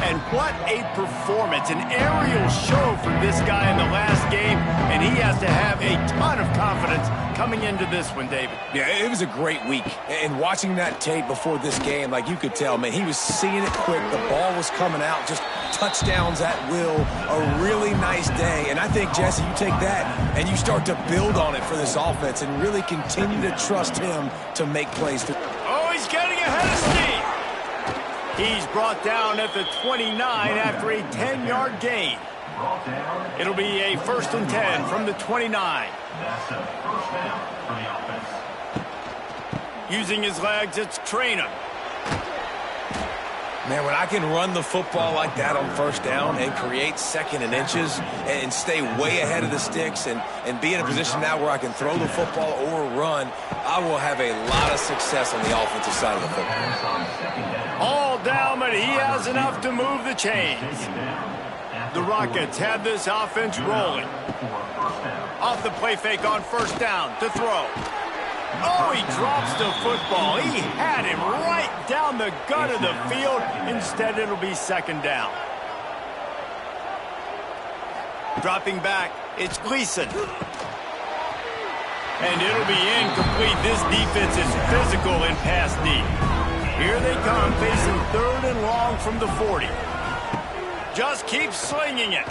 And what a performance, an aerial show from this guy in the last game, and he has to have a ton of confidence coming into this one, David. Yeah, it was a great week. And watching that tape before this game, like you could tell, man, he was seeing it quick. The ball was coming out, just touchdowns at will. A really nice day. And I think, Jesse, you take that and you start to build on it for this offense and really continue to trust him to make plays. Oh, he's getting ahead of steam. He's brought down at the 29 after a 10-yard gain. It'll be a 1st and 10 from the 29. That's a first down for the offense. Using his legs, it's Traynham. Man, when I can run the football like that on 1st down and create 2nd and inches and stay way ahead of the sticks and be in a position now where I can throw the football or run, I will have a lot of success on the offensive side of the football. All down, but he has enough to move the chains. The Rockets have this offense rolling. Off the play fake on 1st down to throw. Oh, he drops the football. He had him right down the gut of the field. Instead, it'll be 2nd down. Dropping back, it's Gleason. And it'll be incomplete. This defense is physical in pass deep. Here they come, facing 3rd and long from the 40. Just keep slinging it.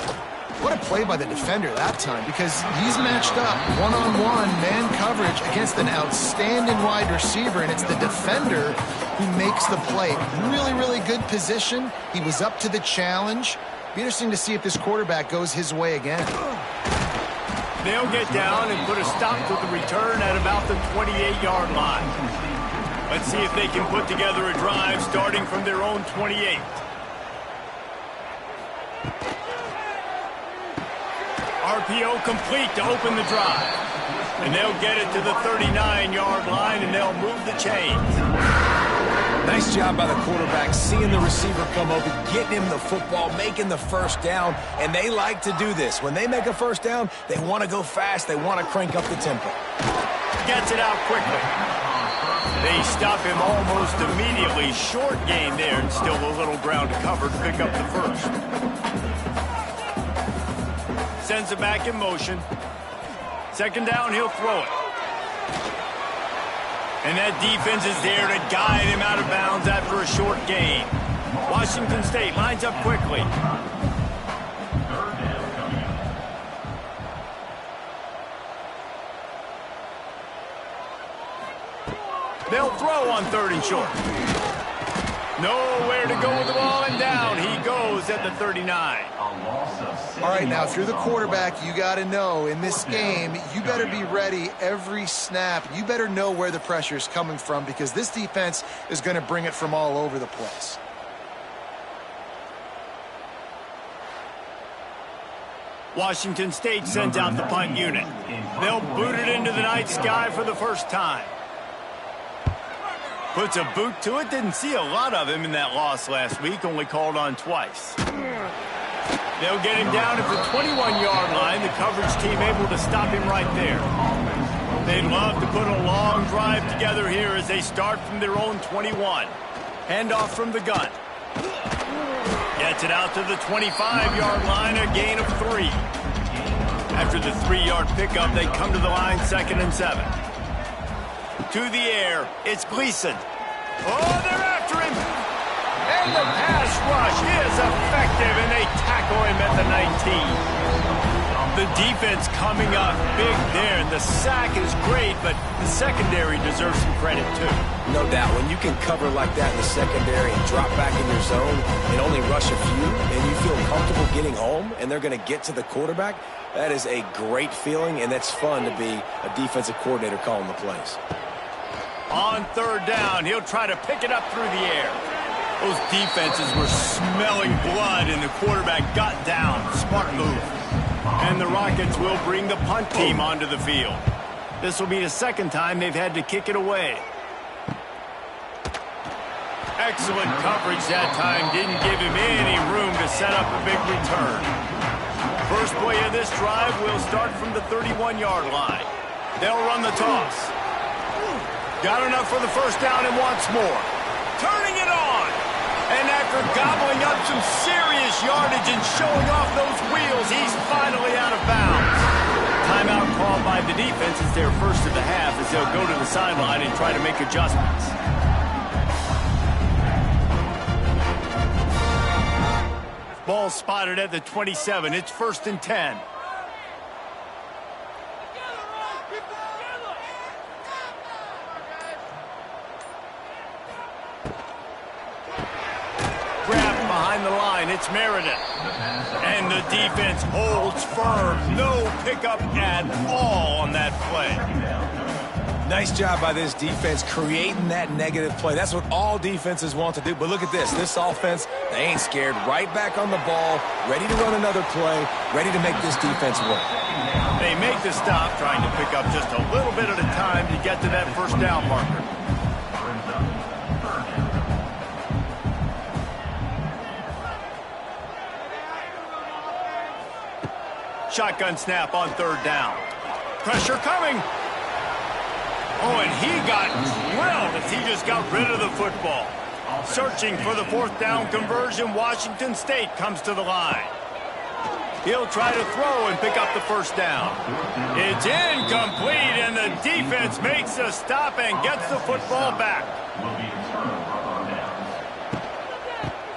What a play by the defender that time, because he's matched up one-on-one man coverage against an outstanding wide receiver, and it's the defender who makes the play. Really, really good position. He was up to the challenge. Be interesting to see if this quarterback goes his way again. They'll get down and put a stop to the return at about the 28-yard line. Let's see if they can put together a drive starting from their own 28. RPO complete to open the drive. And they'll get it to the 39-yard line, and they'll move the chains. Nice job by the quarterback, seeing the receiver come open, getting him the football, making the 1st down, and they like to do this. When they make a 1st down, they want to go fast. They want to crank up the tempo. Gets it out quickly. They stop him almost immediately. Short gain there, and still a little ground to cover to pick up the 1st. Sends it back in motion. 2nd down, he'll throw it. And that defense is there to guide him out of bounds after a short gain. Washington State lines up quickly. They'll throw on 3rd and short. Nowhere to go with the ball, and down he goes at the 39. All right, now, if you're the quarterback, you got to know, in this game, you better be ready every snap. You better know where the pressure is coming from, because this defense is going to bring it from all over the place. Washington State sends out the punt unit. They'll boot it into the night sky for the 1st time. Puts a boot to it. Didn't see a lot of him in that loss last week. Only called on twice. They'll get him down at the 21-yard line. The coverage team able to stop him right there. They'd love to put a long drive together here as they start from their own 21. Handoff from the gun. Gets it out to the 25-yard line, a gain of 3. After the 3-yard pickup, they come to the line 2nd and 7. To the air, it's Gleason. Oh, they're after him. And the pass rush is effective, and they tackle him at the 19. The defense coming up big there, and the sack is great, but the secondary deserves some credit too. No doubt, when you can cover like that in the secondary and drop back in your zone and only rush a few, and you feel comfortable getting home, and they're going to get to the quarterback, that is a great feeling, and that's fun to be a defensive coordinator calling the plays. On third down, he'll try to pick it up through the air. Those defenses were smelling blood, and the quarterback got down. Smart move. And the Rockets will bring the punt team onto the field. This will be the second time they've had to kick it away. Excellent coverage that time. Didn't give him any room to set up a big return. First play of this drive will start from the 31-yard line. They'll run the toss. Got enough for the first down and wants more. Turning it on. And after gobbling up some serious yardage and showing off those wheels, he's finally out of bounds. Timeout called by the defense is their first of the half as they'll go to the sideline and try to make adjustments. Ball spotted at the 27. It's 1st and 10. Grabbed behind the line. It's Meredith. And the defense holds firm. No pickup at all on that play. Nice job by this defense creating that negative play. That's what all defenses want to do. But look at this. This offense, they ain't scared. Right back on the ball, ready to run another play, ready to make this defense work. They make the stop, trying to pick up just a little bit at a time to get to that first down marker. Shotgun snap on third down. Pressure coming. Oh, and he got drilled as he just got rid of the football. Searching for the fourth down conversion, Washington State comes to the line. He'll try to throw and pick up the first down. It's incomplete, and the defense makes a stop and gets the football back.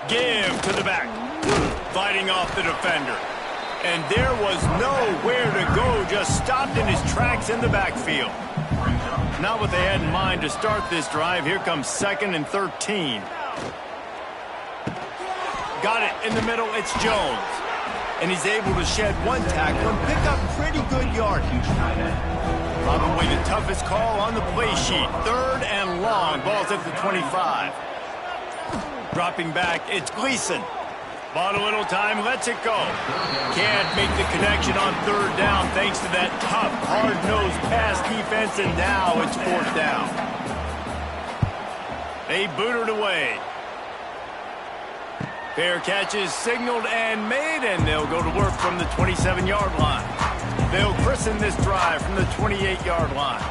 Give to the back. Fighting off the defender. And there was nowhere to go, just stopped in his tracks in the backfield. Not what they had in mind to start this drive. Here comes 2nd and 13. Got it in the middle. It's Jones. And he's able to shed one tackle and pick up pretty good yardage. Probably the toughest call on the play sheet. 3rd and long. Ball's at the 25. Dropping back, it's Gleason. Bought a little time, lets it go. Can't make the connection on third down thanks to that tough, hard-nosed pass defense, and now it's 4th down. They boot it away. Fair catch is signaled and made, and they'll go to work from the 27-yard line. They'll christen this drive from the 28-yard line.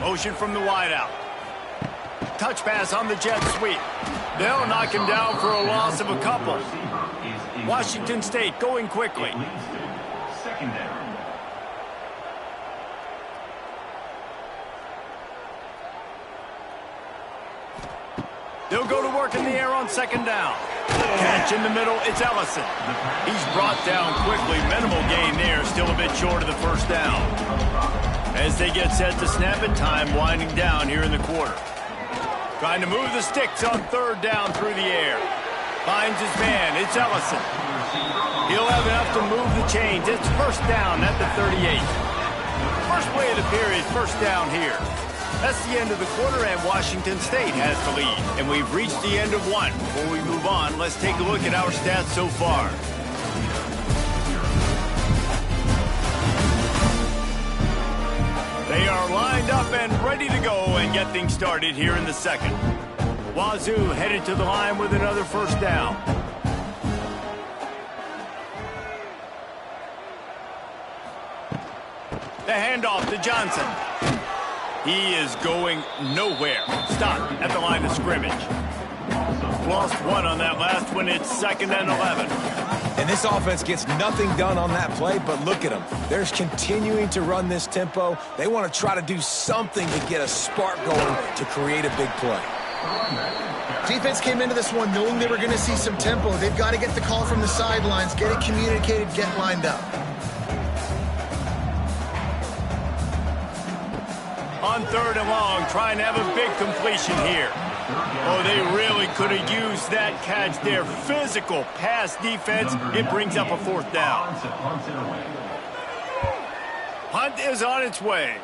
Motion from the wideout. Touch pass on the jet sweep. They'll knock him down for a loss of a couple. Washington State going quickly. They'll go to work in the air on 2nd down. Catch in the middle, it's Ellison. He's brought down quickly. Minimal gain there, still a bit short of the first down. As they get set to snap it, time winding down here in the quarter. Trying to move the sticks on 3rd down through the air. Finds his man. It's Ellison. He'll have enough to move the chains. It's 1st down at the 38. First play of the period, 1st down here. That's the end of the quarter, and Washington State has the lead. And we've reached the end of one. Before we move on, let's take a look at our stats so far. They are lined up and ready to go and get things started here in the second. Wazoo headed to the line with another 1st down. The handoff to Johnson. He is going nowhere. Stop at the line of scrimmage. Lost one on that last one. It's 2nd and 11. And this offense gets nothing done on that play, but look at them. They're continuing to run this tempo. They want to try to do something to get a spark going to create a big play. Defense came into this one knowing they were going to see some tempo. They've got to get the call from the sidelines, get it communicated, get lined up. On 3rd and long, trying to have a big completion here. Oh, they really could have used that catch there. Physical pass defense. It brings up a 4th down. Punt is on its way.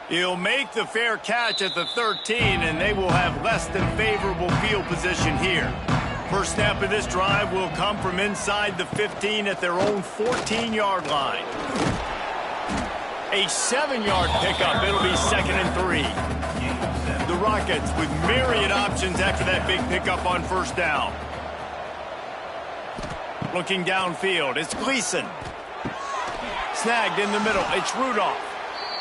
He'll make the fair catch at the 13, and they will have less than favorable field position here. First snap of this drive will come from inside the 15 at their own 14-yard line. A 7-yard pickup. It'll be 2nd and 3. The Rockets with myriad options after that big pickup on 1st down. Looking downfield, it's Gleason. Snagged in the middle, it's Rudolph.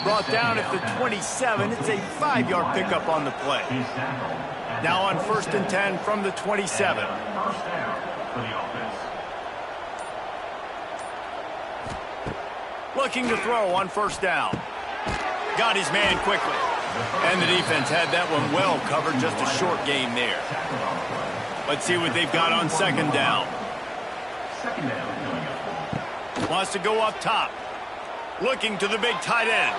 Brought down at the 27. It's a 5-yard pickup on the play. Now on 1st and 10 from the 27. Looking to throw on 1st down. Got his man quickly. And the defense had that one well covered. Just a short game there. Let's see what they've got on 2nd down. Wants to go up top. Looking to the big tight end.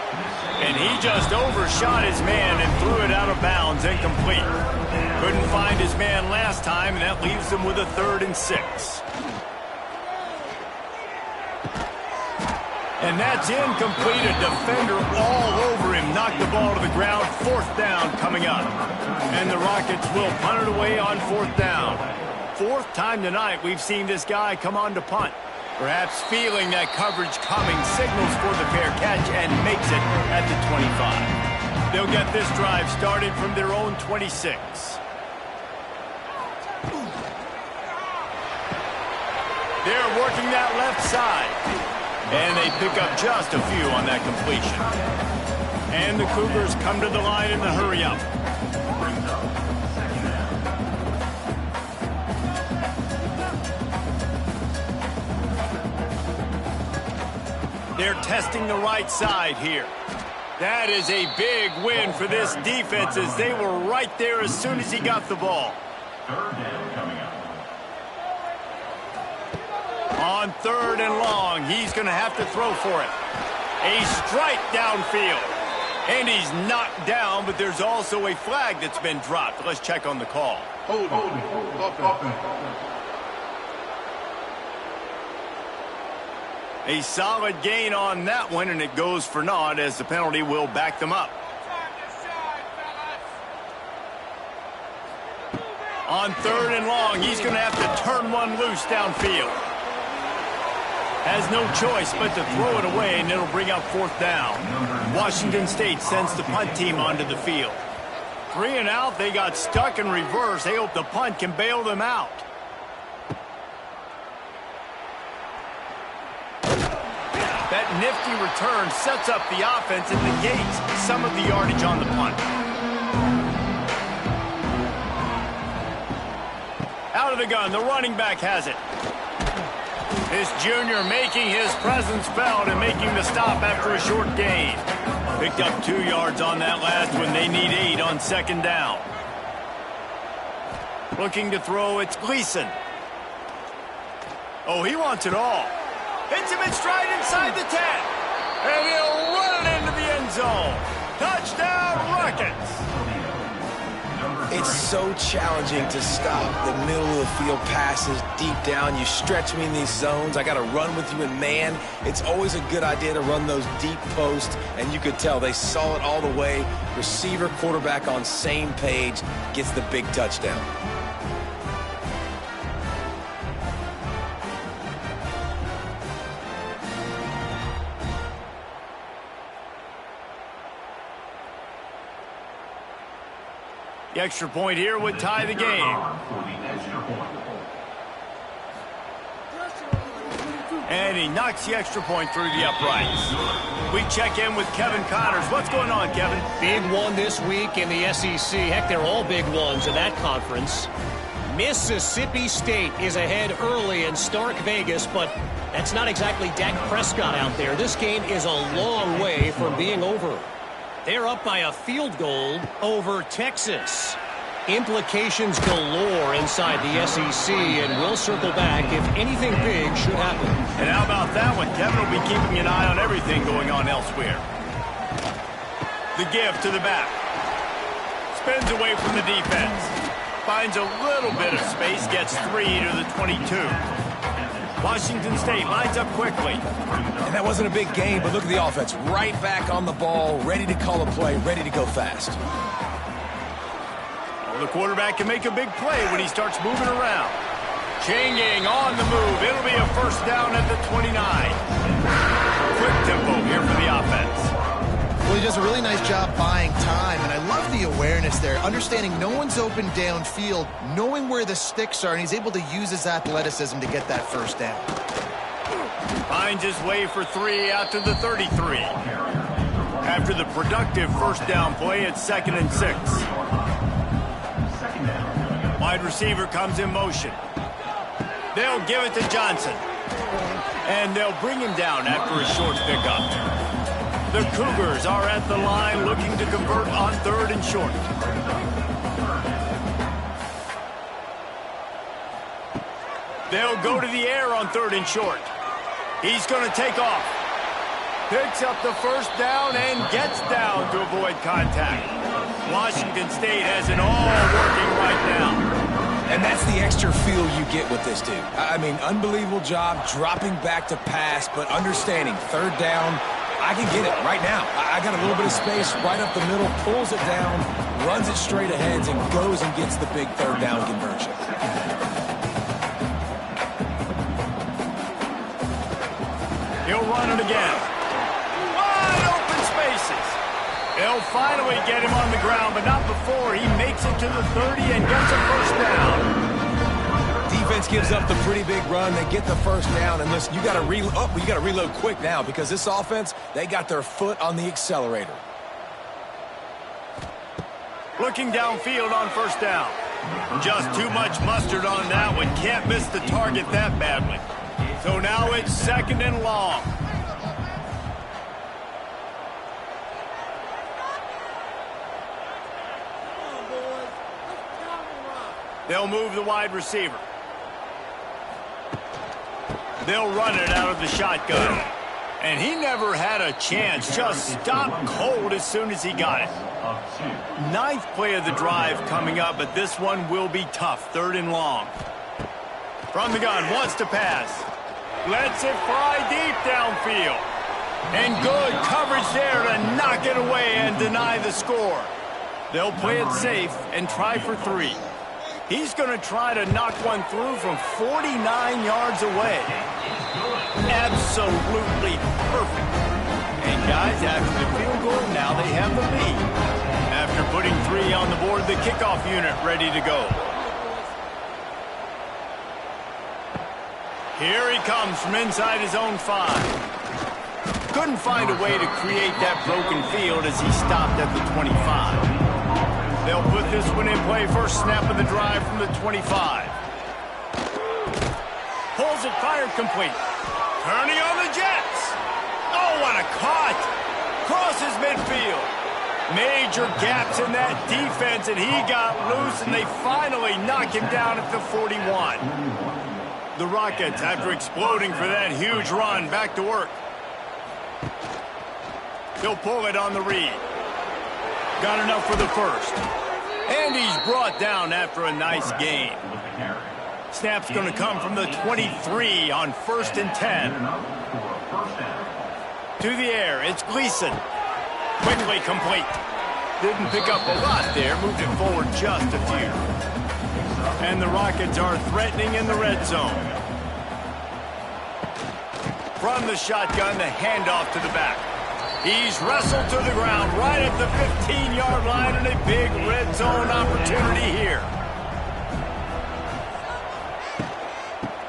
And he just overshot his man and threw it out of bounds, incomplete. Couldn't find his man last time, and that leaves him with a 3rd and 6. And that's incomplete. A defender all over him. Knocked the ball to the ground. 4th down coming up. And the Rockets will punt it away on 4th down. 4th time tonight we've seen this guy come on to punt. Perhaps feeling that coverage coming, signals for the fair catch and makes it at the 25. They'll get this drive started from their own 26. They're working that left side. And they pick up just a few on that completion. And the Cougars come to the line in the hurry-up. They're testing the right side here. That is a big win for this defense as they were right there as soon as he got the ball. 3rd down coming up. On 3rd and long, he's going to have to throw for it. A strike downfield. And he's knocked down, but there's also a flag that's been dropped. Let's check on the call. Holding. Offense. A solid gain on that one, and it goes for naught as the penalty will back them up. On 3rd and long, he's going to have to turn one loose downfield. Has no choice but to throw it away, and it'll bring up 4th down. Washington State sends the punt team onto the field. 3 and out, they got stuck in reverse. They hope the punt can bail them out. That nifty return sets up the offense and negates some of the yardage on the punt. Out of the gun, the running back has it. This junior making his presence felt and making the stop after a short gain. Picked up 2 yards on that last one. They need 8 on 2nd down. Looking to throw, it's Gleason. Oh, he wants it all. Hits him in stride inside the 10. And he'll run it into the end zone. Touchdown, Rockets. It's so challenging to stop the middle of the field passes deep down. You stretch me in these zones. I got to run with you in man. It's always a good idea to run those deep posts, and you could tell they saw it all the way. Receiver, quarterback on same page, gets the big touchdown. The extra point here would tie the game. And he knocks the extra point through the uprights. We check in with Kevin Connors. What's going on, Kevin? Big one this week in the SEC. Heck, they're all big ones in that conference. Mississippi State is ahead early in Stark Vegas, but that's not exactly Dak Prescott out there. This game is a long way from being over. They're up by a field goal over Texas. Implications galore inside the SEC, and we'll circle back if anything big should happen. And how about that one? Kevin will be keeping an eye on everything going on elsewhere. The give to the back. Spins away from the defense. Finds a little bit of space, gets 3 to the 22. Washington State lines up quickly. And that wasn't a big gain, but look at the offense. Right back on the ball, ready to call a play, ready to go fast. Well, the quarterback can make a big play when he starts moving around. Chain gang on the move. It'll be a first down at the 29. Quick tempo here for the offense. Well, he does a really nice job buying time, and I love the awareness there, understanding no one's open downfield, knowing where the sticks are, and he's able to use his athleticism to get that first down. Finds his way for 3 out to the 33. After the productive first down play, it's 2nd and 6. Wide receiver comes in motion. They'll give it to Johnson. And they'll bring him down after a short pickup. The Cougars are at the line looking to convert on 3rd and short. They'll go to the air on 3rd and short. He's going to take off. Picks up the first down and gets down to avoid contact. Washington State has it all working right now. And that's the extra feel you get with this dude. I mean, unbelievable job dropping back to pass, but understanding 3rd down, I can get it right now. I got a little bit of space right up the middle, pulls it down, runs it straight ahead, and goes and gets the big 3rd down conversion. He'll run it again. Wide open spaces. They'll finally get him on the ground, but not before he makes it to the 30 and gets a first down. Defense gives up the pretty big run. They get the first down, and listen, you got to reload quick now because this offense, they got their foot on the accelerator. Looking downfield on first down. Just too much mustard on that one. Can't miss the target that badly. So now it's 2nd and long. They'll move the wide receiver. They'll run it out of the shotgun. And he never had a chance. Just stopped cold as soon as he got it. 9th play of the drive coming up, but this one will be tough. 3rd and long. From the gun, wants to pass. Lets it fly deep downfield. And good coverage there to knock it away and deny the score. They'll play it safe and try for 3. He's going to try to knock one through from 49 yards away. Absolutely perfect. And guys, after the field goal, now they have the lead. After putting 3 on the board, the kickoff unit ready to go. Here he comes from inside his own 5. Couldn't find a way to create that broken field as he stopped at the 25. They'll put this one in play. First snap of the drive from the 25. Pulls it, fired complete. Turning on the Jets. Oh, what a caught. Crosses midfield. Major gaps in that defense, and he got loose, and they finally knock him down at the 41. The Rockets, after exploding for that huge run, back to work. He'll pull it on the read. Got enough for the first. And he's brought down after a nice gain. Snap's going to come from the 23 on 1st and 10. To the air, it's Gleason. Quickly complete. Didn't pick up a lot there, moved it forward just a few. And the Rockets are threatening in the red zone. From the shotgun, the handoff to the back. He's wrestled to the ground right at the 15-yard line, and a big red zone opportunity here.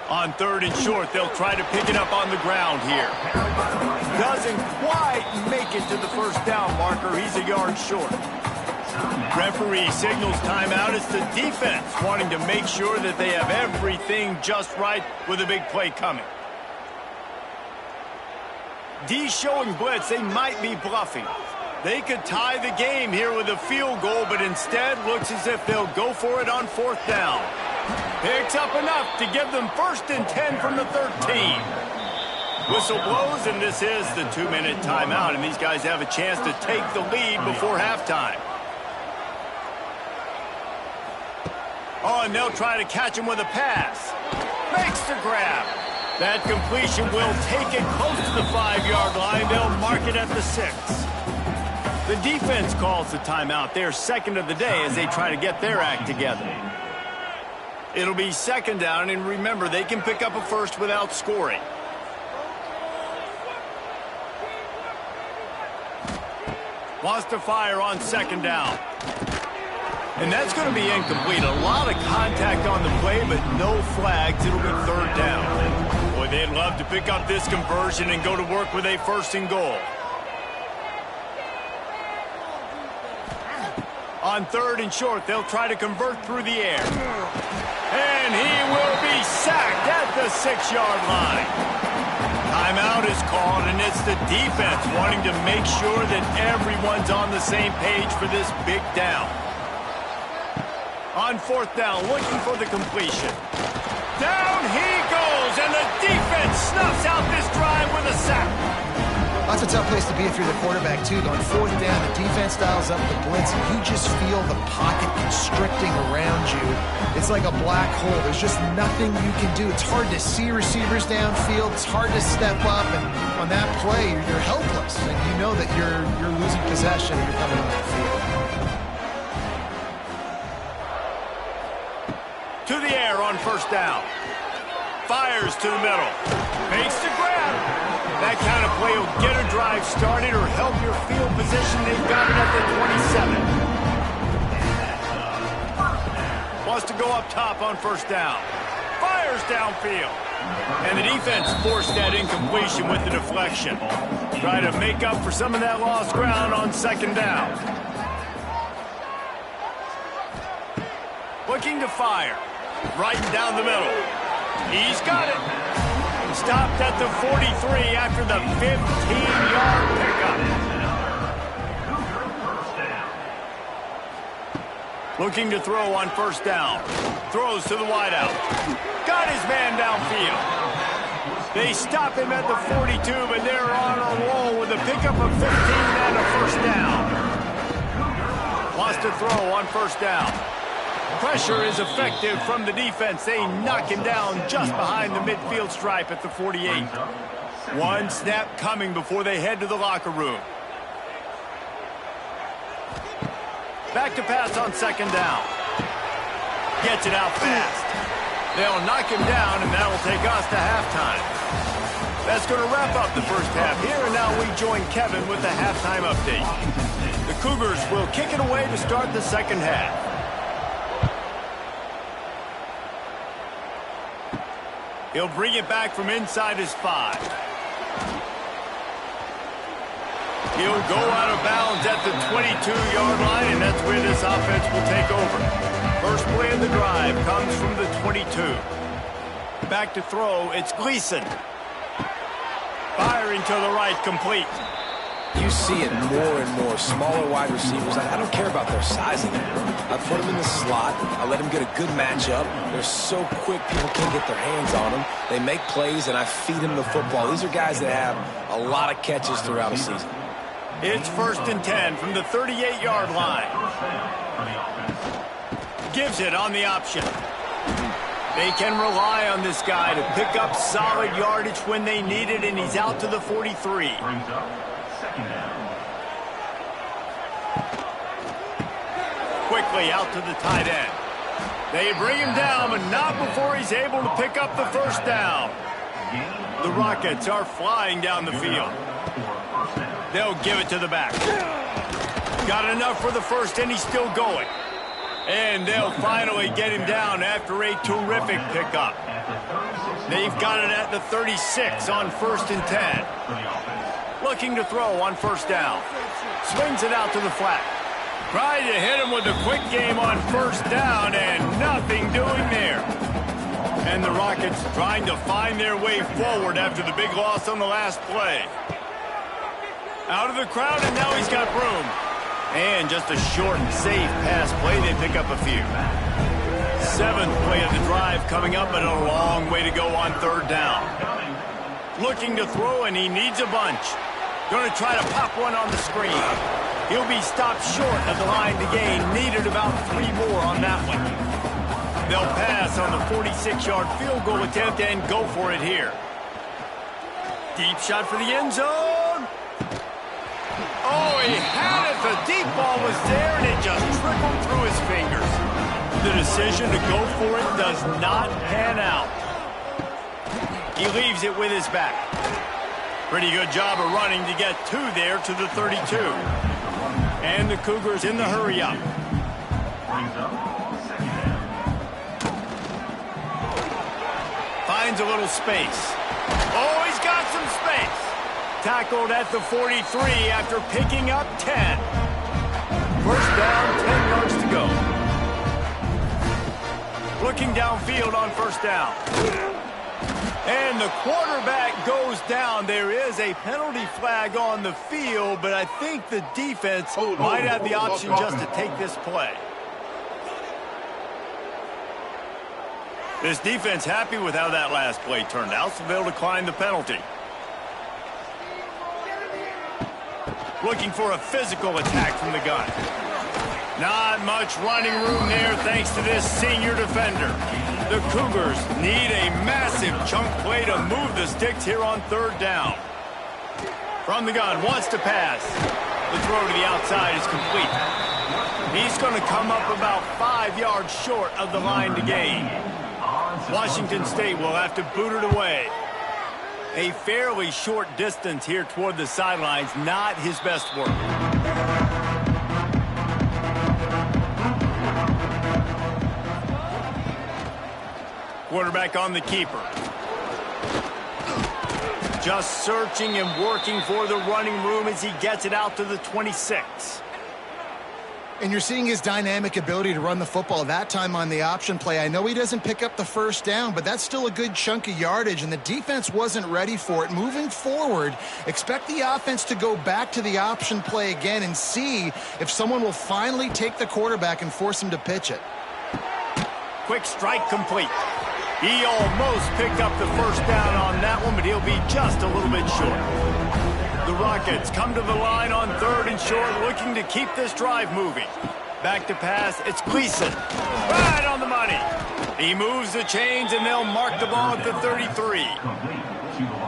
On 3rd and short, they'll try to pick it up on the ground here. Doesn't quite make it to the first down marker. He's a yard short. Referee signals timeout. It's the defense wanting to make sure that they have everything just right with a big play coming. D showing blitz. They might be bluffing. They could tie the game here with a field goal, but instead looks as if they'll go for it on 4th down. Picks up enough to give them 1st and 10 from the 13. Whistle blows, and this is the 2-minute timeout, and these guys have a chance to take the lead before halftime. Oh, and they'll try to catch him with a pass. Makes the grab. That completion will take it close to the 5-yard line. They'll mark it at the 6. The defense calls the timeout. They're second of the day as they try to get their act together. It'll be second down, and remember, they can pick up a first without scoring. Wants to fire on second down. And that's going to be incomplete. A lot of contact on the play, but no flags. It'll be third down. Boy, they'd love to pick up this conversion and go to work with a first and goal. On third and short, they'll try to convert through the air. And he will be sacked at the 6-yard line. Timeout is called, and it's the defense wanting to make sure that everyone's on the same page for this big down. On fourth down, looking for the completion. Down he goes, and the defense snuffs out this drive with a sack. That's a tough place to be if you're the quarterback, too. On fourth down, the defense dials up the blitz, and you just feel the pocket constricting around you. It's like a black hole. There's just nothing you can do. It's hard to see receivers downfield. It's hard to step up, and on that play, you're helpless. And you know that you're losing possession and you're coming off the field. To the air on first down. Fires to the middle. Makes the grab. That kind of play will get a drive started or help your field position. They've got it at the 27. Wants to go up top on first down. Fires downfield. And the defense forced that incompletion with the deflection. Try to make up for some of that lost ground on second down. Looking to fire. Right down the middle. He's got it. Stopped at the 43 after the 15-yard pickup. Looking to throw on first down. Throws to the wideout. Got his man downfield. They stop him at the 42, but they're on a roll with a pickup of 15 and a first down. Wants to throw on first down. Pressure is effective from the defense. They knock him down just behind the midfield stripe at the 48. One snap coming before they head to the locker room. Back to pass on second down. Gets it out fast. They'll knock him down, and that'll take us to halftime. That's going to wrap up the first half here, and now we join Kevin with the halftime update. The Cougars will kick it away to start the second half. He'll bring it back from inside his 5. He'll go out of bounds at the 22-yard line, and that's where this offense will take over. First play of the drive comes from the 22. Back to throw, it's Gleason. Firing to the right, complete. You see it more and more. Smaller wide receivers. I don't care about their size anymore. I put them in the slot. I let them get a good matchup. They're so quick, people can't get their hands on them. They make plays, and I feed them the football. These are guys that have a lot of catches throughout a season. It's first and 10 from the 38-yard line. Gives it on the option. They can rely on this guy to pick up solid yardage when they need it, and he's out to the 43. Quickly out to the tight end. They bring him down, but not before he's able to pick up the first down. The Rockets are flying down the field. They'll give it to the back. Got enough for the first, and he's still going. And they'll finally get him down after a terrific pickup. They've got it at the 36 on first and 10. Looking to throw on first down. Swings it out to the flat. Tried to hit him with a quick game on first down, and nothing doing there. And the Rockets trying to find their way forward after the big loss on the last play. Out of the crowd, and now he's got room. And just a short, safe pass play. They pick up a few. Seventh play of the drive coming up, but a long way to go on third down. Looking to throw, and he needs a bunch. Going to try to pop one on the screen. He'll be stopped short of the line to gain. Needed about 3 more on that one. They'll pass on the 46-yard field goal attempt and go for it here. Deep shot for the end zone. Oh, he had it. The deep ball was there, and it just trickled through his fingers. The decision to go for it does not pan out. He leaves it with his back. Pretty good job of running to get 2 there to the 32. And the Cougars in the hurry up. Finds a little space. Oh, he's got some space. Tackled at the 43 after picking up 10. First down, 10 yards to go. Looking downfield on first down. And the quarterback goes down. There is a penalty flag on the field, but I think the defense might have the option just to take this play. This defense happy with how that last play turned out, so they'll decline the penalty. Looking for a physical attack from the gun. Not much running room there thanks to this senior defender. The Cougars need a massive chunk play to move the sticks here on third down. From the gun, wants to pass. The throw to the outside is complete. He's going to come up about 5 yards short of the line to gain. Washington State will have to boot it away. A fairly short distance here toward the sidelines, not his best work. Quarterback on the keeper. Just searching and working for the running room as he gets it out to the 26. And you're seeing his dynamic ability to run the football, that time on the option play. I know he doesn't pick up the first down, but that's still a good chunk of yardage, and the defense wasn't ready for it. Moving forward, expect the offense to go back to the option play again and see if someone will finally take the quarterback and force him to pitch it. Quick strike complete. He almost picked up the first down on that one, but he'll be just a little bit short. The Rockets come to the line on third and short, looking to keep this drive moving. Back to pass, it's Gleason. Right on the money. He moves the chains, and they'll mark the ball at the 33.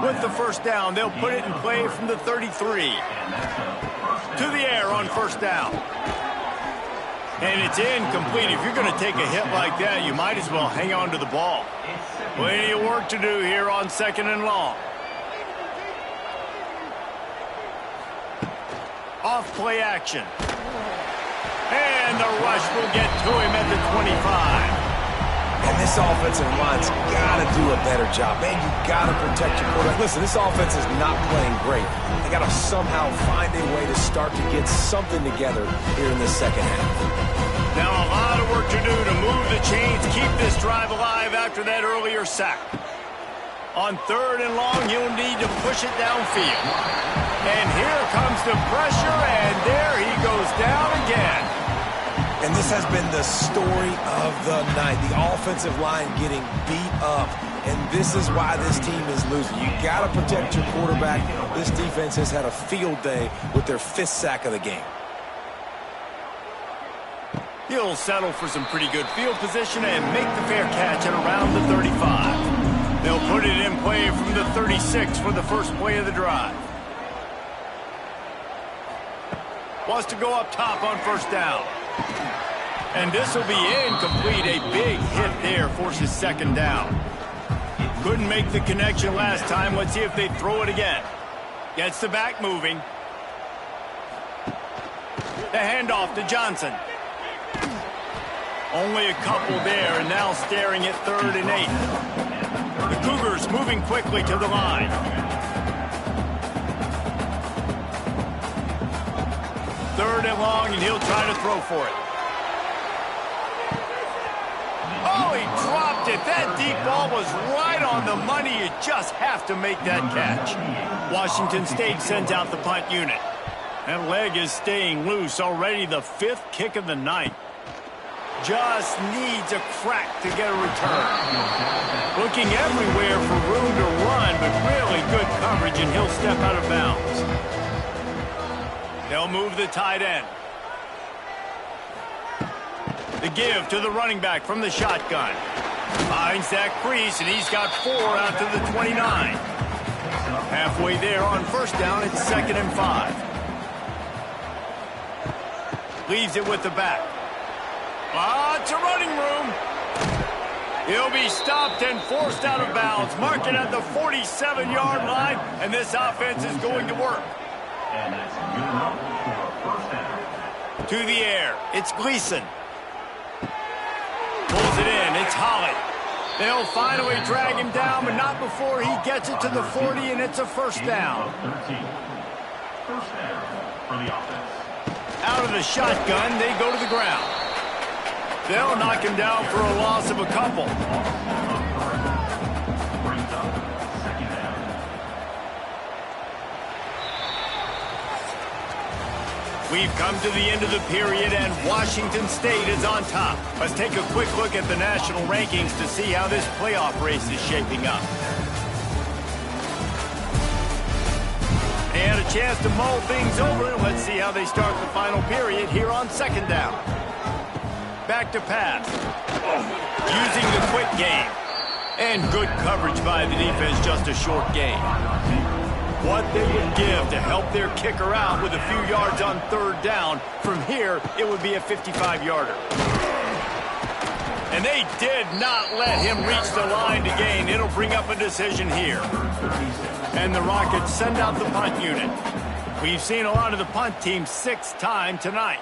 With the first down, they'll put it in play from the 33. To the air on first down. And it's incomplete. If you're going to take a hit like that, you might as well hang on to the ball. Plenty of work to do here on second and long. Off play action. And the rush will get to him at the 25. And this offensive line's got to do a better job. Man, you got to protect your quarterback. Listen, this offense is not playing great. They got to somehow find a way to start to get something together here in the second half. Now a lot of work to do to move the chains, keep this drive alive after that earlier sack. On third and long, you'll need to push it downfield. And here comes the pressure, and there he goes down again. And this has been the story of the night. The offensive line getting beat up, and this is why this team is losing. You got to protect your quarterback. This defense has had a field day with their 5th sack of the game. He'll settle for some pretty good field position and make the fair catch at around the 35. They'll put it in play from the 36 for the first play of the drive. Wants to go up top on first down. And this will be incomplete. A big hit there forces second down. Couldn't make the connection last time. Let's see if they throw it again. Gets the back moving. The handoff to Johnson. Only a couple there, and now staring at 3rd and 8. The Cougars moving quickly to the line. Third and long, and he'll try to throw for it. Oh, he dropped it. That deep ball was right on the money. You just have to make that catch. Washington State sends out the punt unit. That leg is staying loose. Already the 5th kick of the night. Just needs a crack to get a return. Looking everywhere for room to run, but really good coverage, and he'll step out of bounds. They'll move the tight end. The give to the running back from the shotgun. Finds that crease, and he's got 4 out to the 29. Halfway there on first down, it's 2nd and 5. Leaves it with the back. Lots of running room. He'll be stopped and forced out of bounds. Mark it at the 47-yard line, and this offense is going to work. And that's good enough for a first down. To the air, it's Gleason. Pulls it in, it's Holly. They'll finally drag him down, but not before he gets it to the 40, and it's a first down. 13. First down for the offense. Out of the shotgun, they go to the ground. They'll knock him down for a loss of a couple. Brings up second down. We've come to the end of the period, and Washington State is on top. Let's take a quick look at the national rankings to see how this playoff race is shaping up. They had a chance to mull things over, and let's see how they start the final period here on second down. Back to pass. Using the quick game. And good coverage by the defense, just a short gain. What they would give to help their kicker out with a few yards on third down. From here, it would be a 55-yarder. And they did not let him reach the line to gain. It'll bring up a decision here. And the Rockets send out the punt unit. We've seen a lot of the punt team 6 times tonight.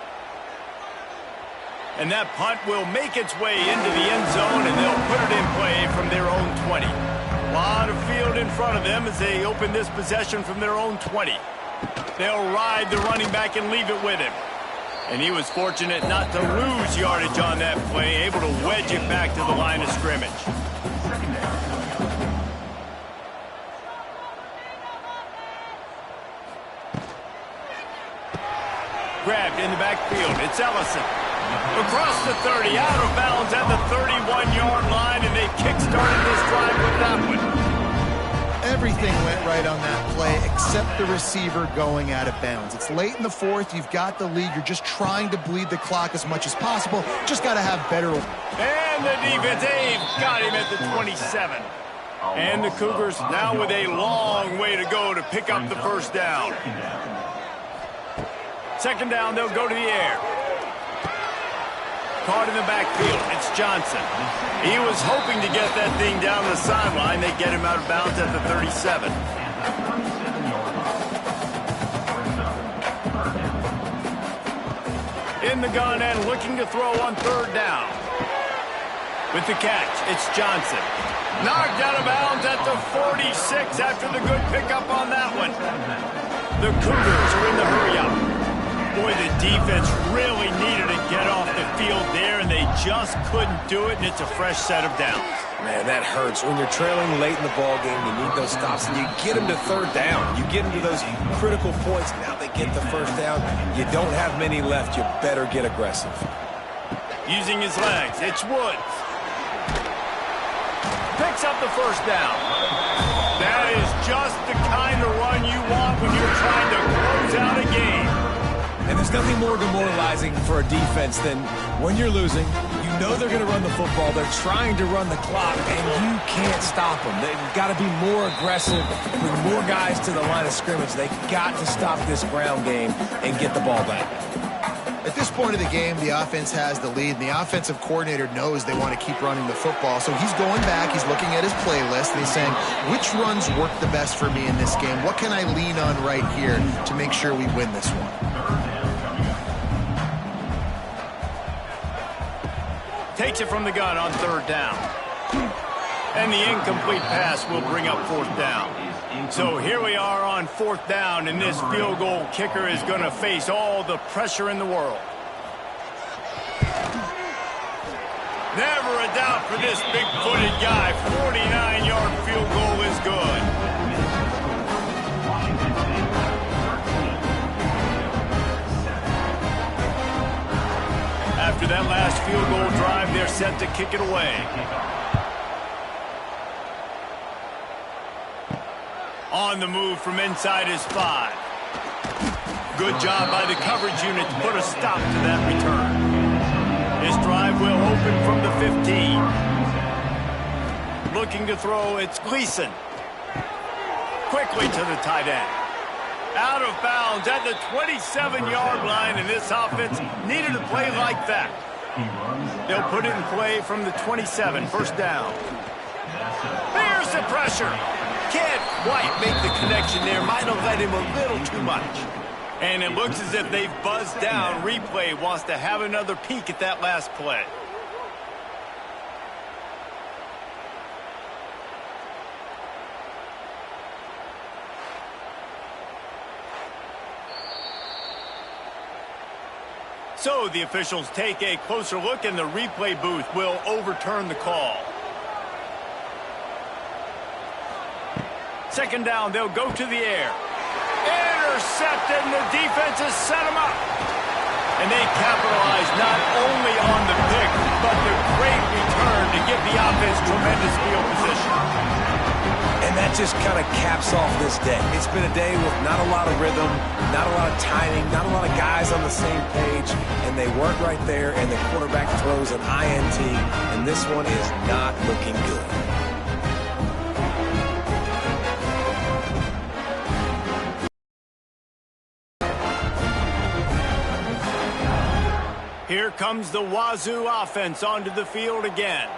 And that punt will make its way into the end zone, and they'll put it in play from their own 20. A lot of field in front of them as they open this possession from their own 20. They'll ride the running back and leave it with him. And he was fortunate not to lose yardage on that play, able to wedge it back to the line of scrimmage. Grabbed in the backfield. It's Ellison. Across the 30, out of bounds at the 31-yard line, and they kick-started this drive with that one. Everything went right on that play except the receiver going out of bounds. It's late in the 4th. You've got the lead. You're just trying to bleed the clock as much as possible. Just got to have better. And the defense, they've got him at the 27. And the Cougars now with a long way to go to pick up the first down. Second down, they'll go to the air. Caught in the backfield. It's Johnson. He was hoping to get that thing down the sideline. They get him out of bounds at the 37. In the gun and looking to throw on third down. With the catch, it's Johnson. Knocked out of bounds at the 46 after the good pickup on that one. The Cougars are in the hurry-up. Boy, the defense really needed to get off the field there, and they just couldn't do it, and it's a fresh set of downs. Man, that hurts. When you're trailing late in the ball game, you need those stops, and you get them to third down. You get them to those critical points. Now they get the first down. You don't have many left. You better get aggressive. Using his legs, it's Woods. Picks up the first down. That is just the kind of run you want when you're trying to close out a game. And there's nothing more demoralizing for a defense than when you're losing, you know they're going to run the football, they're trying to run the clock, and you can't stop them. They've got to be more aggressive, bring more guys to the line of scrimmage. They've got to stop this ground game and get the ball back. At this point of the game, the offense has the lead, and the offensive coordinator knows they want to keep running the football. So he's going back, he's looking at his playlist, and he's saying, which runs work the best for me in this game? What can I lean on right here to make sure we win this one? Takes it from the gun on third down. And the incomplete pass will bring up fourth down. So here we are on fourth down, and this field goal kicker is going to face all the pressure in the world. Never a doubt for this big-footed guy. 49-yard field goal is good. After that last field goal drive, they're set to kick it away. On the move from inside his 5. Good job by the coverage unit to put a stop to that return. This drive will open from the 15. Looking to throw, it's Gleason. Quickly to the tight end. Out of bounds at the 27-yard line, and this offense needed a play like that. They'll put it in play from the 27, first down. There's the pressure. Can't quite make the connection there. Might have let him a little too much. And it looks as if they've buzzed down. Replay wants to have another peek at that last play. So the officials take a closer look, and the replay booth will overturn the call. Second down, they'll go to the air. Intercepted, and the defense has set them up. And they capitalize not only on the pick, but the great return to give the offense tremendous field position. And that just kind of caps off this day. It's been a day with not a lot of rhythm, not a lot of timing, not a lot of guys on the same page, and they work right there, and the quarterback throws an INT, and this one is not looking good. Here comes the Wazoo offense onto the field again.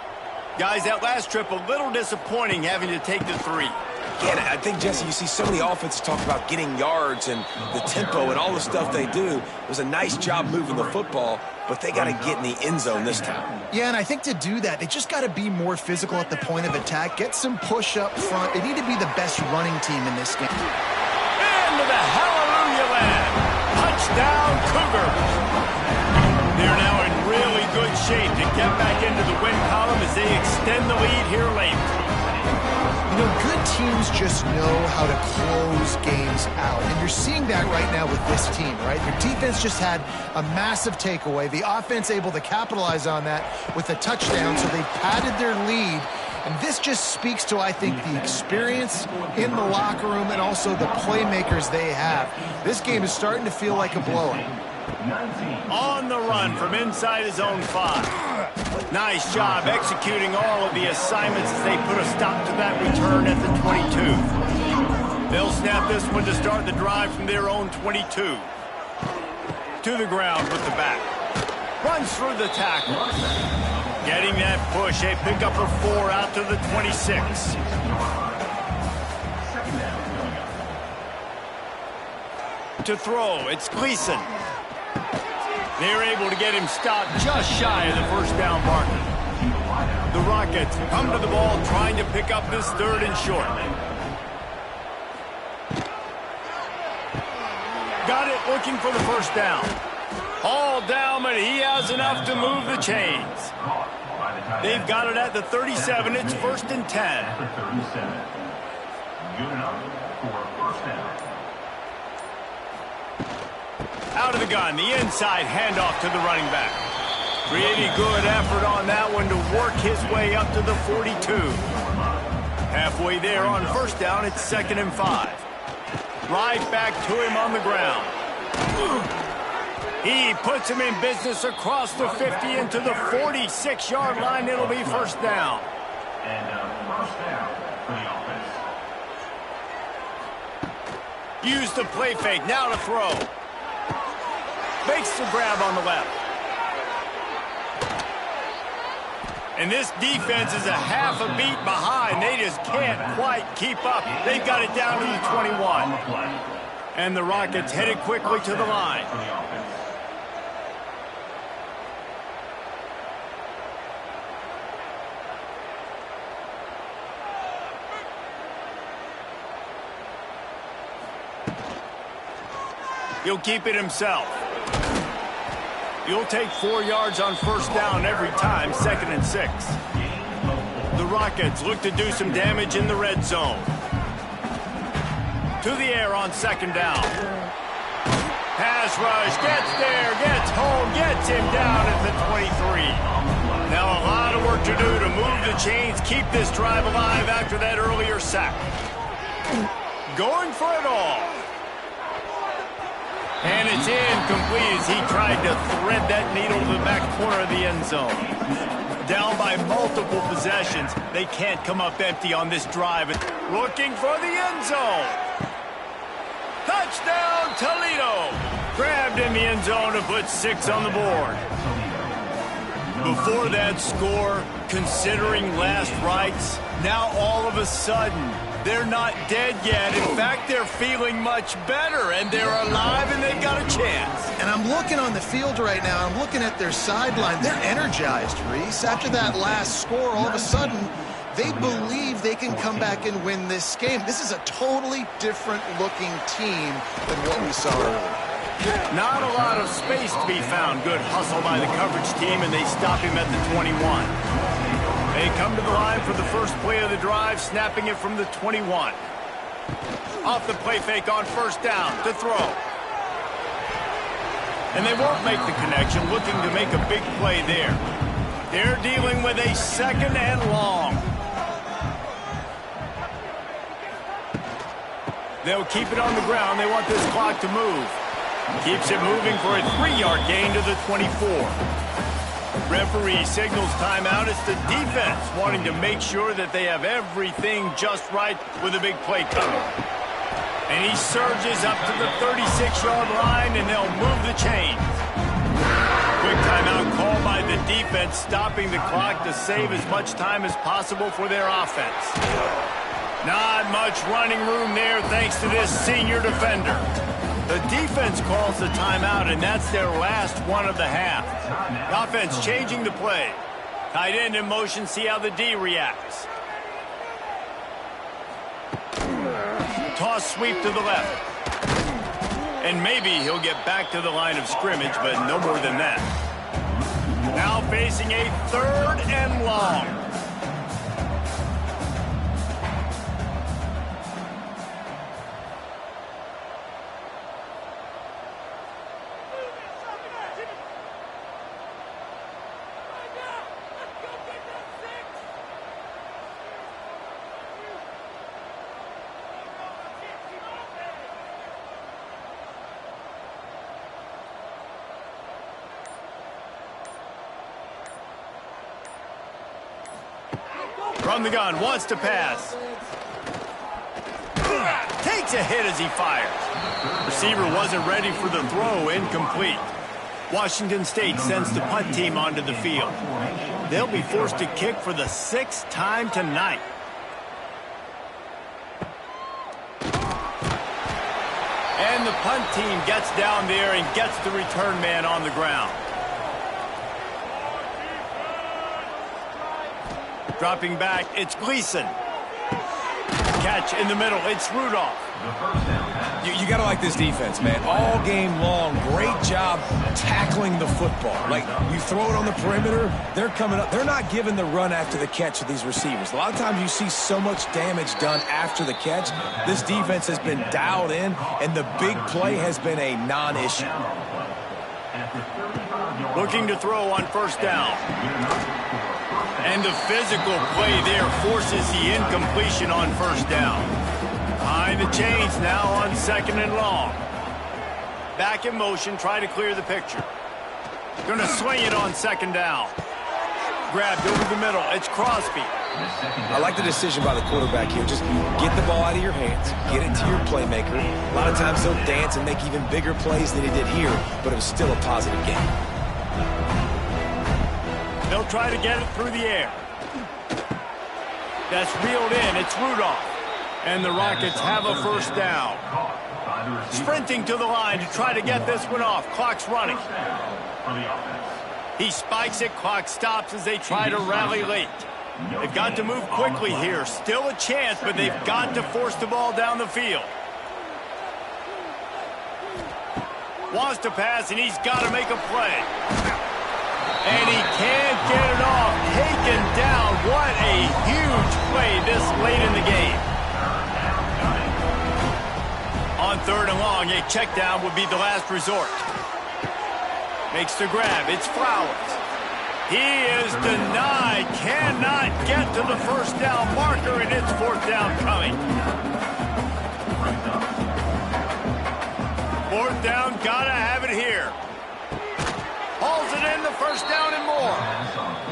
Guys, that last trip, a little disappointing having to take the 3. Again, I think, Jesse, you see so many offenses talk about getting yards and the tempo and all the stuff they do. It was a nice job moving the football, but they got to get in the end zone this time. Yeah, and I think to do that, they just got to be more physical at the point of attack, get some push up front. They need to be the best running team in this game. Into the hallelujah land. Touchdown, Cougars. They're now in really good shape to get back into the win column as they extend the lead here late. You know, good teams just know how to close games out. And you're seeing that right now with this team, right? Their defense just had a massive takeaway. The offense able to capitalize on that with a touchdown, so they padded their lead. And this just speaks to, I think, the experience in the locker room and also the playmakers they have. This game is starting to feel like a blowout. On the run from inside his own 5. Nice job executing all of the assignments as they put a stop to that return at the 22. They'll snap this one to start the drive from their own 22. To the ground with the back. Runs through the tackle. Getting that push, a pickup of 4 out to the 26. To throw, it's Gleason. They're able to get him stopped just shy of the first down marker. The Rockets come to the ball trying to pick up this 3rd and short. Got it looking for the first down. All down, but he has enough to move the chains. They've got it at the 37. It's 1st and 10. Good enough for a first down. Out of the gun, the inside handoff to the running back. Pretty good effort on that one to work his way up to the 42. Halfway there on first down, it's 2nd and 5. Right back to him on the ground. He puts him in business across the 50 into the 46-yard line. It'll be first down. And first down for the offense. Use the play fake, now to throw. Makes the grab on the left. And this defense is a half a beat behind. They just can't quite keep up. They've got it down to the 21. And the Rockets headed quickly to the line. He'll keep it himself. He'll take 4 yards on first down every time, 2nd and 6. The Rockets look to do some damage in the red zone. To the air on 2nd down. Pass rush, gets there, gets home, gets him down at the 23. Now a lot of work to do to move the chains, keep this drive alive after that earlier sack. going for it all. And it's incomplete as he tried to thread that needle to the back corner of the end zone. Down by multiple possessions, they can't come up empty on this drive. Looking for the end zone. Touchdown, Toledo. Grabbed in the end zone to put 6 on the board. Before that score, considering last rites, now all of a sudden, they're not dead yet. In fact, they're feeling much better, and they're alive, and they've got a chance. And I'm looking on the field right now. I'm looking at their sideline. They're energized, Reese. After that last score, all of a sudden, they believe they can come back and win this game. This is a totally different-looking team than what we saw earlier. Not a lot of space to be found. Good hustle by the coverage team, and they stop him at the 21. They come to the line for the first play of the drive, snapping it from the 21. Off the play fake on first down to throw. And they won't make the connection, looking to make a big play there. They're dealing with a 2nd and long. They'll keep it on the ground. They want this clock to move. Keeps it moving for a 3-yard gain to the 24. Referee signals timeout. It's the defense wanting to make sure that they have everything just right with a big play coming. And he surges up to the 36-yard line, and they'll move the chains. Quick timeout call by the defense, stopping the clock to save as much time as possible for their offense. Not much running room there thanks to this senior defender. The defense calls the timeout, and that's their last one of the half. The offense changing the play. Tight end in motion, see how the D reacts. Toss sweep to the left. And maybe he'll get back to the line of scrimmage, but no more than that. Now facing a 3rd and long. From the gun, wants to pass. Takes a hit as he fires. Receiver wasn't ready for the throw, incomplete. Washington State sends the punt team onto the field. They'll be forced to kick for the 6th time tonight. And the punt team gets down there and gets the return man on the ground. Dropping back, it's Gleason. Catch in the middle, it's Rudolph. You got to like this defense, man. All game long, great job tackling the football. Like, you throw it on the perimeter, they're coming up. They're not giving the run after the catch of these receivers. A lot of times you see so much damage done after the catch. This defense has been dialed in, and the big play has been a non-issue. Looking to throw on first down. And the physical play there forces the incompletion on first down. Behind the chains now on 2nd and long. Back in motion, try to clear the picture. Going to swing it on 2nd down. Grabbed over the middle, it's Crosby. I like the decision by the quarterback here. Just get the ball out of your hands, get it to your playmaker. A lot of times they'll dance and make even bigger plays than he did here, but it was still a positive game. They'll try to get it through the air. That's reeled in. It's Rudolph. And the Rockets have a first down. Sprinting to the line to try to get this one off. Clock's running. He spikes it. Clock stops as they try to rally late. They've got to move quickly here. Still a chance, but they've got to force the ball down the field. Wants to pass, and he's got to make a play. And he can't get it off. Taken down. What a huge play this late in the game. On 3rd and long, a check down would be the last resort. Makes the grab. It's Flowers. He is denied. Cannot get to the first down marker, and it's 4th down coming. 4th down, gotta have it here. Hauls it in, the 1st down and more.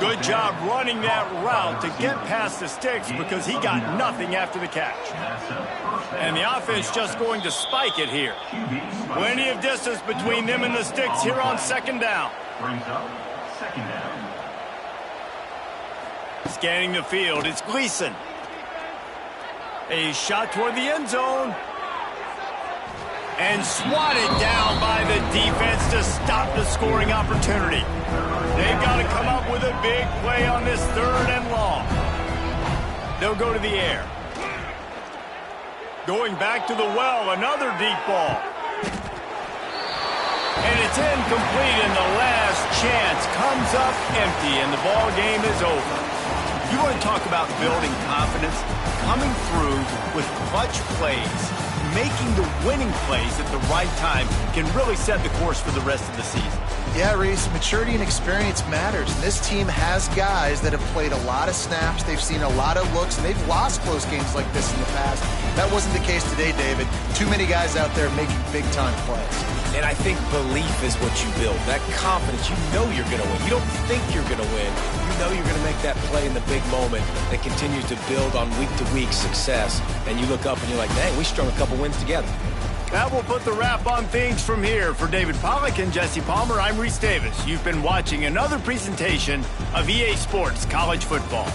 Good job running that route to get past the sticks because he got nothing after the catch. And the offense just going to spike it here. Plenty of distance between them and the sticks here on 2nd down. Brings up 2nd down. Scanning the field, it's Gleason. A shot toward the end zone. And swatted down by the defense to stop the scoring opportunity. They've got to come up with a big play on this 3rd and long. They'll go to the air. Going back to the well, another deep ball. And it's incomplete, and the last chance comes up empty, and the ball game is over. You want to talk about building confidence? Coming through with clutch plays, making the winning plays at the right time can really set the course for the rest of the season. Yeah, Reese, maturity and experience matters. And this team has guys that have played a lot of snaps. They've seen a lot of looks, and they've lost close games like this in the past. That wasn't the case today, David. Too many guys out there making big-time plays. And I think belief is what you build. That confidence, you know you're going to win. You don't think you're going to win. You know you're going to make that play in the big moment that continues to build on week-to-week success. And you look up and you're like, dang, we strung a couple wins together. That will put the wrap on things from here. For David Pollack and Jesse Palmer, I'm Reese Davis. You've been watching another presentation of EA Sports College Football.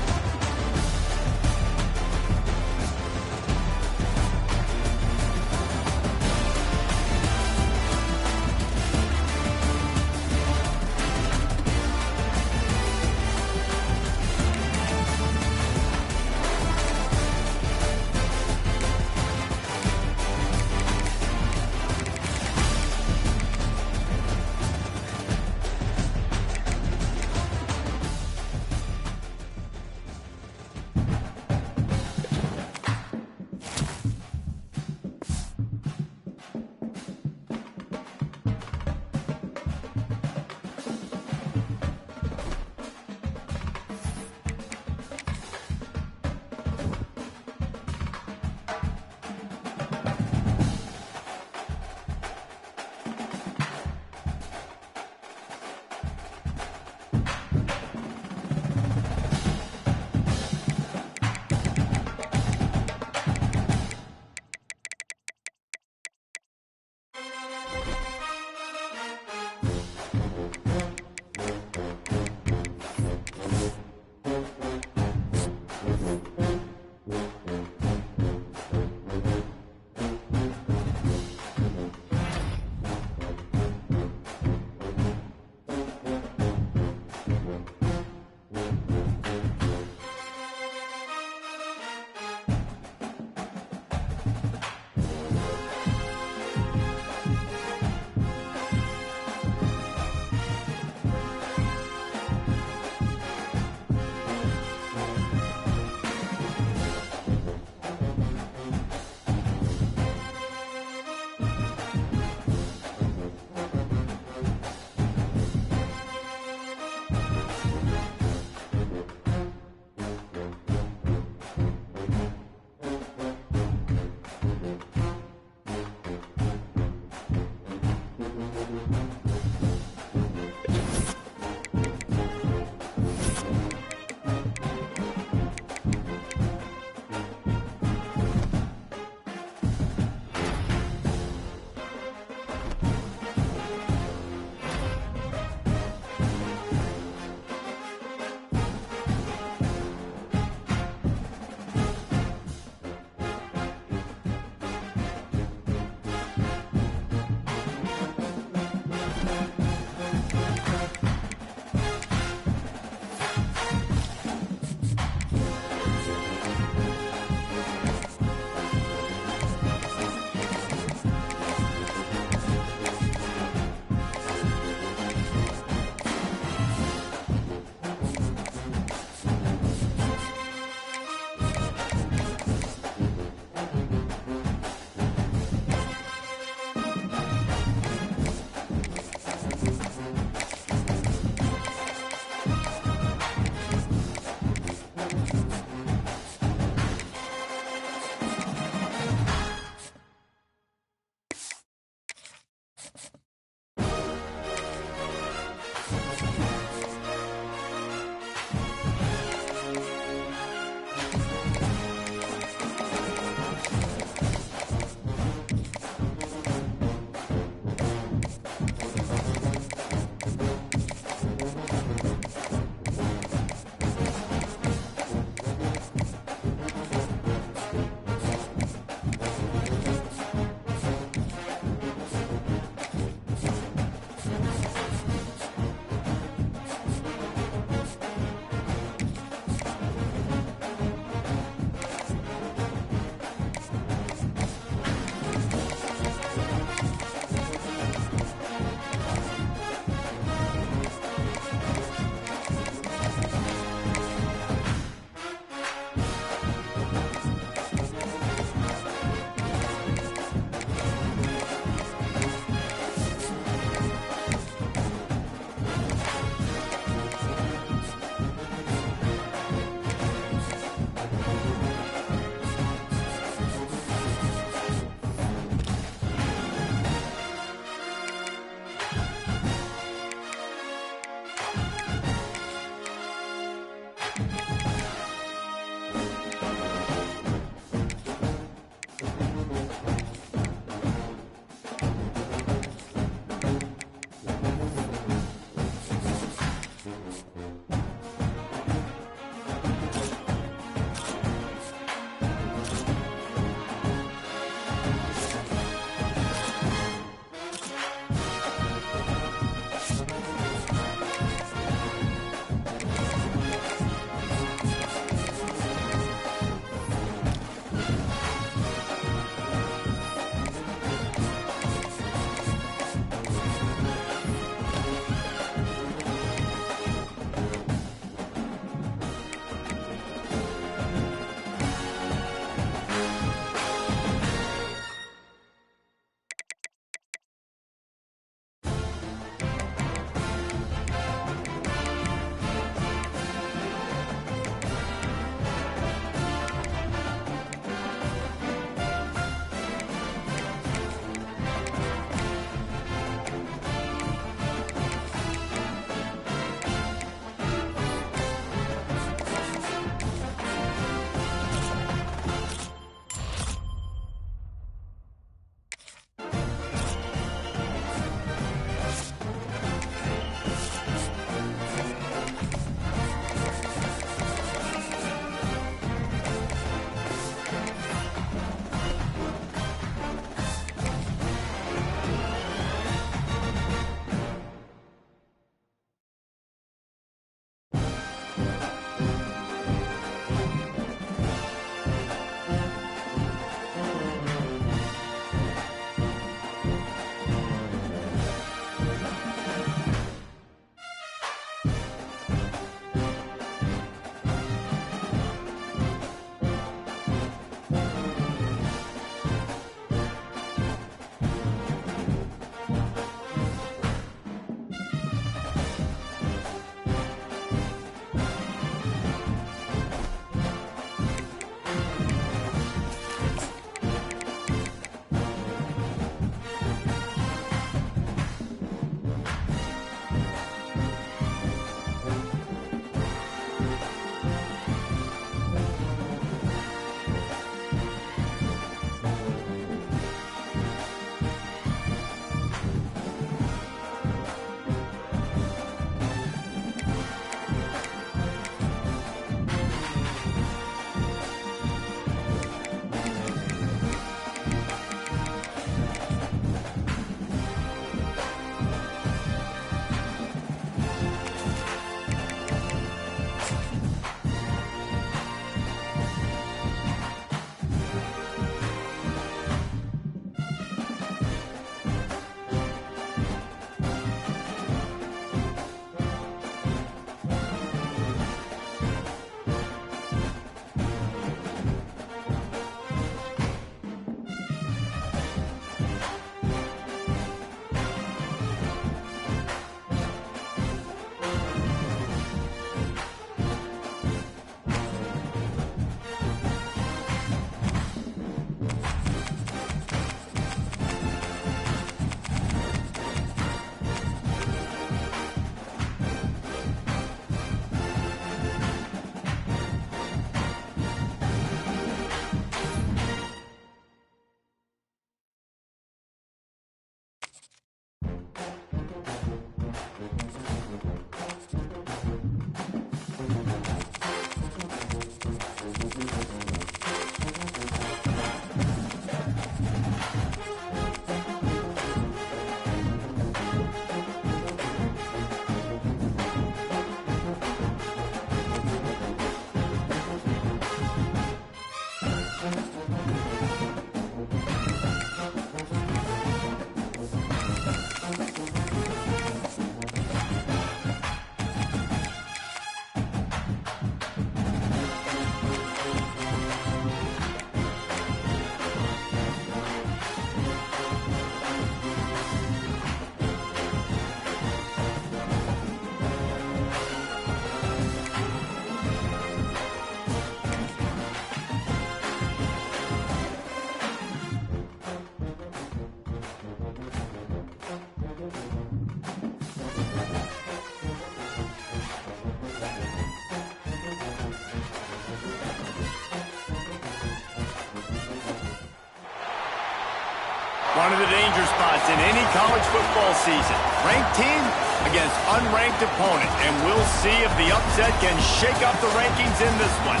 One of the danger spots in any college football season. Ranked team against unranked opponent. And we'll see if the upset can shake up the rankings in this one.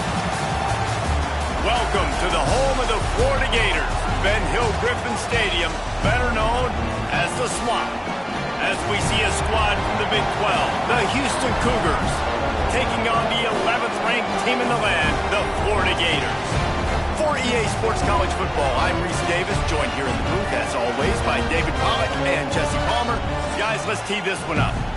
Welcome to the home of the Florida Gators. Ben Hill Griffin Stadium, better known as the Swamp. As we see a squad from the Big 12, the Houston Cougars, taking on the 11th ranked team in the land, the Florida Gators. For EA Sports College Football, I'm Reese Davis, joined here in the booth, as always, by David Pollack and Jesse Palmer. Guys, let's tee this one up.